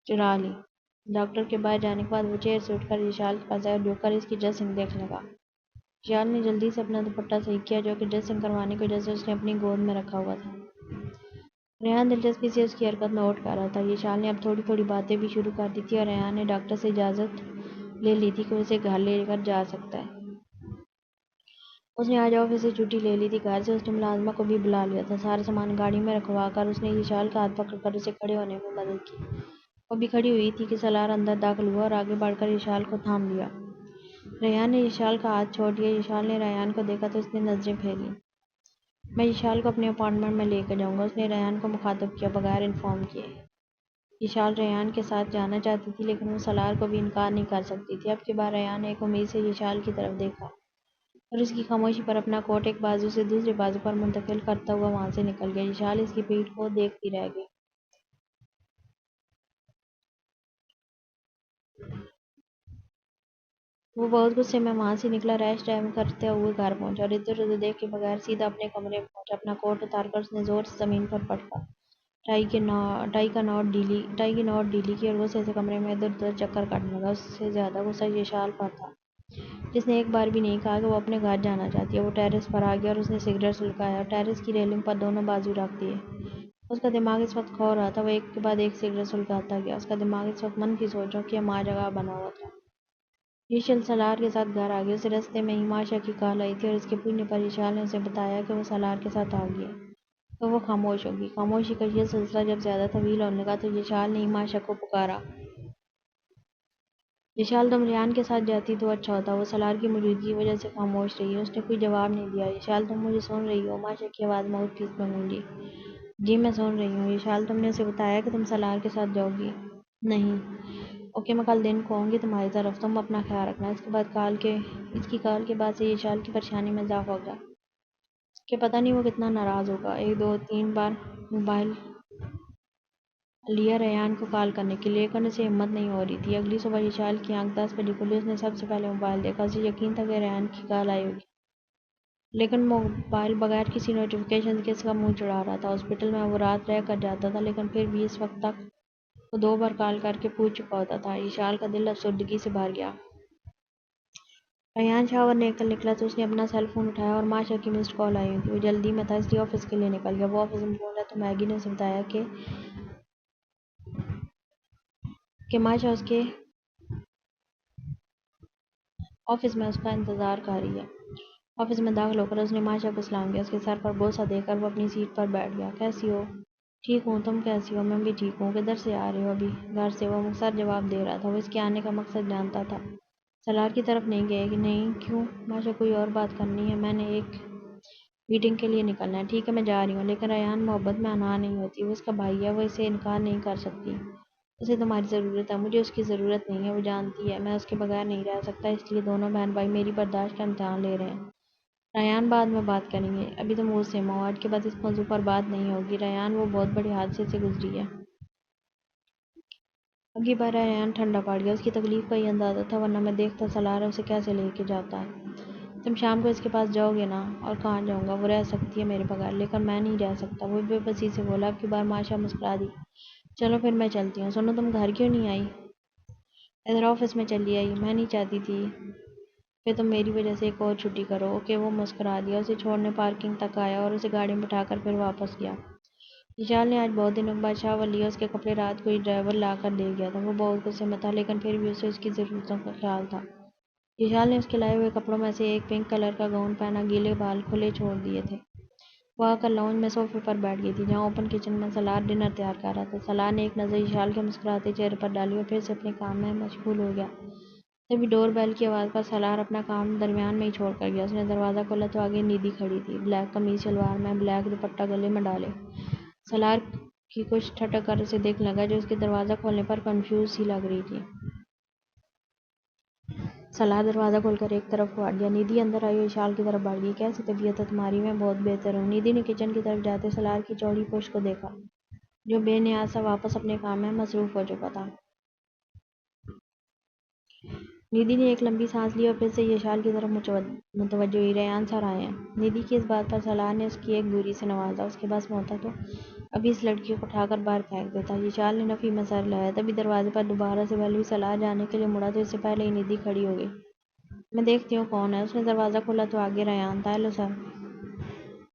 Speaker 1: چرا لی۔ ڈاکٹر کے باہر جانے کے بعد وہ چیئر سے اٹھ کر یشال کے پاس آیا اور جھک کر اس کی ڈریسنگ دیکھنے لگا۔ یشال نے جلدی سے اپنا دوپٹہ صحیح کیا جو کہ ڈریسنگ کروانے کی وجہ سے اس نے اپنی گود میں رکھا ہوا تھا۔ ریحان دلچسپی سے اس کی حرکت نوٹ کر رہا تھا۔ یشال نے اب تھوڑی تھوڑی باتیں بھی شروع کر دی تھی اور ریحان نے ڈاکٹر سے اجازت لے لی تھی کہ وہ اسے گھر لے کر جا سکتا ہے۔ اس نے آج آفس سے چھٹی لے لی تھی۔ گھر سے اس نے ملازمہ کو بھی بلا لیا تھا۔ سارا سامان گاڑی میں رکھوا کر اس نے یشال کا ہاتھ پکڑ کر اسے کھڑے ہونے میں مدد کی۔ وہ بھی کھڑی ہوئی تھی کہ سالار اندر داخل ہوا اور آگے بڑھ کر یشال کو تھام لیا۔ ریحان نے یشال کا ہاتھ چھوڑ دیا۔ یشال نے ریحان کو دیکھا تو اس نے نظریں پھیریں۔ میں یشال کو اپنے اپارٹمنٹ میں لے کر جاؤں گا، اس نے ریحان کو مخاطب کیا بغیر انفارم کیے۔ یشال ریحان کے ساتھ جانا چاہتی تھی لیکن وہ سالار کو بھی انکار نہیں کر سکتی تھی۔ اب کی بار ریحان نے ایک امید سے یشال کی طرف دیکھا اور اس کی خاموشی پر اپنا کوٹ ایک بازو سے دوسرے بازو پر منتقل کرتا ہوا وہاں سے نکل گیا۔ یشال اس کی پیٹھ کو دیکھتی رہ گئی۔ وہ بہت غصے میں وہاں سے نکلا، ریش ڈرائیونگ کرتے ہوئے گھر پہنچا اور ادھر ادھر دیکھے بغیر سیدھا اپنے کمرے میں پہنچا۔ اپنا کوٹ اتار کر اس نے زور سے زمین پر پٹکا، ٹائی کی نوٹ ڈھیلی کی اور غصے سے کمرے میں ادھر ادھر چکر کاٹنے لگا۔ اس سے زیادہ غصہ یشال پر تھا جس نے ایک بار بھی نہیں کہا کہ وہ اپنے گھر جانا چاہتی ہے۔ وہ ٹیرس پر آ گیا اور اس نے سگریٹ سلگایا اور ٹیرس کی ریلنگ پر دونوں بازو رکھ دیے۔ اس کا دماغ اس وقت کھو رہا تھا۔ وہ ایک کے بعد ایک سگریٹ سلگاتا گیا۔ اس کا دماغ اس وقت منفی سوچوں کی ہمہ جگہ بنا ہوا تھا۔ یشال سالار کے ساتھ گھر آ گیا۔ اسے رستے میں ہی ماشا کی کال آئی تھی اور اس کے پوچھنے پر یشال نے اسے بتایا کہ وہ سالار کے ساتھ آ گئی ہے تو وہ خاموش ہوگی۔ خاموشی کا یہ سلسلہ جب زیادہ طویل ہونے لگا تو یشال نے ماشا کو پکارا۔ یشال تم ریحان کے ساتھ جاتی تو اچھا ہوتا، وہ سالار کی موجودگی کی وجہ سے خاموش رہی۔ اس نے کوئی جواب نہیں دیا۔ یشال تم مجھے سن رہی ہو؟ ماشا کی آواز ماؤتھ پیس میں گونجی۔ جی میں سن رہی ہوں۔ یشال تم نے اسے بتایا کہ تم سالار کے ساتھ جاؤ گی؟ نہیں۔ اوکے میں کل دن کو آؤں گی تمہاری طرف، تم اپنا خیال رکھنا۔ اس کی کال کے بعد سے یشال کی پریشانی میں اضافہ ہو گیا کہ پتہ نہیں وہ کتنا ناراض ہوگا۔ 1 2 3 بار موبائل لیا ریحان کو کال کرنے کے لیے لیکن اسے ہمت نہیں ہو رہی تھی۔ اگلی صبح یشال کی آنکھ 10 بجے کھلی۔ اس نے سب سے پہلے موبائل دیکھا۔ اسے یقین تھا کہ ریحان کی کال آئی ہوگی لیکن موبائل بغیر کسی نوٹیفکیشن کے اس کا منہ چڑھا رہا تھا۔ ہاسپٹل میں وہ رات رہ کر جاتا تھا لیکن پھر بھی اس وقت تک وہ 2 بار کال کر کے پوچھ چکا ہوتا تھا۔ یشال کا دل افسردگی سے بھر گیا۔ ریحان شاور لے کر نکلا تو اس نے اپنا سیل فون اٹھایا اور ماشا کی مسڈ کال آئی ہوئی تھی۔ وہ جلدی میں تھا اس لیے آفس کے لیے نکل گیا۔ وہ آفس میں پہنچا تو میگی نے اسے بتایا کہ ماشا اس کے آفس میں اس کا انتظار کر رہی ہے۔ آفس میں داخل ہو کر اس نے ماشا کو سلام کیا۔ اس کے سر پر بوسہ دے کر وہ اپنی سیٹ پر بیٹھ گیا۔ کیسی ہو؟ ٹھیک ہوں، تم کیسی ہو؟ میں بھی ٹھیک ہوں۔ کدھر سے آ رہے ہو؟ ابھی گھر سے، وہ مختصر جواب دے رہا تھا۔ وہ اس کے آنے کا مقصد جانتا تھا۔ سالار کی طرف نہیں گئے؟ نہیں، کیوں؟ ماشا کوئی اور بات کرنی ہے؟ میں نے ایک میٹنگ کے لیے نکلنا ہے۔ ٹھیک ہے میں جا رہی ہوں۔ لیکن ریحان محبت میں انا نہیں ہوتی، وہ اس کا بھائی ہے، وہ اسے انکار نہیں کر سکتی۔ اسے تمہاری ضرورت ہے، مجھے اس کی ضرورت نہیں ہے، وہ جانتی ہے میں اس کے بغیر نہیں رہ سکتا، اس لیے دونوں بہن بھائی میری برداشت کا امتحان لے رہے ہیں۔ ریحان بعد میں بات کریں گے، ابھی تم غصے میں ہو، آج کے بعد اس موضوع پر بات نہیں ہوگی۔ ریحان وہ بہت بڑے حادثے سے گزری ہے۔ اب کی بار ریحان ٹھنڈا پڑ گیا۔ اس کی تکلیف کا یہ اندازہ تھا ورنہ میں دیکھتا سالار اسے کیسے لے کے جاتا ہے۔ تم شام کو اس کے پاس جاؤ گے نا؟ اور کہاں جاؤں گا؟ وہ رہ سکتی ہے میرے بغیر لیکن میں نہیں رہ سکتا، وہ بے بسی سے بولا۔ اب کی بار ماشا مسکرا دی۔ چلو پھر میں چلتی ہوں۔ سنو تم گھر کیوں نہیں آئی؟ ادھر آفس میں چلی آئی۔ میں نہیں چاہتی تھی پھر تم میری وجہ سے ایک اور چھٹی کرو، اوکے؟ وہ مسکرا دیا، اسے چھوڑنے پارکنگ تک آیا اور اسے گاڑی میں بٹھا کر پھر واپس گیا۔ وشال نے آج بہت دنوں کے بعد شاہ ولیہ اس کے کپڑے رات کو ہی ڈرائیور لا کر دے گیا تھا۔ وہ بہت غصے میں تھا لیکن پھر بھی اسے اس کی ضرورتوں کا خیال تھا۔ وشال نے اس کے لائے ہوئے کپڑوں میں سے ایک پنک کلر کا گاؤن پہنا، گیلے بال کھلے چھوڑ دیے تھے۔ وہ آ کر لاؤنج میں صوفے پر بیٹھ گئی تھی جہاں اوپن کچن میں سالار ڈنر تیار کر رہا تھا۔ سالار نے ایک نظر وشال کے مسکراتے چہرے پر ڈالی اور پھر سے اپنے کام میں مشغول ہو گیا۔ تبھی ڈور بیل کی آواز پر سالار اپنا کام درمیان میں ہی چھوڑ کر گیا۔ اس نے دروازہ کھولا تو آگے ندھی کھڑی تھی، بلیک قمیض شلوار میں، بلیک دوپٹہ گلے میں ڈالے۔ سالار کی کچھ ٹھٹک کر اسے دیکھنے لگا جو اس کے دروازہ کھولنے پر کنفیوز سی لگ رہی تھی۔ سالار دروازہ کھول کر ایک طرف کو ہٹ گیا۔ ندھی اندر آئی اور وشال کی طرف بڑھ گئی۔ کیسی طبیعت ہے تمہاری؟ میں بہت بہتر ہوں۔ ندھی نے کچن کی طرف جاتے سالار کی چوڑی پشت کو دیکھا جو بے نیاز سا واپس اپنے کام میں مصروف ہو چکا تھا۔ ندھی نے ایک لمبی سانس لی اور پھر سے وشال کی طرف متوجہ ہوئی۔ ریان سر آئے ہیں۔ ندھی کی اس بات پر سالار نے اس کی ایک دوری سے نوازا۔ اس کے بس میں ہوتا تو ابھی اس لڑکی کو اٹھا کر باہر پھینک دیتا۔ وشال نے نفی میں سر ہلایا۔ تبھی دروازے پر دوبارہ سے بیل ہوئی۔ سالار جانے کے لیے مڑا تو اس سے پہلے ہی ندھی کھڑی ہو گئی۔ میں دیکھتی ہوں کون ہے۔ اس نے دروازہ کھولا تو آگے ریان تھا۔ Hello sir.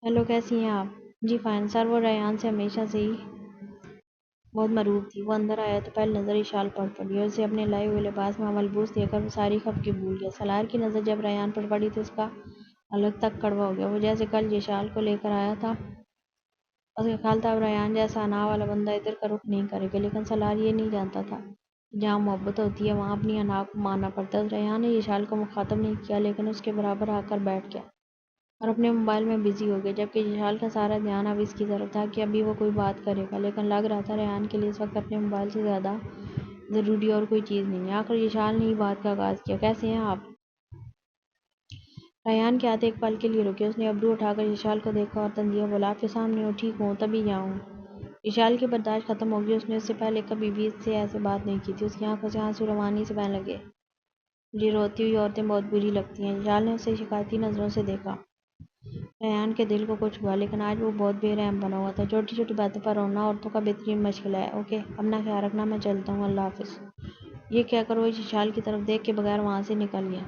Speaker 1: ہیلو، کیسی ہیں آپ؟ جی فائن سر۔ وہ ریان سے ہمیشہ سے ہی بہت مرعوب تھی۔ وہ اندر آیا تو پہلی نظر وشال پر پڑی اور اسے اپنے لائے ہوئے لباس میں ملبوس دیکھ کر وہ ساری خفگی بھول گیا۔ سالار کی نظر جب ریان پر پڑی تو اس کا حلق تک کڑوا ہو گیا۔ وہ جیسے کل وشال کو لے کر آیا تھا۔ اس کا خیال تھا اب ریان جیسا انا والا بندہ ادھر کا رخ نہیں کرے گا، لیکن سالار یہ نہیں جانتا تھا کہ جہاں محبت ہوتی ہے وہاں اپنی انا کو ماننا پڑتا ہے۔ ریان نے وشال کو مخاطب نہیں کیا لیکن اس کے برابر آ کر بیٹھ گیا اور اپنے موبائل میں بزی ہو گیا، جبکہ وشال کا سارا دھیان اب اس کی طرف تھا کہ ابھی وہ کوئی بات کرے گا، لیکن لگ رہا تھا ریان کے لیے اس وقت اپنے موبائل سے زیادہ ضروری اور کوئی چیز نہیں ہے۔ آخر وشال نے ہی بات کا آغاز کیا۔ کیسے ہیں آپ؟ ریان کے ہاتھ ایک پل کے لیے رکے۔ اس نے ابرو اٹھا کر وشال کو دیکھا اور تندیا بولا، آپ کے سامنے ہوں، ٹھیک ہوں، تبھی یہاں ہوں۔ وشال کی برداشت ختم ہو گئی۔ اس نے اس سے پہلے کبھی بھی اس سے ایسے بات نہیں کی تھی۔ اس کی آنکھوں سے آنسو روانی سے بہنے لگے۔ مجھے روتی ہوئی عورتیں بہت بری لگتی ہیں۔ وشال نے اسے شکایتی نظروں سے دیکھا۔ ریان کے دل کو کچھ ہوا لیکن آج وہ بہت بے رحم بنا ہوا تھا۔ چھوٹی چھوٹی باتوں پر رونا عورتوں کا بہترین مشغلہ ہے۔ اوکے، اپنا خیال رکھنا، میں چلتا ہوں، اللہ حافظ۔ یہ کہہ کر وہ وشال کی طرف دیکھے بغیر وہاں سے نکل گیا۔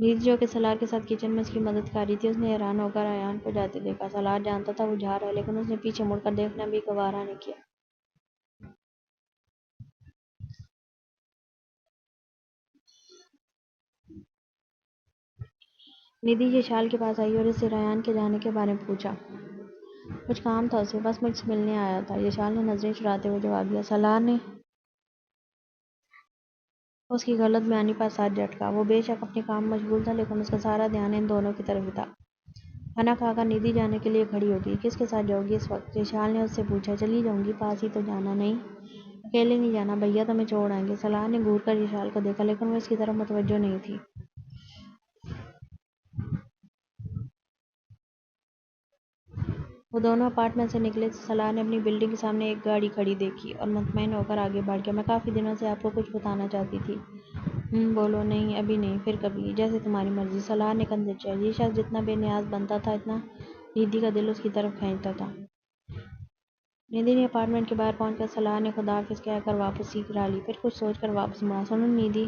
Speaker 1: ندھی جو کہ سالار کے ساتھ کچن میں اس کی مدد کر رہی تھی، اس نے حیران ہو کر ریان کو جاتے دیکھا۔ سالار جانتا تھا وہ جا رہا ہے لیکن اس نے پیچھے مڑ کر دیکھنا بھی گوارا نہیں کیا۔ ندھی وشال کے پاس آئی اور اس سے ریان کے جانے کے بارے میں پوچھا۔ کچھ کام تھا اسے، بس مجھ سے ملنے آیا تھا، وشال نے نظریں چراتے ہوئے جواب دیا۔ سالار نے اس کی غلط بیانی پر سر جھٹکا۔ وہ بے شک اپنے کام میں مشغول تھا لیکن اس کا سارا دھیان ان دونوں کی طرف ہی تھا۔ کھانا کھا کر ندھی جانے کے لیے کھڑی ہو گئی۔ کس کے ساتھ جاؤ گی اس وقت؟ وشال نے اس سے پوچھا۔ چلی جاؤں گی، پاس ہی تو جانا، نہیں اکیلے نہیں جانا، بھیا تمہیں چھوڑ آئیں گے۔ سالار نے گھور کر وشال کو دیکھا لیکن وہ اس کی طرف متوجہ نہیں تھی۔ وہ دونوں اپارٹمنٹ سے نکلے تو سالار نے اپنی بلڈنگ کے سامنے ایک گاڑی کھڑی دیکھی اور مطمئن ہو کر آگے بڑھ گیا۔ میں کافی دنوں سے آپ کو کچھ بتانا چاہتی تھی۔ بولو۔ نہیں ابھی نہیں، پھر کبھی، جیسے تمہاری مرضی۔ سالار نے کندھے چاڑے۔ یہ شخص جتنا بے نیاز بنتا تھا اتنا ندھی کا دل اس کی طرف کھینچتا تھا۔ ندھی نے اپارٹمنٹ کے باہر پہنچ کر سالار نے خدا حافظ کہہ کر واپسی کرا لی، پھر کچھ سوچ کر واپس مڑا۔ سنو، ندھی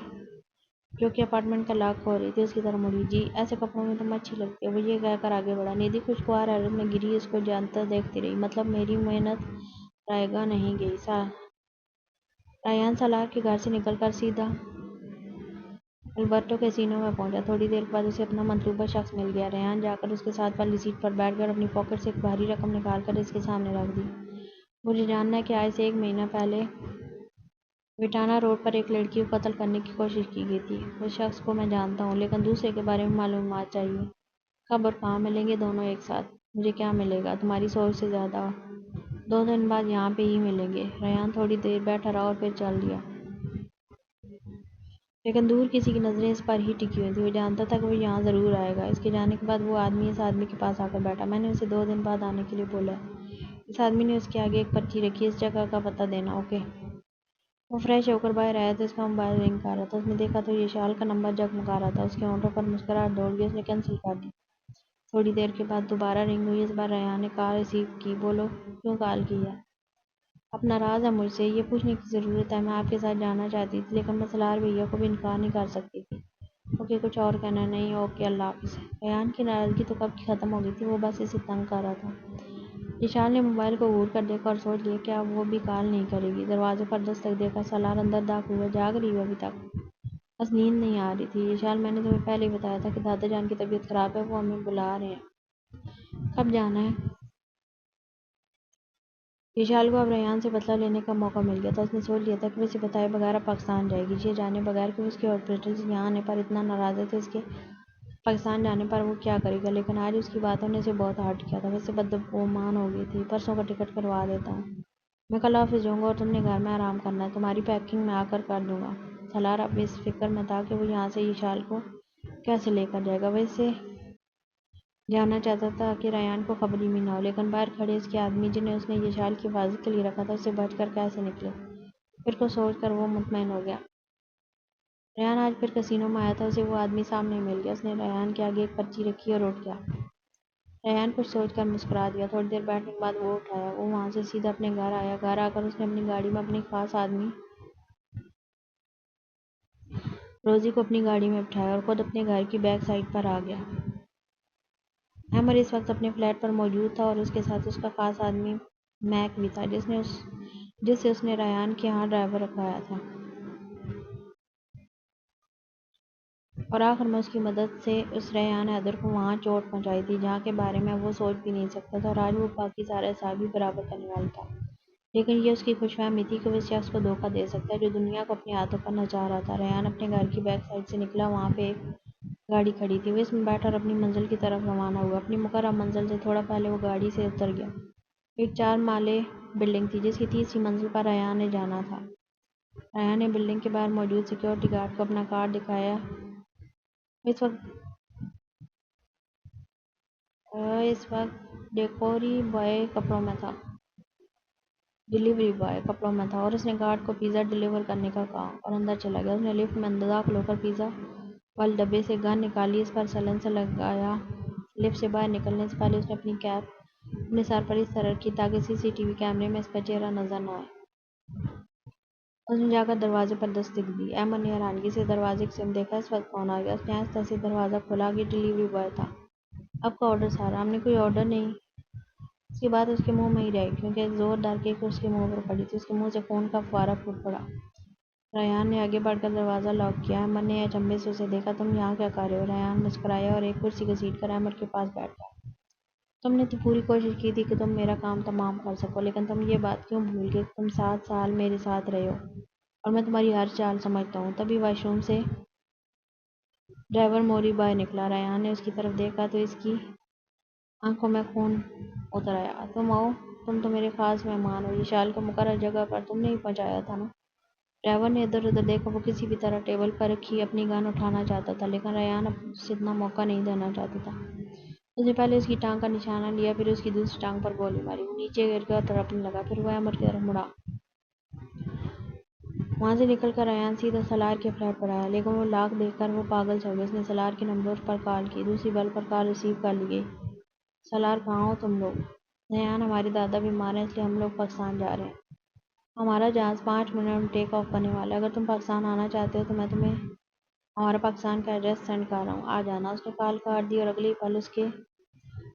Speaker 1: جو کہ اپارٹمنٹ کا لاک کھول رہی تھی اس کی طرف مڑی۔ جی، ایسے کپڑوں میں تم اچھی لگتی ہو، وہ یہ کہہ کر آگے بڑھا۔ ندھی خوشگوار حیرت میں گری اس کو جانتا دیکھتی رہی۔ مطلب میری محنت رائے گاہ نہیں گئی۔ ریان سالار کے گھر سے نکل کر سیدھا البرٹو کیسینو میں پہنچا۔ تھوڑی دیر کے بعد اسے اپنا مطلوبہ شخص مل گیا۔ ریان جا کر اس کے ساتھ والی سیٹ پر بیٹھ گیا اور اپنی پاکٹ سے ایک بھاری رقم نکال کر اس کے سامنے رکھ دی۔ مجھے جاننا ہے کہ آج سے 1 مہینہ پہلے وٹانا روڈ پر ایک لڑکی کو قتل کرنے کی کوشش کی گئی تھی۔ اس شخص کو میں جانتا ہوں لیکن دوسرے کے بارے میں معلومات چاہیے۔ کب اور کہاں ملیں گے دونوں ایک ساتھ؟ مجھے کیا ملے گا؟ تمہاری سوچ سے زیادہ۔ 2 دن بعد یہاں پہ ہی ملیں گے۔ ریان تھوڑی دیر بیٹھا رہا اور پھر چل دیا۔ لیکن دور کسی کی نظریں اس پر ہی ٹکی ہوئی تھیں۔ وہ جانتا تھا کہ وہ یہاں ضرور آئے گا۔ اس کے جانے کے بعد وہ آدمی اس آدمی کے پاس آ کر بیٹھا۔ میں نے اسے 2 دن بعد آنے کے لیے بولا ہے۔ اس آدمی نے اس کے آگے ایک پرچی رکھی۔ اس جگہ کا پتہ دینا، اوکے؟ وہ فریش ہو کر باہر آیا تو اس کا موبائل رنگ کر رہا تھا۔ اس نے دیکھا تو وشال کا نمبر جگمگا رہا تھا۔ اس کے ہونٹوں پر مسکراہٹ دوڑ گئی۔ اس نے کینسل کر دی۔ تھوڑی دیر کے بعد دوبارہ رنگ ہوئی۔ اس بار ریان نے کال ریسیو کی۔ بولو، کیوں کال کی ہے؟ اپنا راز ہے مجھ سے، یہ پوچھنے کی ضرورت ہے۔ میں آپ کے ساتھ جانا چاہتی تھی لیکن میں سالار بھیا کو بھی انکار نہیں کر سکتی تھی۔ اوکے کچھ اور کہنا نہیں، اوکے اللہ حافظ۔ ریحان کی ناراضگی تو کب کی ختم ہو گئی تھی، وہ بس اسے تنگ کر رہا تھا۔ ذیشان نے موبائل کو گھور کر دیکھا اور سوچ لیا کہ اب وہ بھی کال نہیں کرے گی۔ دروازے پر دستک دے کر سالار اندر داخل ہوا۔ جاگ رہی ہو ابھی تک؟ بس نیند نہیں آ رہی تھی ذیشان، میں نے تمہیں پہلے ہی بتایا تھا کہ دادا جان کی طبیعت خراب ہے، وہ ہمیں بلا رہے ہیں۔ کب جانا ہے؟ ذیشان کو اب ریحان سے بدلہ لینے کا موقع مل گیا تھا۔ اس نے سوچ لیا تھا کہ وہ اسے بتائے بغیر اب پاکستان جائے گی، یہ جانے بغیر کہ وہ اس کے ہاسپٹل سے یہاں آنے پر اتنا ناراض ہے تو اس کے پاکستان جانے پر وہ کیا کرے گا۔ لیکن آج اس کی باتوں نے اسے بہت ہرٹ کیا تھا، وہ اس سے بدگمان ہو گئی تھی۔ پرسوں کا ٹکٹ کروا دیتا ہوں، میں کل آفس جاؤں گا اور تم نے گھر میں آرام کرنا ہے، تمہاری پیکنگ میں آ کر دوں گا۔ سالار اب اس فکر میں تھا کہ وہ یہاں سے ذیشان کو کیسے لے کر جائے گا۔ وہ اسے جاننا چاہتا تھا کہ ریحان کو خبر ہی نہ ہو، لیکن باہر کھڑے اس کے آدمی جنہیں اس نے ذیشان کی حفاظت کے لیے رکھا تھا، اس سے بچ کر کیسے نکلے۔ پھر کو سوچ کر وہ مطمئن ہو گیا۔ ریحان آج پھر کسینو میں آیا تھا، اسے وہ آدمی سامنے مل گیا۔ اس نے ریحان کے آگے ایک پرچی رکھی اور اٹھ گیا۔ ریحان کچھ سوچ کر مسکرا دیا۔ تھوڑی دیر بیٹھنے کے بعد وہ اٹھ آیا۔ وہ وہاں سے سیدھا اپنے گھر آیا۔ گھر آ کر اس نے اپنی گاڑی میں اپنی خاص آدمی روزی کو اپنی گاڑی میں بٹھایا اور خود اپنے گھر کی بیک سائیڈ پر آ گیا۔ عامر اس وقت اپنے فلیٹ پر موجود تھا اور اس کے ساتھ اس کا خاص آدمی میک بھی تھا، جسے اس نے ریحان کے ہاں ڈرائیور رکھوایا تھا۔ اور آخر میں اس کی مدد سے اس ریحان حیدر کو وہاں چوٹ پہنچائی تھی جہاں کے بارے میں وہ سوچ بھی نہیں سکتا تھا، اور آج وہ باقی سارے اعصاب بھی برابر کرنے والا تھا۔ لیکن یہ اس کی خوش فہمی تھی کہ وہ اس شخص کو دھوکہ دے سکتا ہے جو دنیا کو اپنے ہاتھوں پر نچا رہا تھا۔ ریحان اپنے گھر کی بیک سائیڈ سے نکلا۔ وہاں پہ ایک گاڑی کھڑی تھی، وہ اس میں بیٹھا اور اپنی منزل کی طرف روانہ ہوا۔ اپنی مقررہ منزل سے تھوڑا پہلے وہ گاڑی سے اتر گیا۔ ایک 4 مالے بلڈنگ تھی جس کی تیسری منزل پر ریحان نے جانا تھا۔ ریحان نے بلڈنگ کے باہر موجود سیکورٹی گارڈ کو اپنا کارڈ دکھایا۔ اس وقت ڈیلیوری بوائے کپڑوں میں تھا اور اس نے گارڈ کو پیزا ڈیلیور کرنے کا کہا اور اندر چلا گیا۔ اس نے لفٹ میں داخل ہو کر پیزا والے ڈبے سے گن نکالی، اس پر سائلنسر لگایا۔ لفٹ سے باہر نکلنے سے پہلے اس نے اپنی کیپ اپنے سر پر اس طرح رکھی تاکہ سی سی ٹی وی کیمرے میں اس کا چہرہ نظر نہ آئے۔ اس نے جا کر دروازے پر دستک دی۔ احمد نے حیرانگی سے دروازے کی سمت دیکھا۔ اس وقت کون آ گیا؟ اس نے آہستہ سے دروازہ کھولا۔ یہ ڈیلیوری بوائے تھا۔ آپ کا آرڈر سر۔ ہم نے کوئی آرڈر نہیں۔ اس کی بات اس کے منہ میں ہی رہ گئی کیونکہ ایک زوردار کک اس کے منہ پر پڑی تھی۔ اس کے منہ سے خون کا فوارہ پھوٹ پڑا۔ ریحان نے آگے بڑھ کر دروازہ لاک کیا۔ احمد نے اچنبھے سے اسے دیکھا۔ تم یہاں کیا کر رہے ہو؟ ریحان مسکرایا اور ایک کرسی گھسیٹ کر احمد کے پاس بیٹھ گیا۔ تم نے تو پوری کوشش کی تھی کہ تم میرا کام تمام کر سکو، لیکن تم یہ بات کیوں بھول گئے کہ تم 7 سال میرے ساتھ رہے ہو اور میں تمہاری ہر چال سمجھتا ہوں۔ تبھی واش روم سے ڈرائیور موری بائے نکلا۔ ریحان نے اس کی طرف دیکھا تو اس کی آنکھوں میں خون اتر آیا۔ تم آؤ، تم تو میرے خاص مہمان ہو۔ ذیشان کو مقررہ جگہ پر تم نے ہی پہنچایا تھا نا؟ ڈرائیور نے ادھر ادھر دیکھا۔ وہ کسی بھی طرح ٹیبل پر رکھی اپنی گن اٹھانا چاہتا تھا، لیکن ریحان اسے اتنا موقع نہیں دینا چاہتا تھا۔ اس نے پہلے اس کی ٹانگ کا نشانہ لیا، پھر اس کی دوسری ٹانگ پر گولی ماری۔ وہ نیچے گر گیا اور تڑپنے لگا۔ پھر وہ احمد کی طرف مڑا۔ وہاں سے نکل کر ریحان سیدھا سالار کے فلیٹ پر آیا، لیکن وہ لاک دیکھ کر وہ پاگل سا ہو گیا۔ اس نے سالار کے نمبر پر کال کی۔ دوسری بل پر کال ریسیو کر لی گئی۔ سالار کہاں ہو تم لوگ؟ ریحان ہمارے دادا بیمار ہیں، اس لیے ہم لوگ پاکستان جا رہے ہیں۔ ہمارا جہاز 5 منٹ میں ٹیک آف کرنے والا ہے۔ اگر تم پاکستان آنا چاہتے ہو تو میں تمہیں ہمارا پاکستان کا ایڈریس سینڈ کر رہا ہوں، آ جانا۔ اس نے کال کاٹ دی اور اگلے ہی پل اس کے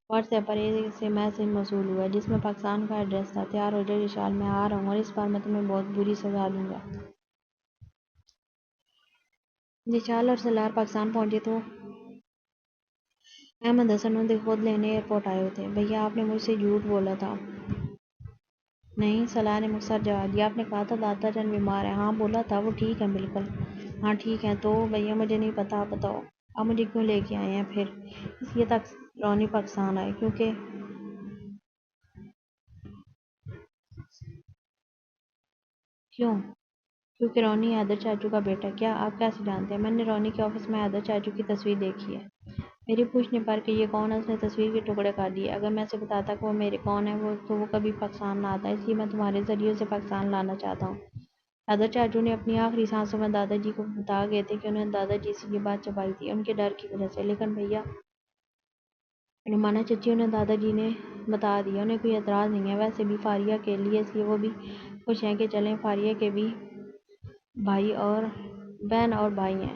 Speaker 1: واٹس ایپ پر ایک سے میسج موصول ہوا جس میں پاکستان کا ایڈریس تھا۔ تیار ہو جاؤ ذیشان، میں آ رہا ہوں اور اس بار میں تمہیں بہت بری سزا دوں گا۔ ذیشان اور سالار پاکستان پہنچے تو احمد حسن انہیں خود لینے ایئرپورٹ آئے ہوئے تھے۔ بھیا آپ نے مجھ سے جھوٹ بولا تھا۔ نہیں، سالار نے مختصر جواب دیا۔ آپ نے کہا تھا دادا جان بیمار ہیں۔ ہاں بولا تھا، وہ ٹھیک ہیں بالکل۔ ہاں ٹھیک ہیں تو؟ بھیا مجھے نہیں پتا، آپ بتاؤ۔ آپ مجھے کیوں لے کے آئے ہیں پھر؟ اس لیے تک رونی پاکستان آئے کیوں؟ کیونکہ رونی حیدر چاچو کا بیٹا ہے۔ کیا آپ کیسے جانتے ہیں؟ میں نے رونی کے آفس میں حیدر چاچو کی تصویر دیکھی ہے۔ میری پوچھنے پر کہ یہ کون ہے، اس نے تصویر کے ٹکڑے کر دیے۔ اگر میں اسے بتاتا کہ وہ میرے کون ہے تو وہ کبھی پاکستان نہ آتا، اس لیے میں تمہارے ذریعے اسے پاکستان لانا چاہتا ہوں۔ حیدر چاچو نے اپنی آخری سانسوں میں دادا جی کو بتا گئے تھے کہ انہوں نے دادا جی سے یہ بات چھپائی تھی، ان کے ڈر کی وجہ سے۔ لیکن بھیا رومانہ چچی، انہیں دادا جی نے بتا دیا، انہیں کوئی اعتراض نہیں ہے۔ ویسے بھی فاریہ کے لیے اس لیے وہ بھی خوش ہیں کہ چلیں، فاریہ کے بھی بہن اور بھائی ہیں۔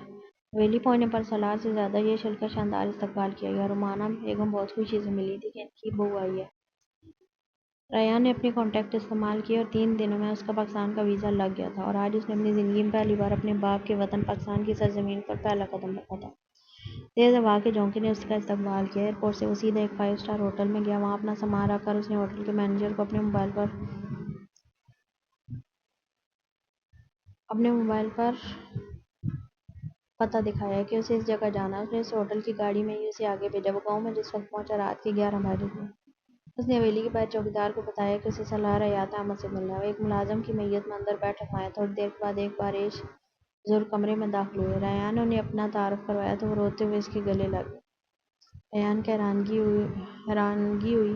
Speaker 1: ویلی پہنچنے پر سالار سے زیادہ یشل کا شاندار استقبال کیا گیا۔ رومانہ بیگم بہت خوشی سے ملی تھی کہ ان کی بہو آئی ہے۔ ریان نے اپنے کانٹیکٹ استعمال کیے اور 3 دنوں میں اس کا پاکستان کا ویزا لگ گیا تھا اور آج اس نے اپنی زندگی میں پہلی بار اپنے باپ کے وطن پاکستان کی سرزمین پر پہلا قدم رکھا تھا۔ تیز ہوا کے جھونکے نے اس کا استقبال کیا۔ ایئرپورٹ سے وہ سیدھا ایک 5 اسٹار ہوٹل میں گیا۔ وہاں اپنا سامان رکھ کر اس نے ہوٹل کے مینیجر کو اپنے موبائل پر پتہ دکھایا کہ اسے اس جگہ جانا ہے۔ اس نے اسے ہوٹل کی گاڑی میں ہی اسے آگے بھیجا۔ وہ گاؤں میں جس وقت پہنچا رات کے 11 بجے تھے۔ اس نے حویلی کے باہر چوکیدار کو بتایا کہ اسے سالار حیات احمد سے ملنا ہے۔ وہ ایک ملازم کی میت میں اندر بیٹھ آئے۔ تھوڑی دیر کے بعد ایک بارش بزرگ کمرے میں داخل ہوئے۔ ریان نے انہیں اپنا تعارف کروایا تو وہ روتے ہوئے اس کے گلے لگ گئے۔ ریان کو حیرانگی ہوئی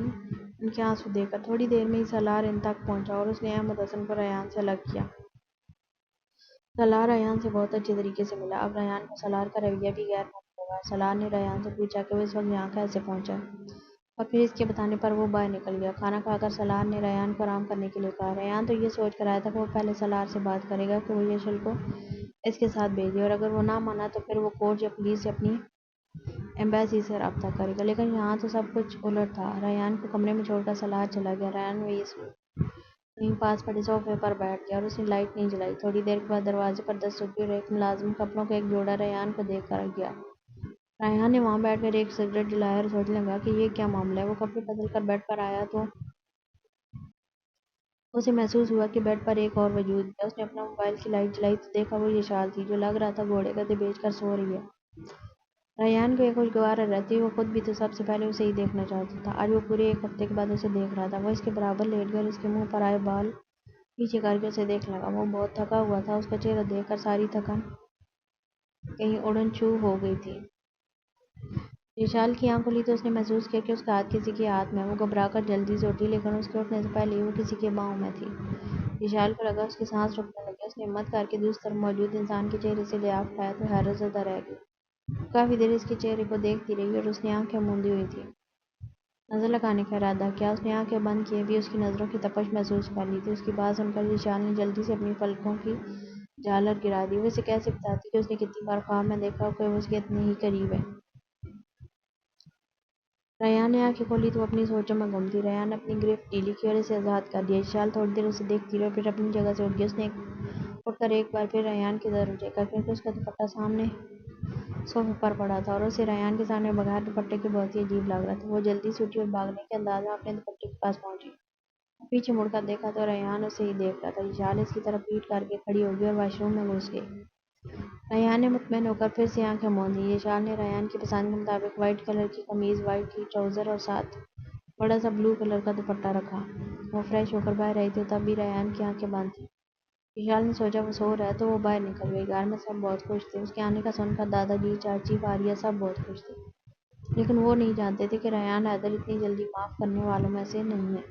Speaker 1: ان کے آنسو دیکھ کر۔ تھوڑی دیر میں ہی سالار ان تک پہنچا اور اس نے احمد حسن کو ریان سے الگ کیا۔ سالار ریان سے بہت اچھے طریقے سے ملا۔ اب ریان کو سالار کا رویہ بھی غیر معمولی لگا۔ سالار نے ریان سے پوچھا کہ وہ اس وقت یہاں کیسے پہنچا اور پھر اس کے بتانے پر وہ باہر نکل گیا۔ کھانا کھا کر سالار نے ریان کو آرام کرنے کے لیے کہا۔ ریان تو یہ سوچ کر آیا تھا کہ وہ پہلے سالار سے بات کرے گا کہ وہ یشل کو اس کے ساتھ بھیج دے اور اگر وہ نہ مانا تو پھر وہ کورٹ یا پولیس یا اپنی ایمبیسی سے رابطہ کرے گا، لیکن یہاں تو سب کچھ الٹ تھا۔ ریان کو کمرے میں چھوڑ کر سالار چلا گیا۔ ریان مایوس وہیں پاس پڑے صوفے پر بیٹھ گیا اور اس نے لائٹ نہیں جلائی۔ تھوڑی دیر کے بعد دروازے پر دستک ہوئی اور ایک ملازم کپڑوں کا ایک جوڑا ریان کو دے کر گیا۔ ریان نے وہاں بیٹھ کر ایک سگریٹ جلایا اور سوچنے لگا کہ یہ کیا معاملہ ہے۔ وہ کپڑے بدل کر بیڈ پر آیا تو اسے محسوس ہوا کہ بیڈ پر ایک اور وجود ہے۔ اس نے اپنا موبائل کی لائٹ جلائی تو دیکھا وہ یشال تھی جو لگ رہا تھا گھوڑے گدھے بیچ کر سو رہی ہے۔ ریان کو یہ خوشگوار حیرت تھی۔ وہ خود بھی تو سب سے پہلے اسے ہی دیکھنا چاہتا تھا۔ آج وہ پورے 1 ہفتے کے بعد اسے دیکھ رہا تھا۔ وہ اس کے برابر لیٹ گیا اور اس کے منہ پر آئے بال پیچھے کر کے اسے دیکھنے لگا۔ وہ بہت تھکا ہوا تھا۔ اس کا چہرہ دیکھ کر ساری تھکن کہیں اڑن چھو ہو گئی تھی۔ یشال کی آنکھ کھلی تو اس نے محسوس کیا کہ اس کا ہاتھ کسی کے ہاتھ میں ہے۔ وہ گھبرا کر جلدی سے اٹھی لیکن اس کے اٹھنے سے پہلے ہی وہ کسی کے بائوں میں تھی۔ یشال کو لگا اس کی سانس رکنے لگی۔ اس نے ہمت کر کے دوسری طرف موجود انسان کے چہرے سے لحاظ اٹھایا تو حیرت زدہ رہ گئی۔ کافی دیر اس کے چہرے کو دیکھتی رہی اور اس نے آنکھیں موندی ہوئی تھیں۔ نظر لگانے کا ارادہ کیا۔ اس نے آنکھیں بند کیے بھی اس کی نظروں کی تپش محسوس کر لی تھی۔ اس کی بات سن کر یشال نے جلدی سے اپنی پلکوں کی جھالر گرا دی۔ وہ اسے کیسے بتاتی کہ اس نے کتنی بار خواب میں دیکھا کہ وہ اس کے اتنے ہی قریب ہے۔ ریان نے آنکھیں کھولی تو وہ اپنی سوچوں میں گم تھی۔ ریان نے اپنی گرفت ڈھیلی کی اور اسے آزاد کر دیا۔ یشال تھوڑی دیر اسے دیکھتی رہی اور پھر اپنی جگہ سے اٹھ گئی۔ اس نے اٹھ کر ایک بار پھر ریان کی طرف دیکھا کیونکہ اس کا دوپٹہ سامنے صوفے پر پڑا تھا اور اسے ریان کے سامنے بغیر دوپٹے کے بہت ہی عجیب لگ رہا تھا۔ وہ جلدی سے اٹھی اور بھاگنے کے انداز میں اپنے دوپٹے کے پاس پہنچی۔ پیچھے مڑ کر دیکھا تو ریان اسے ہی دیکھ رہا تھا۔ یشال اس کی طرف پیٹھ کر کے کھڑی ہو گئی اور واش روم میں گھس گئی۔ ریان نے مطمئن ہو کر پھر سے آنکھیں موند لیں۔ یشال نے ریان کی پسند کے مطابق وائٹ کلر کی قمیض، وائٹ ہی ٹراؤزر اور ساتھ بڑا سا بلو کلر کا دوپٹہ رکھا۔ وہ فریش ہو کر باہر آئی تھی اور تب بھی ریان کی آنکھیں بند تھیں۔ یشال نے سوچا وہ سو رہا ہے تو وہ باہر نکل گئی۔ گھر میں سب بہت خوش تھے۔ اس کے آنے کا سن کر دادا جی، چاچی، فاریہ سب بہت خوش تھے، لیکن وہ نہیں جانتے تھے کہ ریان حیدر اتنی جلدی معاف کرنے والوں میں سے نہیں ہے۔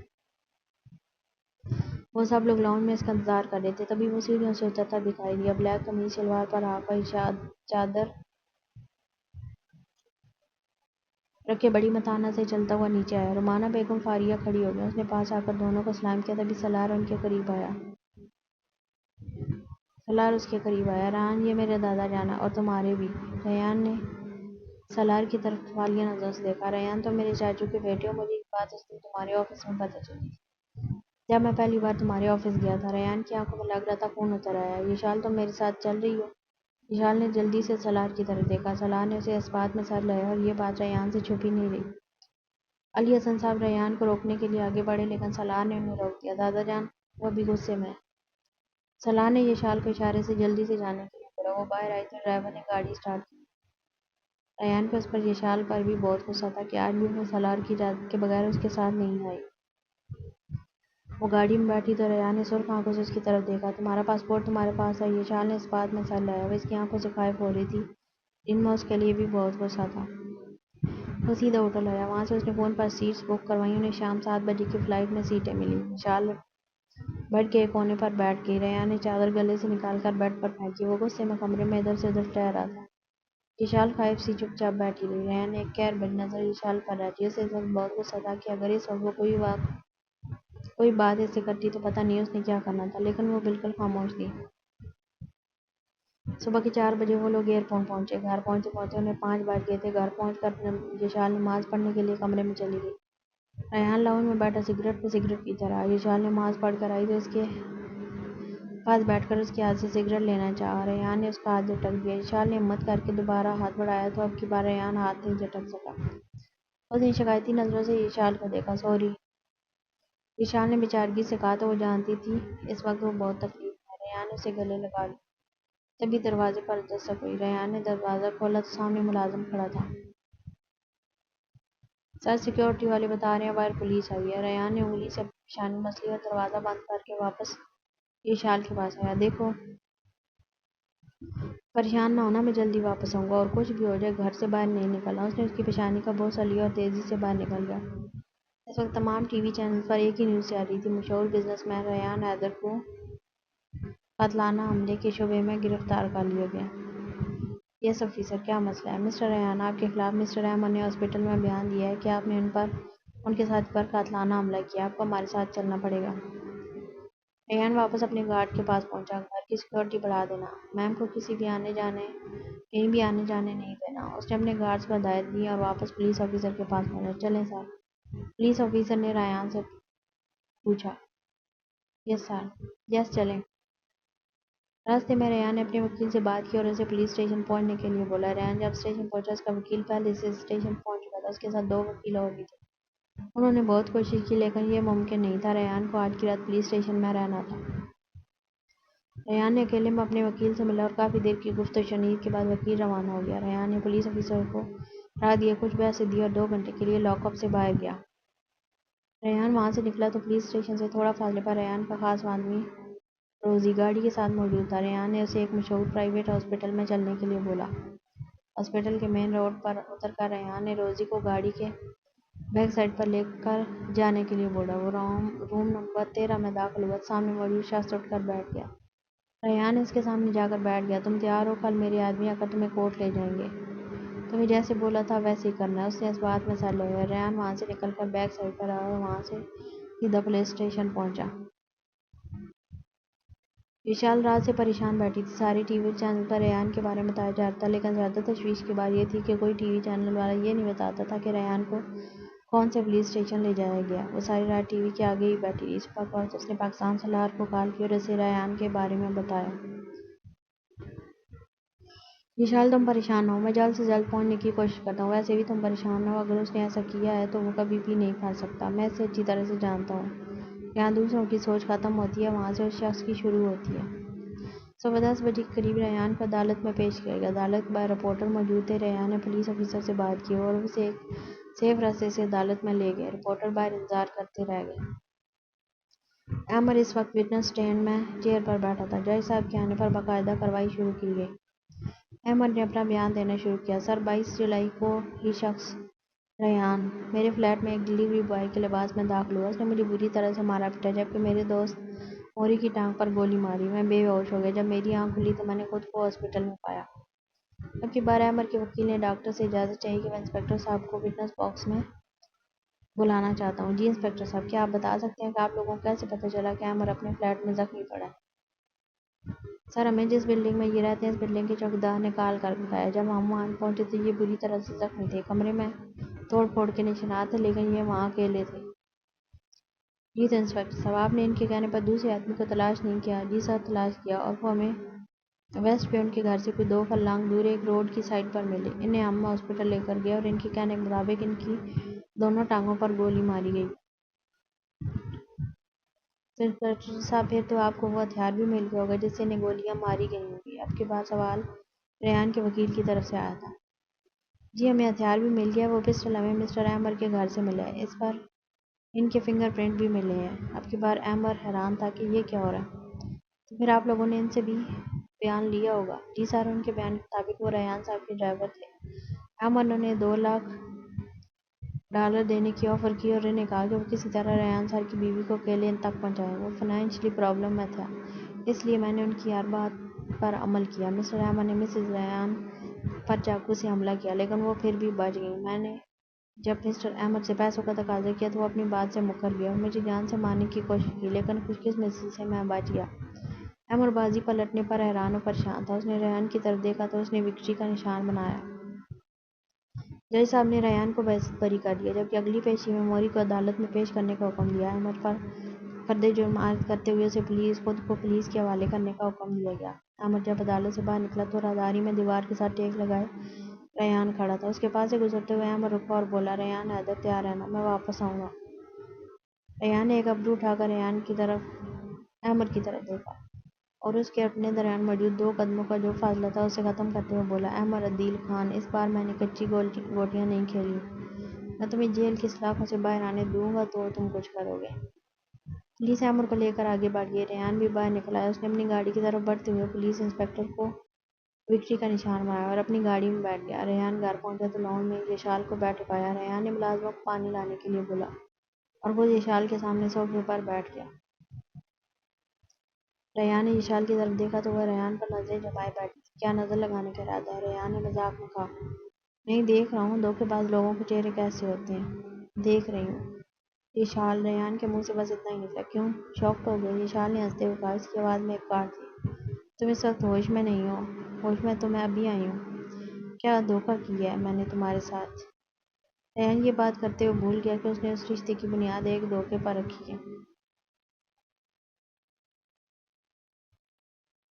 Speaker 1: وہ سب لوگ لاؤنج میں اس کا انتظار کر رہے تھے۔ تبھی وہ سیڑھیوں سے اترتا دکھائی دیا۔ بلیک قمیض شلوار پر ہاف وائی چادر رکھے بڑی متانت سے چلتا ہوا نیچے آیا۔ رومانہ بیگم فاریہ کھڑی ہو گئیں۔ اس نے پاس آ کر دونوں کو سلام کیا۔ تبھی سالار ان کے قریب آیا۔ سالار اس کے قریب آیا۔ ریان، یہ میرے دادا جان ہیں اور تمہارے بھی۔ ریان نے سالار کی طرف سوالیہ نظروں سے دیکھا۔ ریان، تم میرے چاچو کے بیٹے ہو۔ مجھے یہ بات اس دن تمہارے آفس میں پتہ چلی تھی جب میں پہلی بار تمہارے آفس گیا تھا۔ ریان کی آنکھوں میں لگ رہا تھا خون اتر آیا۔ یشال، تم میرے ساتھ چل رہی ہو؟ یشال نے جلدی سے سالار کی طرف دیکھا۔ سالار نے اسے اس بات میں سر ہلایا اور یہ بات ریان سے چھپی نہیں رہی۔ علی حسن صاحب ریان کو روکنے کے لیے آگے بڑھے لیکن سالار نے انہیں روک دیا۔ دادا جان، وہ ابھی غصے میں ہیں۔ سالار نے یشال کو اشارے سے جلدی سے جانے کے لیے بولا۔ وہ باہر آئی تو ڈرائیور نے گاڑی سٹارٹ کی۔ ریان کو اس پر یشال پر بھی بہت غصہ تھا کہ آج بھی وہ سالار کی اجازت کے بغیر اس کے ساتھ نہیں آئی۔ وہ گاڑی میں بیٹھی تو ریان نے سرخ آنکھوں سے اس کی طرف دیکھا۔ تمہارا پاسپورٹ تمہارے پاس ہے؟ یشال نے اس بات میں سر ہلایا۔ وہ اس کی آنکھوں سے خائف ہو رہی تھی جن میں اس کے لیے بھی بہت غصہ تھا۔ وہ سیدھا ہوٹل آیا۔ وہاں سے اس نے فون پر سیٹس بک کروائیں۔ انہیں شام 7 بجے کی فلائٹ میں سیٹیں ملیں۔ یشال بیڈ کے ایک کونے پر بیٹھ گئی۔ ریان نے چادر گلے سے نکال کر بیڈ پر پھینکی۔ وہ غصے میں کمرے میں ادھر سے ادھر ٹہل رہا تھا۔ یشال خائف سی چپ چاپ بیٹھی رہی۔ ریان نے ایک قہر بھری نظر یشال پر رہتی۔ اسے اس وقت بہت غصہ تھا کہ اگر اس وقت وہ کوئی بات اس سے کرتی تو پتہ نہیں اس نے کیا کرنا تھا، لیکن وہ بالکل خاموش تھی۔ صبح کے 4 بجے وہ لوگ ایئرپورٹ پہنچے۔ گھر پہنچتے پہنچتے انہیں 5 بج گئے تھے۔ گھر پہنچ کر یشال نماز پڑھنے کے لیے کمرے میں چلی گئی۔ ریحان لاؤنج میں بیٹھا سگریٹ پہ سگریٹ پیتا رہا۔ یشال نماز پڑھ کر آئی تو اس کے پاس بیٹھ کر اس کے ہاتھ سے سگریٹ لینا چاہا۔ ریحان نے اس کا ہاتھ جھٹک دیا۔ یشال نے ہمت کر کے دوبارہ ہاتھ بڑھایا تو اب کی بار ریحان ہاتھ نہیں جھٹک سکا۔ اس نے شکایتی نظروں سے یشال کو دیکھا۔ سوری، یشال نے بیچارگی سے کہا تو وہ جانتی تھی اس وقت وہ بہت تکلیف میں ہے۔ ریحان نے اسے گلے لگا لیا۔ تبھی دروازے پر دستک ہوئی۔ ریحان نے دروازہ کھولا تو سامنے ملازم کھڑا تھا۔ سر، سیکورٹی والے بتا رہے ہیں باہر پولیس آئی ہے۔ ریحان نے انگلی سے اپنی پیشانی مس لی اور دروازہ بند کر کے واپس یشال کے پاس آیا۔ دیکھو، پریشان نہ ہونا، میں جلدی واپس آؤں گا اور کچھ بھی ہو جائے گھر سے باہر نہیں نکلنا۔ اس نے اس کی پیشانی کا بوسہ لیا اور تیزی سے باہر نکل گیا۔ اس وقت تمام ٹی وی چینلز پر ایک ہی نیوز سے آ رہی تھی، مشہور بزنس مین ریحان حیدر کو قاتلانہ حملے کے شبے میں گرفتار کر لیا گیا۔ یس آفیسر، کیا مسئلہ ہے؟ مسٹر ریحان، آپ کے خلاف مسٹر احمد نے ہاسپٹل میں بیان دیا ہے کہ آپ نے ان کے ساتھی پر قاتلانہ حملہ کیا ہے۔ آپ کو ہمارے ساتھ چلنا پڑے گا۔ ریحان واپس اپنے گارڈ کے پاس پہنچا۔ گھر کی سیکورٹی بڑھا دینا، میم کو کہیں بھی آنے جانے نہیں دینا۔ اس نے اپنے گارڈز کو ہدایت دی اور واپس پولیس آفیسر کے پاس پہنچا۔ چلیں سر، پولیس آفیسر نے ریحان سے پوچھا۔ یس سر، یس چلیں۔ راستے میں ریحان نے اپنے وکیل سے بات کی اور اسے پولیس اسٹیشن پہنچنے کے لیے بولا۔ ریحان جب اسٹیشن پہنچا، اس کا وکیل پہلے سے اسٹیشن پہنچ چکا تھا۔ اس کے ساتھ 2 وکیل اور بھی تھے۔ انہوں نے بہت کوشش کی لیکن یہ ممکن نہیں تھا۔ ریحان کو آج کی رات پولیس اسٹیشن میں رہنا تھا۔ ریحان نے اکیلے میں اپنے وکیل سے ملا اور کافی دیر کی گفت و شنید کے بعد وکیل روانہ ہو گیا۔ ریحان نے پولیس آفیسر کو راہ دیے، کچھ بحث دی اور 2 گھنٹے کے لیے لاک اپ سے باہر گیا۔ ریحان وہاں سے نکلا تو پولیس اسٹیشن سے تھوڑا فاصلے پر ریحان کا خاص آدمی روزی گاڑی کے ساتھ موجود تھا۔ ریحان نے اسے ایک مشہور پرائیویٹ ہاسپٹل میں چلنے کے لیے بولا۔ ہاسپٹل کے مین روڈ پر اتر کر ریحان نے روزی کو گاڑی کے بیک سائیڈ پر لے کر جانے کے لیے بولا۔ وہ روم نمبر 13 میں داخل ہوا تو سامنے موجود شخص اٹھ کر بیٹھ گیا۔ ریحان نے اس کے سامنے جا کر بیٹھ گیا۔ تم تیار ہو؟ کل میرے آدمی آ کر تمہیں کورٹ لے جائیں گے۔ تمہیں جیسے بولا تھا ویسے ہی کرنا ہے۔ اس نے اس بات میں سر ہلایا۔ ریحان وہاں سے نکل کر بیک سائیڈ پر آیا اور وہاں سے سیدھا پولیس اسٹیشن پہنچا۔ یشال رات سے پریشان بیٹھی تھی۔ سارے ٹی وی چینل پر ریحان کے بارے میں بتایا جا رہا تھا لیکن زیادہ تشویش کی بات یہ تھی کہ کوئی ٹی وی چینل والا یہ نہیں بتاتا تھا کہ ریحان کو کون سے پولیس اسٹیشن لے جایا گیا۔ وہ ساری رات ٹی وی کے آگے ہی بیٹھی رہی۔ صبح کے وقت اس نے پاکستان سے لاہور کو کال کی اور اسے ریحان کے بارے میں بتایا۔ یشال، تم پریشان نہ ہو، میں جلد سے جلد پہنچنے کی کوشش کرتا ہوں۔ ویسے بھی تم پریشان نہ ہو، اگر اس نے ایسا کیا ہے تو وہ کبھی بھی نہیں پھنس سکتا۔ میں اسے اچھی طرح سے جانتا ہوں۔ جہاں دوسروں کی سوچ ختم ہوتی ہے وہاں سے اس شخص کی شروع ہوتی ہے۔ صبح 10 بجے کے قریب ریحان کو عدالت میں پیش کیا گیا۔ عدالت کے باہر رپورٹر موجود تھے۔ ریحان نے پولیس آفیسر سے بات کی اور اسے ایک سیف راستے سے عدالت میں لے گئے۔ رپورٹر باہر انتظار کرتے رہ گئے۔ احمد اس وقت وٹنس اسٹینڈ میں چیئر پر بیٹھا تھا۔ جج صاحب کے آنے پر باقاعدہ کارروائی شروع کی گئی۔ احمد نے اپنا بیان دینا شروع کیا۔ سر، 22 جولائی کو یہ شخص ریحان میرے فلیٹ میں ایک ڈیلیوری بوائے کے لباس میں داخل ہوا۔ اس نے مجھے بری طرح سے مارا پیٹا جبکہ میرے دوست موری کی ٹانگ پر گولی ماری۔ میں بے ہوش ہو گیا۔ جب میری آنکھ کھلی تو میں نے خود کو ہاسپٹل میں پایا۔ اب کی بار احمد کے وکیل نے ڈاکٹر سے اجازت چاہی کہ میں انسپکٹر صاحب کو وٹنس باکس میں بلانا چاہتا ہوں۔ جی انسپکٹر صاحب، کیا آپ بتا سکتے ہیں کہ آپ لوگوں کو کیسے پتہ چلا کہ احمد اپنے فلیٹ میں زخمی پڑا ہے؟ سر، ہمیں جس بلڈنگ میں یہ رہتے ہیں اس بلڈنگ کے چوکیدار نے کال کر بتایا۔ جب ہم وہاں پہنچے تو یہ بری طرح سے زخمی تھے۔ کمرے میں توڑ پھوڑ کے نشانات تھے لیکن یہ وہاں اکیلے تھے۔ جی تو انسپکٹر صاحب، آپ نے ان کے کہنے پر دوسرے آدمی کو تلاش نہیں کیا؟ جی سر، تلاش کیا اور وہ ہمیں ویسٹ پہ ان کے گھر سے کوئی 2 فرلانگ دور ایک روڈ کی سائڈ پر ملے۔ انہیں ہم ہاسپٹل لے کر گئے اور ان کے کہنے کے مطابق ان کی دونوں ٹانگوں پر گولی ماری گئی۔ تو انسپکٹر صاحب، پھر تو آپ کو وہ ہتھیار بھی مل گیا ہوگا جس سے انہیں گولیاں ماری گئی ہوں گی۔ اب کے بعد سوال ریحان کے وکیل کی طرف سے آیا تھا۔ جی ہمیں ہتھیار بھی مل گیا ہے، وہ پسٹل ہمیں مسٹر احمد کے گھر سے ملا ہے، اس پر ان کے فنگر پرنٹ بھی ملے ہیں۔ اب کی بار احمد حیران تھا کہ یہ کیا ہو رہا ہے۔ تو پھر آپ لوگوں نے ان سے بھی بیان لیا ہوگا؟ جی سر، ان کے بیان کے مطابق وہ ریحان صاحب کے ڈرائیور تھے۔ احمد نے انہیں $2 لاکھ دینے کی آفر کی اور انہیں کہا کہ وہ کسی طرح ریحان سر کی بیوی کو اکیلے ان تک پہنچائیں۔ وہ فنانشلی پرابلم میں تھا اس لیے میں نے ان کی ہر بات پر عمل کیا۔ مسٹر احمد نے مسز ریحان پر چاقو سے حملہ کیا لیکن وہ پھر بھی بچ گئیں۔ میں نے جب مسٹر احمد سے پیسوں کا تقاضا کیا تو وہ اپنی بات سے مکر گیا اور مجھے جان سے مارنے کی کوشش کی لیکن خوش قسمتی سے میں بچ گیا۔ امر بازی پلٹنے پر حیران و پریشان تھا۔ اس نے ریحان کی طرف دیکھا تو اس نے وکٹری کا نشان بنایا۔ جج صاحب نے ریحان کو بحثیت بری کر دیا، جبکہ اگلی پیشی میں موری کو عدالت میں پیش کرنے کا حکم دیا۔ امر پر فرد جرم عائد کرتے ہوئے اسے خود کو پولیس کے حوالے کرنے کا حکم دیا گیا۔ امر جب عدالت سے باہر نکلا تو راہداری میں دیوار کے ساتھ ٹیک لگائے ریحان کھڑا تھا۔ اس کے پاس سے گزرتے ہوئے امر رکا اور بولا، ریحان حیدر، تیار رہنا، میں واپس آؤں گا۔ ریحان نے ایک ابرو اٹھا کر امر کی طرف دیکھا اور اس کے اپنے درمیان موجود 2 قدموں کا جو فاصلہ تھا اسے ختم کرتے ہوئے بولا، امر عدیل خان، اس بار میں نے کچی گوٹیاں نہیں کھیلی۔ میں تمہیں جیل کی سلاخوں سے باہر آنے دوں گا تو تم کچھ کرو گے۔ پولیس امر کو لے کر آگے بڑھ گئی۔ ریحان بھی باہر نکل آیا۔ اس نے اپنی گاڑی کی طرف بڑھتے ہوئے پولیس انسپکٹر کو وکٹری کا نشان بنایا اور اپنی گاڑی میں بیٹھ گیا۔ ریحان گھر پہنچا تو لاؤنج میں یشال کو بیٹھے پایا۔ ریحان نے ملازمہ کو پانی لانے کے لیے بولا اور خود یشال کے سامنے صوفے پر بیٹھ گیا۔ ریحان نے یشال کی طرف دیکھا تو وہ ریحان پر نظریں جمائے بیٹھی تھی۔ کیا نظر لگانے کا ارادہ ہے؟ ریحان نے مذاق میں کہا۔ نہیں، دیکھ رہا ہوں دھوکے باز لوگوں کے چہرے کیسے ہوتے ہیں۔ دیکھ رہی ہوں۔ یشال، ریحان کے منہ سے بس اتنا ہی نکلا۔ کیوں؟ شاکڈ ہو گئے؟ یشال نے ہنستے ہوئے کہا۔ اس کی آواز میں ایک کاٹ تھی۔ تم اس وقت ہوش میں نہیں ہو۔ ہوش میں تو میں ابھی آئی ہوں۔ کیا دھوکہ کیا ہے میں نے تمہارے ساتھ؟ ریحان یہ بات کرتے ہوئے بھول گیا کہ اس نے اس رشتے کی بنیاد ایک دھوکے پر رکھی ہے۔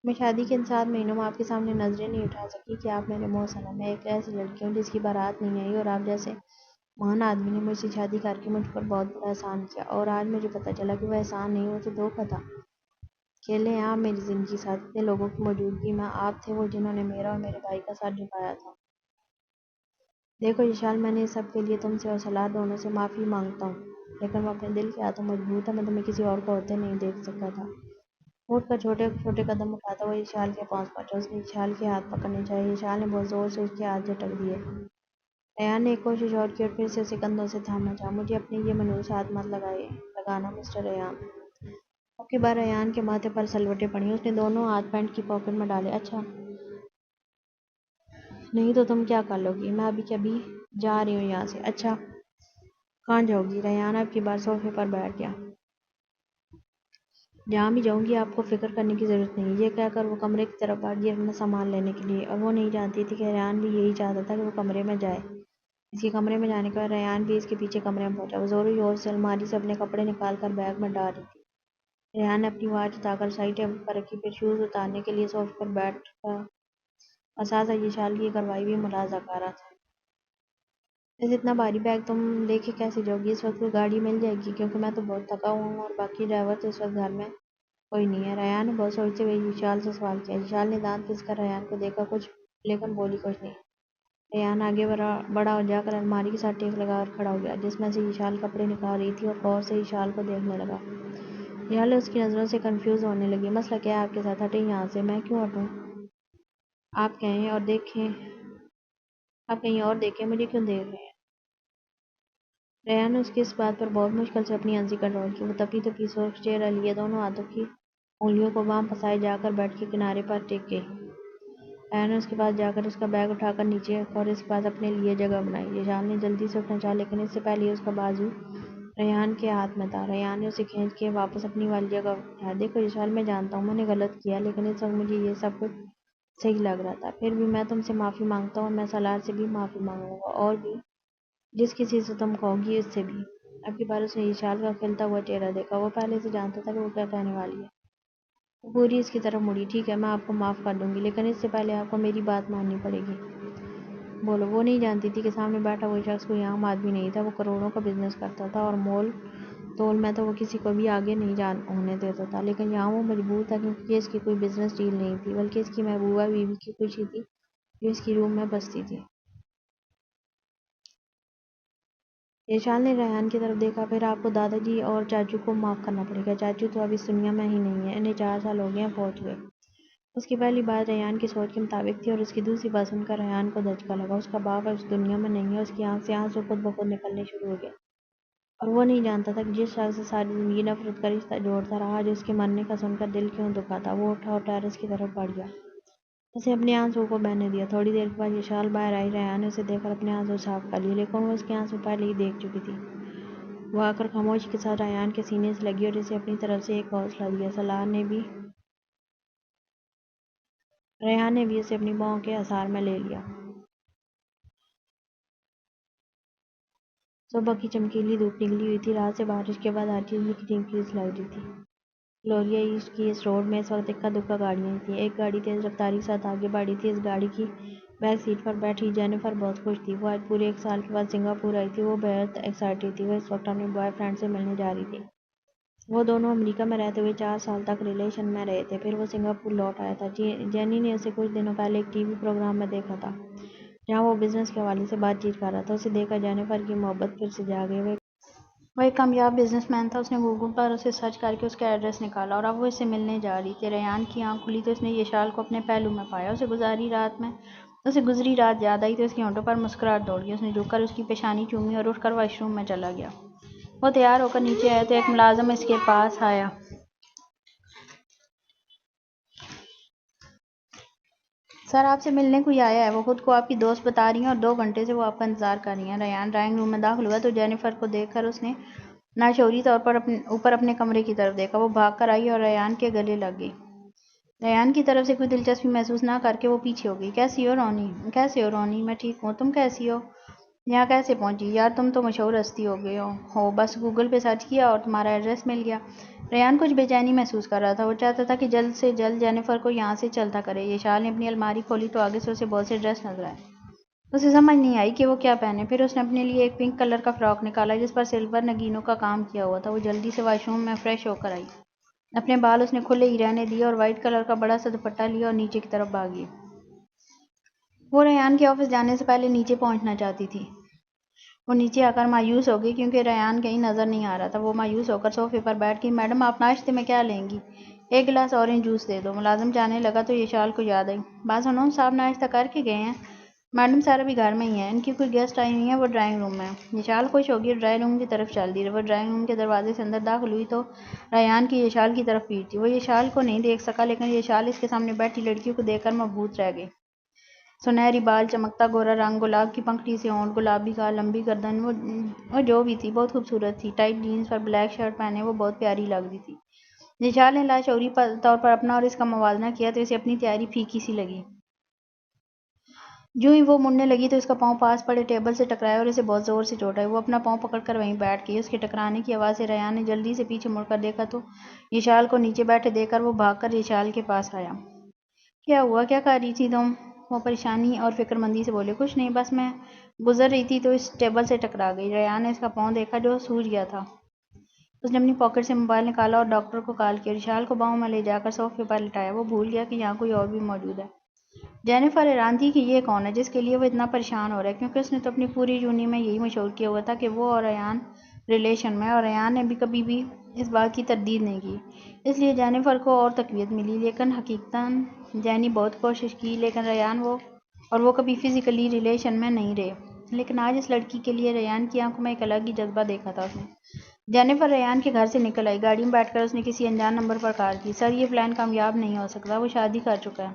Speaker 1: میں شادی کے ان 7 مہینوں میں آپ کے سامنے نظریں نہیں اٹھا سکی کہ آپ میرے محسن ہیں۔ میں ایک ایسی لڑکی ہوں جس کی بارات نہیں آئی اور آپ جیسے مہان آدمی نے مجھ سے شادی کر کے مجھ پر بہت بڑا احسان کیا، اور آج مجھے پتہ چلا کہ وہ احسان نہیں، وہ تو دھوکہ تھا۔ اکیلے ہیں آپ میری زندگی کے ساتھ، اتنے لوگوں کی موجودگی میں آپ تھے وہ جنہوں نے میرا اور میرے بھائی کا ساتھ جھکایا تھا۔ دیکھو یشال، میں نے اس سب کے لیے تم سے اور صلاح دونوں سے معافی مانگتا ہوں، لیکن وہ اپنے دل کے ہاتھوں مجبور تھا۔ میں تمہیں کسی اور کو ہوتے نہیں دیکھ سکتا تھا۔ اٹھ کر چھوٹے چھوٹے قدم اٹھاتا ہوا یشال کے پاس پہنچا۔ اس نے یشال کے ہاتھ پکڑنے چاہے۔ یشال نے بہت زور سے اس کے ہاتھ جھٹک دیے۔ ریحان نے ایک کوشش اور کی اور پھر سے اسے کندھوں سے تھامنا چاہا۔ مجھے اپنے یہ منحوس ہاتھ مت لگانا مسٹر ریحان۔ اب کی بار ریحان کے ماتھے پر سلوٹیں پڑیں۔ اس نے دونوں ہاتھ پینٹ کی پاکٹ میں ڈالے۔ اچھا، نہیں تو تم کیا کر لو گی؟ میں ابھی کبھی جا رہی ہوں یہاں سے۔ اچھا، کہاں جاؤ گی؟ ریحان اب کی بار صوفے پر بیٹھ گیا۔ جہاں بھی جاؤں گی آپ کو فکر کرنے کی ضرورت نہیں۔ یہ کہہ کر وہ کمرے کی طرف بڑھ گئی اپنا سامان لینے کے لیے، اور وہ نہیں جانتی تھی کہ ریحان بھی یہی چاہتا تھا کہ وہ کمرے میں جائے۔ اس کے کمرے میں جانے کے بعد ریحان بھی اس کے پیچھے کمرے میں پہنچا۔ وہ زور زور سے الماری سے اپنے کپڑے نکال کر بیگ میں ڈال رہی تھی۔ ریحان نے اپنی واچ اٹھا کر سائڈ ٹیبل پر رکھی، پھر شوز اتارنے کے لیے صوفے پر بیٹھا اور ساتھ ساتھ یشال کی کارروائی بھی ملاحظہ کر رہا تھا۔ ویسے اتنا بھاری بیگ تم لے کے کیسے جاؤ گی؟ اس وقت کوئی گاڑی مل جائے گی؟ کیونکہ میں تو بہت تھکا ہوا ہوں اور باقی ڈرائیور تو اس وقت گھر میں کوئی نہیں ہے۔ ریحان نے بہت سوچتے ہوئے یشال سے سوال کیا۔ یشال نے دانت پس کر ریحان کو دیکھا، لیکن بولی کچھ نہیں۔ ریحان آگے بڑھا اور جا کر الماری کے ساتھ ٹیک لگا کر کھڑا ہو گیا، جس میں سے یشال کپڑے نکال رہی تھی، اور غور سے یشال کو دیکھنے لگا۔ یشال اس کی نظروں سے کنفیوز ہونے لگی۔ مسئلہ کیا ہے آپ کے ساتھ؟ ہٹیں یہاں سے۔ میں کیوں ہٹوں؟ آپ کہیں اور دیکھیں، مجھے کیوں دیکھ رہے ہیں؟ ریحان نے اس کی اس بات پر بہت مشکل سے اپنی ہنسی کنٹرول کی۔ وہ تپی تپی سرخ چہرہ لیے دونوں ہاتھوں کی انگلیوں کو بام پھنسائے جا کر بیٹھ کے کنارے پر ٹک گئی۔ ریحان نے اس کے پاس جا کر اس کا بیگ اٹھا کر نیچے رکھا اور اس کے پاس اپنے لیے جگہ بنائی۔ یشال نے جلدی سے اٹھنا چاہا، لیکن اس سے پہلے ہی اس کا بازو ریحان کے ہاتھ میں تھا۔ ریحان نے اسے کھینچ کے واپس اپنی والی جگہ پر بٹھایا۔ دیکھو یشال، میں جانتا ہوں میں نے غلط کیا، لیکن اس وقت مجھے یہ سب کچھ صحیح لگ رہا تھا۔ پھر بھی میں تم سے معافی مانگتا ہوں، اور میں صلاح سے بھی معافی مانگوں گا، اور بھی جس کسی سے تم کہو گی اس سے بھی۔ اب کی بار اس نے یشال کا کھلتا ہوا چہرہ دیکھا۔ وہ پہلے سے جانتا تھا کہ وہ کیا کہنے والی ہے۔ وہ پوری اس کی طرف مڑی۔ ٹھیک ہے، میں آپ کو معاف کر دوں گی، لیکن اس سے پہلے آپ کو میری بات ماننی پڑے گی۔ بولو۔ وہ نہیں جانتی تھی کہ سامنے بیٹھا ہوا شخص کوئی عام آدمی نہیں تھا۔ وہ کروڑوں کا بزنس کرتا تھا اور مول تول میں تو وہ کسی کو بھی آگے نہیں ہونے دیتا تھا، لیکن یہاں وہ مجبور تھا کیونکہ یہ اس کی کوئی بزنس ڈیل نہیں تھی، بلکہ اس کی محبوبہ بیوی کی خوشی تھی جو اس کی روح میں بستی تھی۔ یشال نے ریحان کی طرف دیکھا۔ پھر آپ کو دادا جی اور چاچو کو معاف کرنا پڑے گا۔ چاچو تو اب اس دنیا میں ہی نہیں ہیں، انہیں 4 سال ہو گئے ہیں فوت ہوئے۔ اس کی پہلی بات ریحان کی سوچ کے مطابق تھی، اور اس کی دوسری بات سن کر ریحان کو دھچکا لگا۔ اس کا باپ اب اس دنیا میں نہیں ہے۔ اس کی آنکھ سے آنسو خود بخود نکلنے شروع ہو گئے، اور وہ نہیں جانتا تھا کہ جس شخص سے ساری زندگی نفرت کا رشتہ جوڑتا رہا، آج اس کے مرنے کا سن کر دل کیوں دکھا تھا۔ وہ اٹھا اور ٹیرس کی طرف بڑھ گیا۔ اس نے اپنے آنسوؤں کو بہنے دیا۔ تھوڑی دیر کے بعد یشال باہر آئی۔ ریحان نے اسے دیکھ کر اپنے آنسو صاف کر لیے، لیکن وہ اس کے آنسو پہلے ہی دیکھ چکی تھی۔ وہ آ کر خاموشی کے ساتھ ریحان کے سینے سے لگی اور اسے اپنی طرف سے ایک حوصلہ دیا۔ صلاح نے بھی ریحان نے بھی اسے اپنی باہوں کے اثار میں لے لیا۔ صبح کی چمکیلی دھوپ نکلی ہوئی تھی۔ رات سے بارش کے بعد ہر چیز میں کھچی خیز لگ رہی تھی۔ گلوریا ایسٹ کی اس روڈ میں اس وقت اکا دکا گاڑیاں ہی تھیں۔ ایک گاڑی تیز رفتاری کے ساتھ آگے بڑھی تھی۔ اس گاڑی کی بیک سیٹ پر بیٹھی جینیفر بہت خوش تھی۔ وہ آج پورے 1 سال کے بعد سنگاپور آئی تھی۔ وہ بہت ایکسائٹڈ تھی۔ وہ اس وقت اپنے بوائے فرینڈ سے ملنے جا رہی تھی۔ وہ دونوں امریکہ میں رہتے ہوئے 4 سال تک ریلیشن میں رہے تھے۔ پھر وہ سنگاپور لوٹ آیا تھا۔ جینی نے اسے کچھ دنوں پہلے ایک ٹی وی پروگرام میں دیکھا تھا جہاں وہ بزنس کے حوالے سے بات چیت کر رہا تھا۔ اسے دیکھ کر جینیفر کی محبت پھر سے جاگ گئی۔ وہ ایک کامیاب بزنس مین تھا۔ اس نے گوگل پر اسے سرچ کر کے اس کا ایڈریس نکالا اور اب وہ اس سے ملنے جا رہی تھی۔ ریحان کی آنکھ کھلی تو اس نے یشال کو اپنے پہلو میں پایا۔ اسے گزری رات یاد آئی تو اس کے ہونٹوں پر مسکراہٹ دوڑ گئی۔ اس نے جھک کر اس کی پیشانی چومی اور اٹھ کر واش روم میں چلا گیا۔ وہ تیار ہو کر نیچے آیا تو ایک ملازم اس کے پاس آیا۔ سر، آپ سے ملنے کوئی آیا ہے۔ وہ خود کو آپ کی دوست بتا رہی ہیں اور 2 گھنٹے سے وہ آپ کا انتظار کر رہی ہیں۔ ریحان ڈرائنگ روم میں داخل ہوا تو جینیفر کو دیکھ کر اس نے لاشعوری طور پر اوپر اپنے کمرے کی طرف دیکھا۔ وہ بھاگ کر آئی اور ریحان کے گلے لگ گئی۔ ریحان کی طرف سے کوئی دلچسپی محسوس نہ کر کے وہ پیچھے ہو گئی۔ کیسی ہو رونی؟ میں ٹھیک ہوں، تم کیسی ہو؟ یہاں کیسے پہنچی؟ یار تم تو مشہور ہستی ہو گئے ہو۔ بس گوگل پہ سرچ کیا اور تمہارا ایڈریس مل گیا۔ ریحان کچھ بے چینی محسوس کر رہا تھا۔ وہ چاہتا تھا کہ جلد سے جلد جینیفر کو یہاں سے چلتا کرے۔ یشال نے اپنی الماری کھولی تو آگے سے اسے بہت سے ڈریس نظر آئے۔ اسے سمجھ نہیں آئی کہ وہ کیا پہنے۔ پھر اس نے اپنے لیے ایک پنک کلر کا فراک نکالا جس پر سلور نگینوں کا کام کیا ہوا تھا۔ وہ جلدی سے واش روم میں فریش ہو کر آئی۔ اپنے بال اس نے کھلے ہی رہنے دیے اور وائٹ کلر کا بڑا سا دوپٹہ لیا اور نیچے کی طرف بھاگی۔ وہ ریحان کے آفس جانے سے پہلے نیچے پہنچنا چاہتی تھی۔ وہ نیچے آ کر مایوس ہو گئی کیونکہ ریحان کہیں نظر نہیں آ رہا تھا۔ وہ مایوس ہو کر صوفے پر بیٹھ گئی۔ میڈم، آپ ناشتے میں کیا لیں گی؟ 1 گلاس اورنج جوس دے دو۔ ملازم جانے لگا تو یشال کو یاد آئی۔ بات سنو، صاحب ناشتہ کر کے گئے ہیں؟ میڈم سر ابھی گھر میں ہی ہیں، ان کی کوئی گیسٹ آئی ہوئی ہیں، وہ ڈرائنگ روم میں ہیں۔ یشال خوش ہو گئی اور ڈرائنگ روم کی طرف چل دی۔ وہ ڈرائنگ روم کے دروازے سے اندر داخل ہوئی تو ریحان کی یشال کی طرف پیٹھ تھی۔ وہ یشال کو نہیں دیکھ سکا لیکن یشال اس کے سامنے بیٹھی لڑکی کو دیکھ کر مبہوت رہ گئی۔ سنہری بال، چمکتا گورا رنگ، گلاب کی پنکھڑی سے ہونٹ، گلابی گال، لمبی گردن، وہ جو بھی تھی بہت خوبصورت تھی۔ ٹائٹ جینز پر بلیک شرٹ پہنے وہ بہت پیاری لگ رہی تھی۔ یشال نے لاشعوری طور پر اپنا اور اس کا موازنہ کیا تو اسے اپنی تیاری پھیکی سی لگی۔ جوں ہی وہ مڑنے لگی تو اس کا پاؤں پاس پڑے ٹیبل سے ٹکرایا اور اسے بہت زور سے چوٹ آئی۔ وہ اپنا پاؤں پکڑ کر وہیں بیٹھ گئی۔ اس کے ٹکرانے کی آواز سے ریحان نے جلدی سے پیچھے مڑ کر دیکھا تو یشال کو نیچے بیٹھے دیکھ کر وہ بھاگ کر یشال کے پاس آیا۔ کیا ہوا؟ کیا کر رہی تھی تم؟ وہ پریشانی اور فکر مندی سے بولے۔ کچھ نہیں، بس میں گزر رہی تھی تو اس ٹیبل سے ٹکرا گئی۔ ریحان نے اس کا پاؤں دیکھا جو سوج گیا تھا۔ اس نے اپنی پاکٹ سے موبائل نکالا اور ڈاکٹر کو کال کی اور یشال کو باہوں میں لے جا کر صوفے پر لٹایا۔ وہ بھول گیا کہ یہاں کوئی اور بھی موجود ہے۔ جینیفر حیران تھی کہ یہ کون ہے جس کے لیے وہ اتنا پریشان ہو رہا ہے، کیونکہ اس نے تو اپنی پوری یونی میں یہی مشہور کیا ہوا تھا کہ وہ اور ریحان ریلیشن میں، اور ریحان نے بھی کبھی بھی اس بات کی تردید نہیں کی۔ اس لیے جینیفر کو اور تقویت ملی، لیکن حقیقتاً جینی بہت کوشش کی لیکن ریحان اور وہ کبھی فزیکلی ریلیشن میں نہیں رہے۔ لیکن آج اس لڑکی کے لیے ریحان کی آنکھوں میں ایک الگ ہی جذبہ دیکھا تھا اس نے۔ جینیفر ریحان کے گھر سے نکل آئی۔ گاڑی میں بیٹھ کر اس نے کسی انجان نمبر پر کال کی۔ سر، یہ پلان کامیاب نہیں ہو سکتا۔ وہ شادی کر چکا ہے۔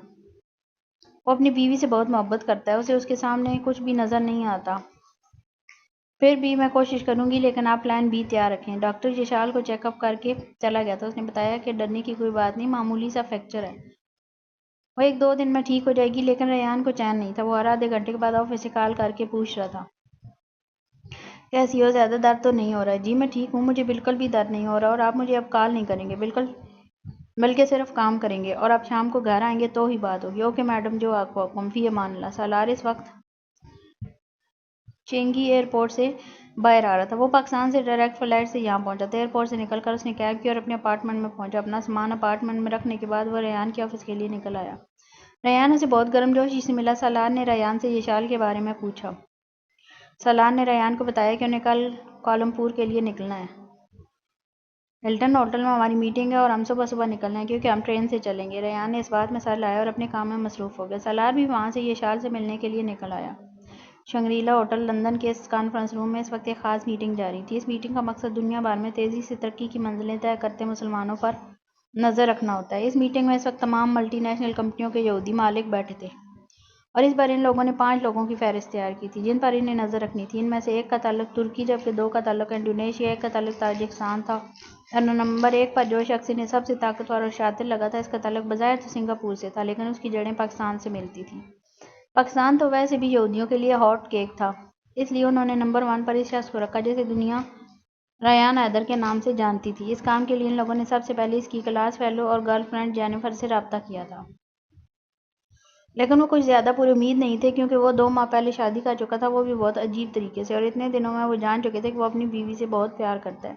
Speaker 1: وہ اپنی بیوی سے بہت محبت کرتا ہے۔ اسے اس کے سامنے کچھ بھی نظر نہیں آتا۔ پھر بھی میں کوشش کروں گی لیکن آپ پلان بی تیار رکھیں۔ ڈاکٹر یشال کو چیک اپ کر کے چلا گیا تھا۔ اس نے بتایا کہ ڈرنے کی کوئی بات نہیں، معمولی سا فریکچر ہے۔ وہ 1-2 دن میں ٹھیک ہو جائے گی۔ لیکن ریحان کو چین نہیں تھا۔ وہ ہر آدھے گھنٹے کے بعد آفس سے کال کر کے پوچھ رہا تھا۔ کیسی ہو؟ زیادہ درد تو نہیں ہو رہا ہے؟ جی میں ٹھیک ہوں، مجھے بالکل بھی درد نہیں ہو رہا اور آپ مجھے اب کال نہیں کریں گے بلکہ صرف کام کریں گے اور آپ شام کو گھر آئیں گے تو ہی بات ہوگی۔ اوکے میڈم، جو آپ کو حکم۔ فی امان اللہ۔ سالار اس وقت چینگی ایئرپورٹ سے باہر آ رہا تھا۔ وہ پاکستان سے ڈائریکٹ فلائٹ سے یہاں پہنچا تھا۔ ایئرپورٹ سے نکل کر اس نے کیب کی اور اپنے اپارٹمنٹ میں پہنچا۔ اپنا سامان اپارٹمنٹ میں رکھنے کے بعد وہ ریحان کے آفس کے لیے نکل آیا۔ ریحان اسے بہت گرم جوشی سے ملا۔ سالار نے ریحان سے یشال کے بارے میں پوچھا۔ سالار نے ریحان کو بتایا کہ انہیں کل کوالالمپور کے لیے نکلنا ہے۔ ہلٹن ہوٹل میں ہماری میٹنگ ہے اور ہم صبح نکلنا ہے کیونکہ ہم ٹرین سے چلیں گے۔ ریحان نے اس بات میں سر ہلایا اور اپنے کام میں مصروف ہو گیا۔ سالار بھی وہاں سے یشال سے ملنے کے لیے نکل آیا۔ شنگری-لا ہوٹل لندن کے اس کانفرنس روم میں اس وقت ایک خاص میٹنگ جاری تھی۔ اس میٹنگ کا مقصد دنیا بھر میں تیزی سے ترقی کی منزلیں طے کرتے مسلمانوں پر نظر رکھنا ہوتا ہے۔ اس میٹنگ میں اس وقت تمام ملٹی نیشنل کمپنیوں کے یہودی مالک بیٹھے تھے۔
Speaker 2: اور اس بار ان لوگوں نے 5 لوگوں کی فہرست تیار کی تھی جن پر انہیں نظر رکھنی تھی۔ ان میں سے ایک کا تعلق ترکی جبکہ 2 کا تعلق انڈونیشیا، ایک کا تعلق تاجکستان تھا اور نمبر 1 پر جو شخص انہیں سب سے طاقتور اور شاطر لگا تھا اس کا تعلق بظاہر تو سنگاپور سے تھا لیکن اس کی جڑیں پاکستان سے ملتی تھیں۔ پاکستان تو ویسے بھی یہودیوں کے لیے ہاٹ کیک تھا، اس لیے انہوں نے نمبر 1 پر اس شخص کو رکھا جسے دنیا ریان حیدر کے نام سے جانتی تھی۔ اس کام کے لیے ان لوگوں نے سب سے پہلے اس کی کلاس فیلو اور گرل فرینڈ جینیفر سے رابطہ کیا تھا، لیکن وہ کچھ زیادہ پورے امید نہیں تھے کیونکہ وہ 2 ماہ پہلے شادی کر چکا تھا، وہ بھی بہت عجیب طریقے سے، اور اتنے دنوں میں وہ جان چکے تھے کہ وہ اپنی بیوی سے بہت پیار کرتا ہے۔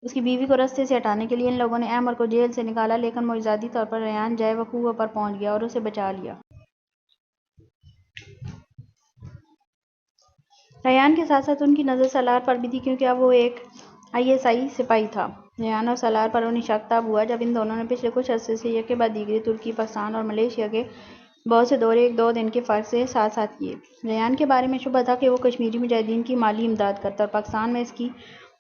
Speaker 2: اس کی بیوی کو رستے سے ہٹانے کے لیے ان لوگوں نے احمر کو جیل سے نکالا لیکن معجزاتی طور پر ریان جائے وقوع پر پہنچ گیا اور اسے بچا لیا۔ ریان کے ساتھ ساتھ ان کی نظر سالار پر بھی تھی کیونکہ اب وہ ایک ISI سپاہی تھا۔ ریان اور سالار پر انہیں شک تب ہوا جب ان دونوں نے پچھلے کچھ عرصے سے یکے بعد دیگرے ترکی، پاکستان اور ملیشیا کے بہت سے دورے 1-2 دن کے فرق سے ساتھ ساتھ کیے۔ ریان کے بارے میں شبہ تھا کہ وہ کشمیری مجاہدین کی مالی امداد کرتا ہے اور پاکستان میں اس کی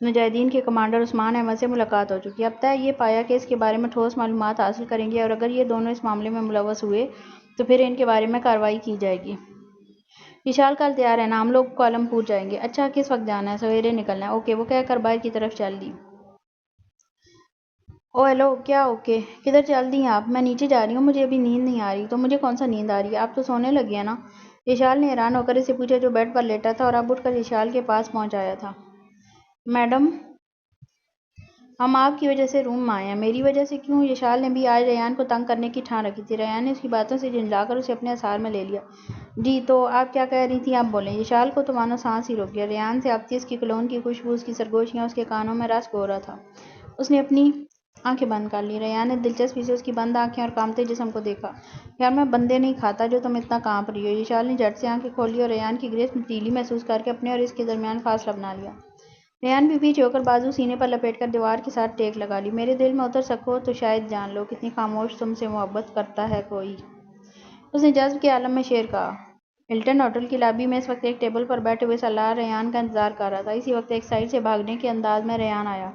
Speaker 2: مجاہدین کے کمانڈر عثمان احمد سے ملاقات ہو چکی ہے۔ اب طے یہ پایا کہ اس کے بارے میں ٹھوس معلومات حاصل کریں گے اور اگر یہ دونوں اس معاملے میں ملوث ہوئے تو پھر ان کے بارے میں کارروائی کی جائے گی۔ وشال کل تیار ہے نا، ہم لوگ کوالالمپور جائیں گے۔ اچھا کس وقت جانا ہے؟ سویرے نکلنا ہے۔ اوکے، وہ کہہ کر باہر کی طرف چل دی۔ او ہیلو، کیا اوکے؟ کدھر چل دی ہیں آپ؟ میں نیچے جا رہی ہوں، مجھے ابھی نیند نہیں آ رہی۔ تو مجھے کون سا نیند آ رہی ہے؟ آپ تو سونے لگی ہیں نا؟ وشال نے حیران ہو کر اسے پوچھا جو بیڈ پر لیٹا تھا اور اب اٹھ کر وشال کے پاس پہنچ آیا تھا۔ میڈم، ہم آپ کی وجہ سے روم میں آئے ہیں۔ میری وجہ سے کیوں؟ وشال نے بھی آج ریان کو تنگ کرنے کی ٹھان رکھی تھی۔ ریان نے اس کی باتوں سے جھنجلا کر اسے اپنے اثار میں لے لیا۔ جی تو آپ کیا کہہ رہی تھیں؟ آپ بولیں۔ وشال کو تو مانو سانس ہی رک گیا۔ ریان سے آپتی اس کی کولون کی خوشبو، اس کی سرگوشیاں اس کے کانوں میں رس گھو رہا تھا۔ اس نے اپنی آنکھیں بند کر لیں۔ ریان نے دلچسپی سے اس کی بند آنکھیں اور کانپتے جسم کو دیکھا۔ یار میں بندے نہیں کھاتا جو تم اتنا کانپ رہی ہو۔ وشال نے جھٹ سے آنکھیں کھولی اور ریان کی گریز میں تبدیلی محسوس کر کے اپنے اور اس کے درمیان فاصلہ بنا لیا۔ ریان بھی پیچھے ہو کر بازو سینے پر لپیٹ کر دیوار کے ساتھ ٹیک لگا لی۔ میرے دل میں اتر سکو تو شاید جان لو کتنی خاموش تم سے محبت کرتا ہے کوئی۔ اس نے جذب کے عالم میں شعر کہا۔ ہلٹن ہوٹل کی لابی میں اس وقت ایک ٹیبل پر بیٹھے ہوئے سالار ریان کا انتظار کر رہا تھا۔ اسی وقت ایک سائڈ سے بھاگنے کے انداز میں ریان آیا۔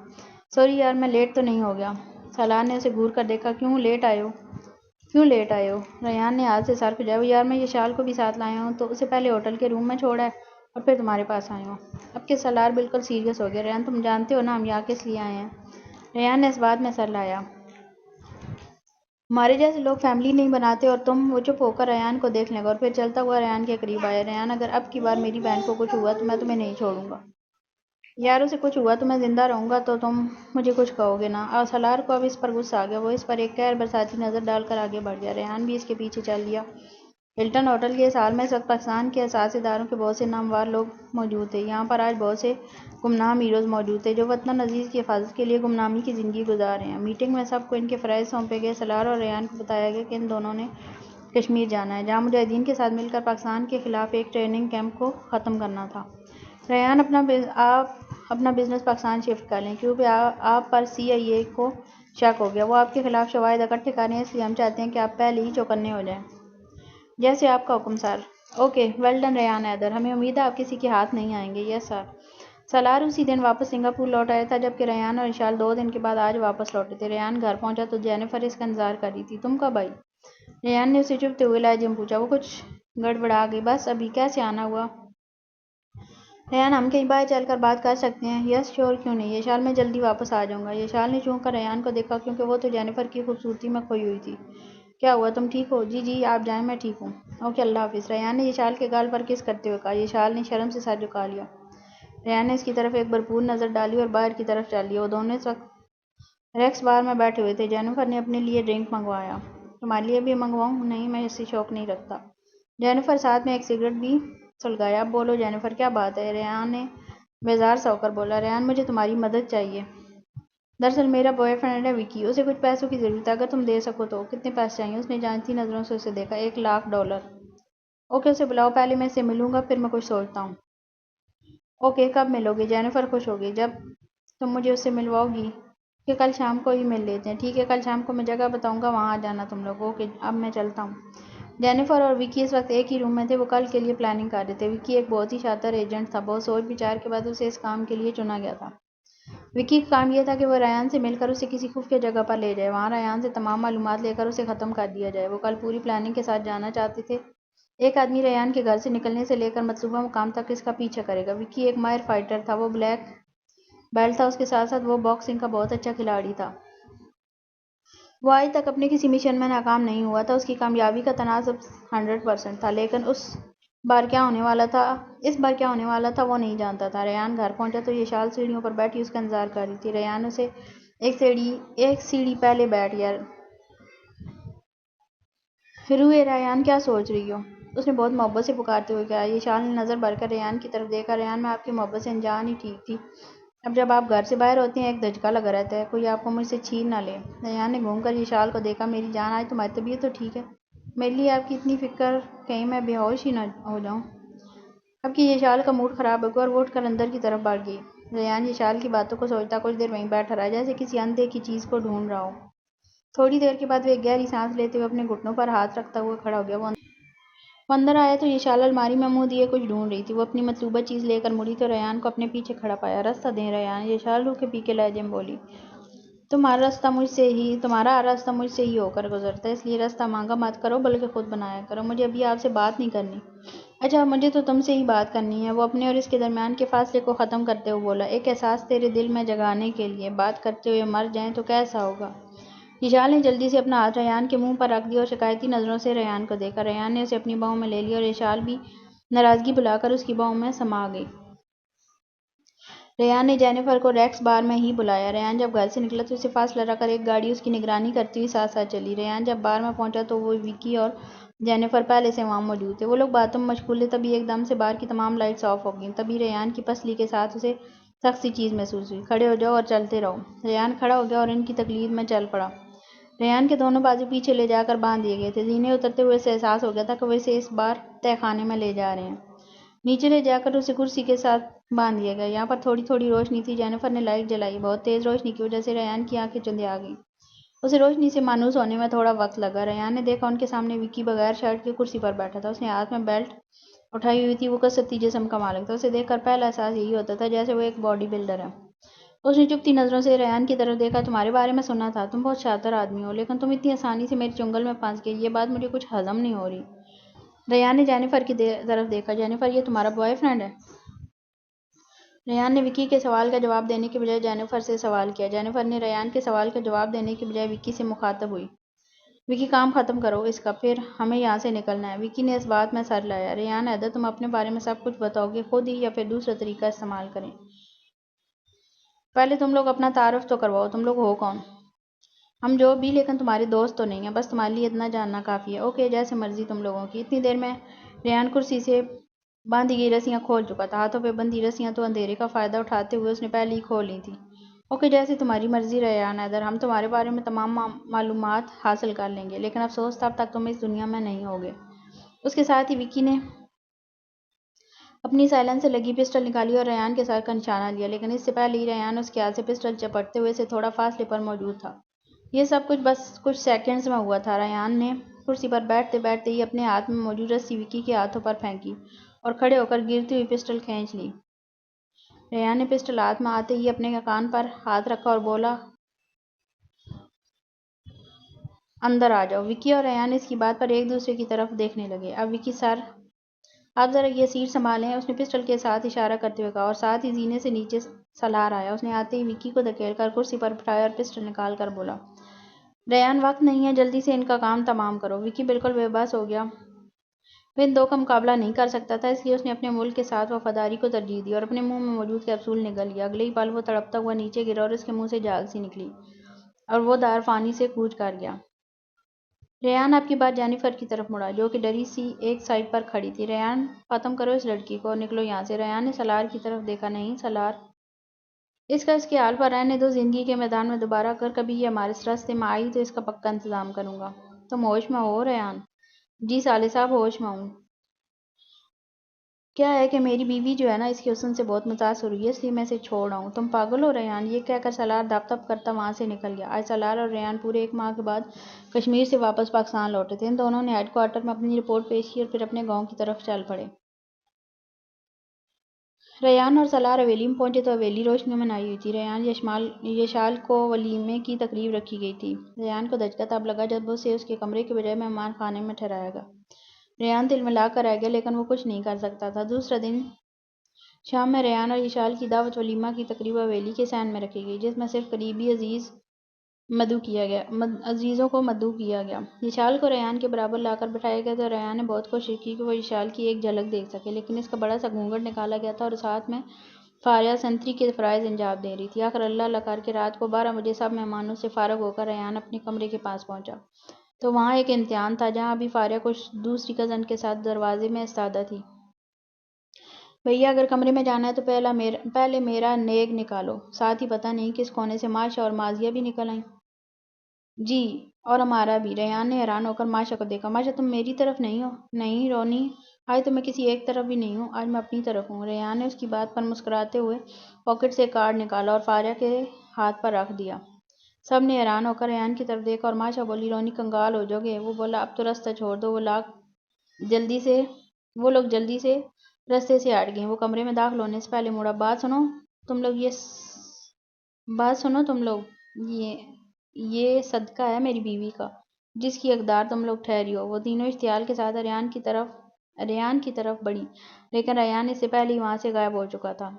Speaker 2: سوری یار، میں لیٹ تو نہیں ہو گیا؟ سالار نے اسے گھور کر دیکھا۔ کیوں لیٹ آئے ہو؟ ریان نے ہاتھ سے سر کھجایا۔ یار میں وشال کو بھی ساتھ لایا ہوں تو اسے پہلے ہوٹل کے روم میں چھوڑا ہے اور پھر تمہارے پاس آیا ہوں۔ اب کہ سالار بالکل سیریس ہو گیا۔ ریان تم جانتے ہو نا ہم یہاں کس لیے آئے ہیں؟ ریان نے اس بات میں سر لایا۔ ہمارے جیسے لوگ فیملی نہیں بناتے اور تم۔ وہ چپ ہو کر ریان کو دیکھ لگا اور پھر چلتا ہوا ریان کے قریب آیا۔ ریان اگر اب کی بار میری بہن کو کچھ ہوا تو میں تمہیں نہیں چھوڑوں گا۔ یار اسے کچھ ہوا تو میں زندہ رہوں گا تو تم مجھے کچھ کہو گے نا؟ اور سالار کو اب اس پر غصہ آ گیا۔ وہ اس پر ایک قہر برساتی نظر ڈال کر آگے بڑھ گیا۔ ریان بھی اس کے پیچھے چل دیا۔ ہلٹن ہوٹل کے اس ہال میں اس وقت پاکستان کے حساس اداروں کے بہت سے نامور لوگ موجود تھے۔ یہاں پر آج بہت سے گمنام ہیروز موجود تھے جو وطن عزیز کی حفاظت کے لیے گمنامی کی زندگی گزار رہے ہیں۔ میٹنگ میں سب کو ان کے فرائض سونپے گئے۔ سالار اور ریان کو بتایا گیا کہ ان دونوں نے کشمیر جانا ہے جہاں مجاہدین کے ساتھ مل کر پاکستان کے خلاف ایک ٹریننگ کیمپ کو ختم کرنا تھا۔ ریان آپ اپنا بزنس پاکستان شفٹ کر لیں کیونکہ آپ پر CIA کو شک ہو گیا۔ وہ آپ کے خلاف شواہد اکٹھے کر رہے ہیں، اس لیے ہم چاہتے ہیں کہ آپ پہلے ہی چوکنے ہو جائیں۔ جیسے آپ کا حکم sir. Okay, well done Rayan Haider, ہمیں امید ہے آپ کسی کے ہاتھ نہیں آئیں گے۔ یس سر۔ سالار اسی دن واپس سنگاپور لوٹ آیا تھا جبکہ ریان اور وشال 2 دن کے بعد آج واپس لوٹے تھے۔ ریان گھر پہنچا تو جینیفر اس کا انتظار کر رہی تھی۔ تم کب آئی؟ ریان نے اسے چبھتے ہوئے لہجے میں پوچھا۔ وہ کچھ گڑبڑا گئی۔ بس ابھی۔ کیسے آنا ہوا؟ ریان ہم کہیں باہر چل کر بات کر سکتے ہیں؟ یس شور، کیوں نہیں؟ وشال میں جلدی واپس آ جاؤں گا۔ وشال نے چونک کر ریان کو دیکھا کیونکہ وہ تو جینیفر کی خوبصورتی میں کھوئی ہوئی تھی۔ کیا ہوا، تم ٹھیک ہو؟ جی آپ جائیں، میں ٹھیک ہوں۔ اوکے، اللہ حافظ۔ ریان نے وشال کے گال پر کس کرتے ہوئے کہا۔ وشال نے شرم سے سر جھکا لیا۔ ریان نے اس کی طرف ایک بھرپور نظر ڈالی اور باہر کی طرف چل دیا۔ وہ دونوں اس وقت ریکس بار میں بیٹھے ہوئے تھے۔ جینیفر نے اپنے لیے ڈرنک منگوایا۔ تمہارے لیے بھی منگواؤں؟ نہیں، میں اس سے شوق نہیں رکھتا۔ جینیفر ساتھ میں ایک سگریٹ بھی سلگایا۔ اب بولو جینیفر، کیا بات ہے؟ ریان نے بیزار سا ہو کر بولا۔ ریان مجھے تمہاری مدد چاہیے۔ دراصل میرا بوائے فرینڈ ہے وکی، اسے کچھ پیسوں کی ضرورت ہے، اگر تم دے سکو تو۔ کتنے پیسے چاہئیں؟ اس نے جانتی نظروں سے اسے دیکھا۔ $1,00,000۔ اوکے اسے بلاؤ، پہلے میں اس سے ملوں گا پھر میں کچھ سوچتا ہوں۔ اوکے، کب ملو گے؟ جینیفر خوش ہوگی۔ جب تم مجھے اس سے ملواؤ گی؟ کہ کل شام کو ہی مل لیتے ہیں۔ ٹھیک ہے، کل شام کو میں جگہ بتاؤں گا، وہاں آ جانا تم لوگ۔ اوکے، اب میں چلتا ہوں۔ جینیفر اور وکی اس وقت ایک ہی روم میں تھے۔ وہ کل کے لیے پلاننگ کر رہے تھے۔ وکی ایک بہت ہی شاطر ایجنٹ تھا۔ بہت سوچ بچار کے بعد اسے اس کام کے لیے چنا گیا تھا۔ وکی کا کام یہ تھا کہ وہ ریان سے مل کر اسے کسی خفیہ جگہ پر لے جائے، وہاں ریان سے تمام معلومات لے کر اسے ختم کر دیا جائے۔ وہ کل پوری پلاننگ کے ساتھ جانا چاہتے تھے۔ ایک آدمی ریان کے گھر سے نکلنے سے لے کر مطلوبہ مقام تک اس کا پیچھا کرے گا۔ وکی ایک ماہر فائٹر تھا، وہ بلیک بیلٹ تھا، اس کے ساتھ ساتھ وہ باکسنگ کا بہت اچھا کھلاڑی تھا۔ وہ آج تک اپنے کسی مشن میں ناکام نہیں ہوا تھا۔ اس کی کامیابی کا تناسب 100% تھا، لیکن اس بار کیا ہونے والا تھا وہ نہیں جانتا تھا۔ ریان گھر پہنچا تو یشال سیڑھیوں پر بیٹھی اس کا انتظار کر رہی تھی۔ ریان اسے ایک سیڑھی پہلے بیٹھ گیا۔ روئے ریان، کیا سوچ رہی ہو؟ اس نے بہت محبت سے پکارتے ہوئے کہا۔ یشال نے نظر بھر کر ریان کی طرف دیکھا۔ ریان، میں آپ کی محبت سے انجان ہی ٹھیک تھی۔ اب جب آپ گھر سے باہر ہوتے ہیں ایک دھچکا لگا رہتا ہے، کوئی آپ کو مجھ سے چھین نہ لے۔ ریان نے گھوم کر یشال کو دیکھا۔ میری جان، آج تمہاری طبیعت تو ٹھیک ہے؟ میرے لیے آپ کی اتنی فکر، کہیں میں بے ہوش ہی نہ ہو جاؤں۔ اب کی یشال کا موڈ خراب ہو گیا اور وہ اٹھ کر اندر کی طرف بڑھ گئی۔ ریان یشال کی باتوں کو سوچتا کچھ دیر وہیں بیٹھا رہا، جیسے کسی اندیکھی چیز کو ڈھونڈ رہا ہو۔ تھوڑی دیر کے بعد وہ ایک گہری سانس لیتے ہوئے اپنے گھٹنوں پر ہاتھ رکھتا ہوا کھڑا ہو گیا۔ وہ اندر آیا تو یشال الماری میں منہ دیے کچھ ڈھونڈ رہی تھی۔ وہ اپنی مطلوبہ چیز لے کر مڑی تو ریان کو اپنے پیچھے کھڑا پایا۔ راستہ دیں ریان، یشال روکھے پھیکے لہجے میں بولی۔ تمہارا راستہ مجھ سے ہی ہو کر گزرتا ہے، اس لیے راستہ مانگا مت کرو بلکہ خود بنایا کرو۔ مجھے ابھی آپ سے بات نہیں کرنی۔ اچھا، مجھے تو تم سے ہی بات کرنی ہے۔ وہ اپنے اور اس کے درمیان کے فاصلے کو ختم کرتے ہوئے بولا۔ ایک احساس تیرے دل میں جگانے کے لیے بات کرتے ہوئے مر جائیں تو کیسا ہوگا؟ یشال نے جلدی سے اپنا ہاتھ ریان کے منہ پر رکھ دیا اور شکایتی نظروں سے ریان کو دیکھا۔ ریان نے اسے اپنی باہوں میں لے لیا اور یشال بھی ناراضگی بھلا کر اس کی باہوں میں سما گئی۔ ریان نے جینیفر کو ریکس بار میں ہی بلایا۔ ریان جب گھر سے نکلا تو اسے فاصلہ رکھ کر ایک گاڑی اس کی نگرانی کرتی ہوئی ساتھ ساتھ چلی۔ ریان جب بار میں پہنچا تو وہ وکی اور جینیفر پہلے سے وہاں موجود تھے۔ وہ لوگ باتوں میں مشغول تھے، تبھی ایک دم سے بار کی تمام لائٹس آف ہو گئیں۔ تبھی ریان کی پسلی کے ساتھ اسے سخت سی چیز محسوس ہوئی۔ کھڑے ہو جاؤ اور چلتے رہو۔ ریان کھڑا ہو گیا اور ان کی تقلید میں چل پڑا۔ ریان کے دونوں بازو پیچھے لے جا کر باندھ دیے گئے تھے۔ زینے اترتے ہوئے اسے احساس ہو گیا تھا کہ وہ اسے اس بار تہہ خانے میں لے جا رہے ہیں۔ نیچے لے جا کر اسے کرسی کے ساتھ باندھ دیا گیا۔ یہاں پر تھوڑی تھوڑی روشنی تھی۔ جینیفر نے لائٹ جلائی۔ بہت تیز روشنی کی وجہ سے ریان کی آنکھیں چندھیا گئیں۔ اسے روشنی سے مانوس ہونے میں تھوڑا وقت لگا۔ ریان نے دیکھا ان کے سامنے وکی بغیر شرٹ کے کرسی پر بیٹھا تھا۔ اس نے ہاتھ میں بیلٹ اٹھائی ہوئی تھی۔ وہ کسرتی جسم کا مالک تھا۔ اسے دیکھ کر پہلا احساس یہی ہوتا تھا جیسے وہ ایک باڈی بلڈر ہے۔ اس نے چپتی نظروں سے ریان کی طرف دیکھا۔ تمہارے بارے میں سنا تھا، تم بہت شاطر آدمی ہو، لیکن تم اتنی آسانی سے میرے چنگل میں پھنس گئے، یہ بات مجھے کچھ ہضم نہیں ہو رہی۔ ریان نے جینیفر کی طرف دیکھا۔ جینیفر، یہ تمہارا بوائے فرینڈ ہے؟ ریان نے وکی کے سوال کا جواب دینے کے بجائے جینیفر سے سوال کیا۔ جینیفر نے ریان کے سوال کا جواب دینے کے بجائے وکی سے مخاطب ہوئی۔ وکی، کام ختم کرو اس کا، پھر ہمیں یہاں سے نکلنا ہے۔ وکی نے اس بات میں سر ہلایا۔ ریان، ادھر تم اپنے بارے میں سب کچھ بتاؤ گے خود ہی یا پھر دوسرا طریقہ استعمال کریں؟ پہلے تم لوگ اپنا تعارف تو کرواؤ، تم لوگ ہو کون؟ ہم جو بھی، لیکن تمہارے دوست تو نہیں ہیں، بس تمہارے لیے اتنا جاننا کافی ہے۔ اوکے، جیسے مرضی تم لوگوں کی۔ اتنی دیر میں ریان کرسی سے باندھی گئی رسیاں کھول چکا تھا۔ ہاتھوں پہ بندھی رسیاں تو اندھیرے کا فائدہ اٹھاتے ہوئے اس نے پہلے ہی کھول لی تھیں۔ اوکے، جیسے تمہاری مرضی ریان حیدر، ہم تمہارے بارے میں تمام معلومات حاصل کر لیں گے، لیکن افسوس، تب تک تم اس دنیا میں نہیں ہوگے۔ اس کے ساتھ ہی وکی نے اپنی سائلن سے لگی پسٹل نکالی اور ریان کے سر کا نشانہ لیا، لیکن اس سے پہلے ہی ریان اس کے ہاتھ سے پسٹل جھپٹتے ہوئے سے تھوڑا فاصلے پر موجود تھا۔ یہ سب کچھ بس کچھ سیکنڈز میں ہوا تھا۔ ریان نے کرسی پر بیٹھتے بیٹھتے ہی اپنے ہاتھ میں موجود رسی وکی کے ہاتھوں پر پھینکی اور کھڑے ہو کر گرتی ہوئی پسٹل کھینچ لی۔ ریان نے پسٹل ہاتھ میں آتے ہی اپنے کان پر ہاتھ رکھا اور بولا، اندر آ جاؤ۔ وکی اور ریان اس کی بات پر ایک دوسرے کی طرف دیکھنے لگے۔ اب وکی سر، آپ ذرا یہ سیٹ سنبھالیں، اس نے پسٹل کے ساتھ اشارہ کرتے ہوئے کہا، اور ساتھ ہی زینے سے نیچے سلار آیا۔ اس نے آتے ہی وکی کو دھکیل کر کرسی پر بٹھایا اور پسٹل نکال کر بولا، ریان، وقت نہیں ہے، جلدی سے ان کا کام تمام کرو۔ وکی بالکل بے بس ہو گیا۔ وہ ان دو کا مقابلہ نہیں کر سکتا تھا، اس لیے اس نے اپنے ملک کے ساتھ وفاداری کو ترجیح دی اور اپنے منہ میں موجود کیپسول نگل لیا۔ اگلے ہی پل وہ تڑپتا ہوا نیچے گرا اور اس کے منہ سے جھاگ سی نکلی اور وہ دار فانی سے کوچ کر گیا۔ ریان آپ کی بات جینیفر کی طرف مڑا، جو کہ ڈری سی ایک سائڈ پر کھڑی تھی۔ ریان، ختم کرو اس لڑکی کو اور نکلو یہاں سے۔ ریان نے سلار کی طرف دیکھا۔ نہیں سلار، اس کا اس کے حال پر رہنے دو، زندگی کے میدان میں دوبارہ اگر کبھی یہ ہمارے راستے میں آئی تو اس کا پکا انتظام کروں گا۔ تم ہوش میں ہو ریان؟ جی سالے صاحب، ہوش میں ہوں۔ کیا ہے کہ میری بیوی جو ہے نا، اس کے حسن سے بہت متاثر ہوئی ہے، اس لیے میں اسے چھوڑ رہا ہوں۔ تم پاگل ہو ریان؟ یہ کہہ کر سلار دپ دپ کرتا وہاں سے نکل گیا۔ آج سلار اور ریان پورے 1 ماہ کے بعد کشمیر سے واپس پاکستان لوٹے تھے۔ ان دونوں نے ہیڈ کوارٹر میں اپنی رپورٹ پیش کی اور پھر اپنے گاؤں کی طرف چل پڑے۔ ریان اور سلار حویلی میں پہنچے تو حویلی روشنیوں میں نہائی ہوئی تھی۔ ریان یشال کو ولیمے کی تقریب رکھی گئی تھی۔ ریان کو دھچکا تب لگا جب اسے اس کے کمرے کے بجائے مہمان خانے میں ٹھہرایا گیا۔ ریان دل میں لا کر رہ گیا لیکن وہ کچھ نہیں کر سکتا تھا۔ دوسرا دن شام میں ریان اور یشال کی دعوت ولیمہ کی تقریب حویلی کے سین میں رکھی گئی، جس میں صرف قریبی عزیزوں کو مدعو کیا گیا۔ یشال کو ریان کے برابر لا کر بٹھایا گیا تو ریان نے بہت کوشش کی کہ وہ یشال کی ایک جھلک دیکھ سکے، لیکن اس کا بڑا سا گھونگھٹ نکالا گیا تھا اور ساتھ میں فاریہ سنتری کے فرائض انجام دے رہی تھی۔ آخر اللہ اللہ کر کے رات کو 12 بجے سب مہمانوں سے فارغ ہو کر ریان اپنے کمرے کے پاس پہنچا تو وہاں ایک امتحان تھا، جہاں ابھی فاریہ کچھ دوسری کزن کے ساتھ دروازے میں ایستادہ تھی۔ بھیا اگر کمرے میں جانا ہے تو پہلے میرا نیگ نکالو، ساتھ ہی پتہ نہیں کس کونے سے ماشا اور مازیہ بھی نکل آئیں۔ جی، اور ہمارا بھی۔ ریان نے حیران ہو کر ماشا کو دیکھا۔ ماشا تم میری طرف نہیں ہو؟ نہیں رونی، آج تو میں کسی ایک طرف بھی نہیں ہوں، آج میں اپنی طرف ہوں۔ ریان نے اس کی بات پر مسکراتے ہوئے پاکٹ سے ایک کارڈ نکالا اور فاریہ کے ہاتھ پر رکھ دیا۔ سب نے حیران ہو کر ریان کی طرف دیکھا اور ماشا بولی، رونی کنگال ہو جاؤ گے۔ وہ بولا، اب تو راستہ چھوڑ دو۔ وہ لوگ جلدی سے رستے سے ہٹ گئے۔ وہ کمرے میں داخل ہونے سے پہلے مڑا۔ بات سنو تم لوگ، یہ صدقہ ہے میری بیوی کا، جس کی حقدار تم لوگ ٹھہری ہو۔ وہ تینوں اشتعال کے ساتھ ریان کی طرف بڑھی، لیکن ریان اس سے پہلے ہی وہاں سے غائب ہو چکا تھا۔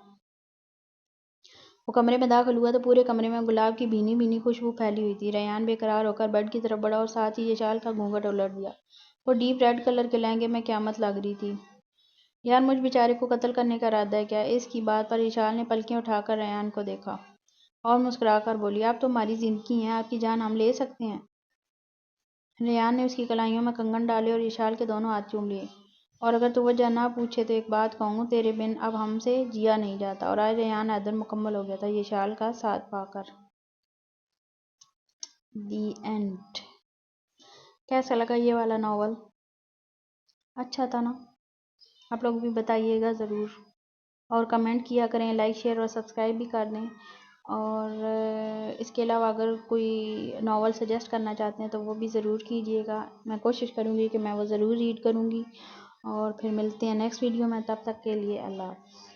Speaker 2: وہ کمرے میں داخل ہوا تو پورے کمرے میں گلاب کی بھینی بھینی خوشبو پھیلی ہوئی تھی۔ ریان بے قرار ہو کر بیڈ کی طرف بڑھا اور ساتھ ہی یشال کا گھونگھٹ الٹ دیا۔ وہ ڈیپ ریڈ کلر کے لہنگے میں قیامت لگ رہی تھی۔ یار مجھ بیچارے کو قتل کرنے کا ارادہ ہے کیا؟ اس کی بات پر یشال نے پلکیں اٹھا کر ریان کو دیکھا اور مسکرا کر بولی، آپ تو ہماری زندگی ہیں، آپ کی جان ہم لے سکتے ہیں؟ ریان نے اس کی کلائیوں میں کنگن ڈالے اور یشال کے دونوں ہاتھ چوم لیے۔ اور اگر تو وجہ نہ پوچھے تو ایک بات کہوں، تیرے بن اب ہم سے جیا نہیں جاتا۔ اور آج ریان حیدر مکمل ہو گیا تھا یشال کا ساتھ پا کر۔ The end. کیسا لگا یہ والا ناول؟ اچھا تھا نا؟ آپ لوگ بھی بتائیے گا ضرور، اور کمنٹ کیا کریں، لائک شیئر اور سبسکرائب بھی کر دیں۔ اور اس کے علاوہ اگر کوئی ناول سجیسٹ کرنا چاہتے ہیں تو وہ بھی ضرور کیجیے گا، میں کوشش کروں گی کہ میں وہ ضرور ریڈ کروں گی۔ اور پھر ملتے ہیں نیکسٹ ویڈیو میں، تب تک کے لیے اللہ حافظ۔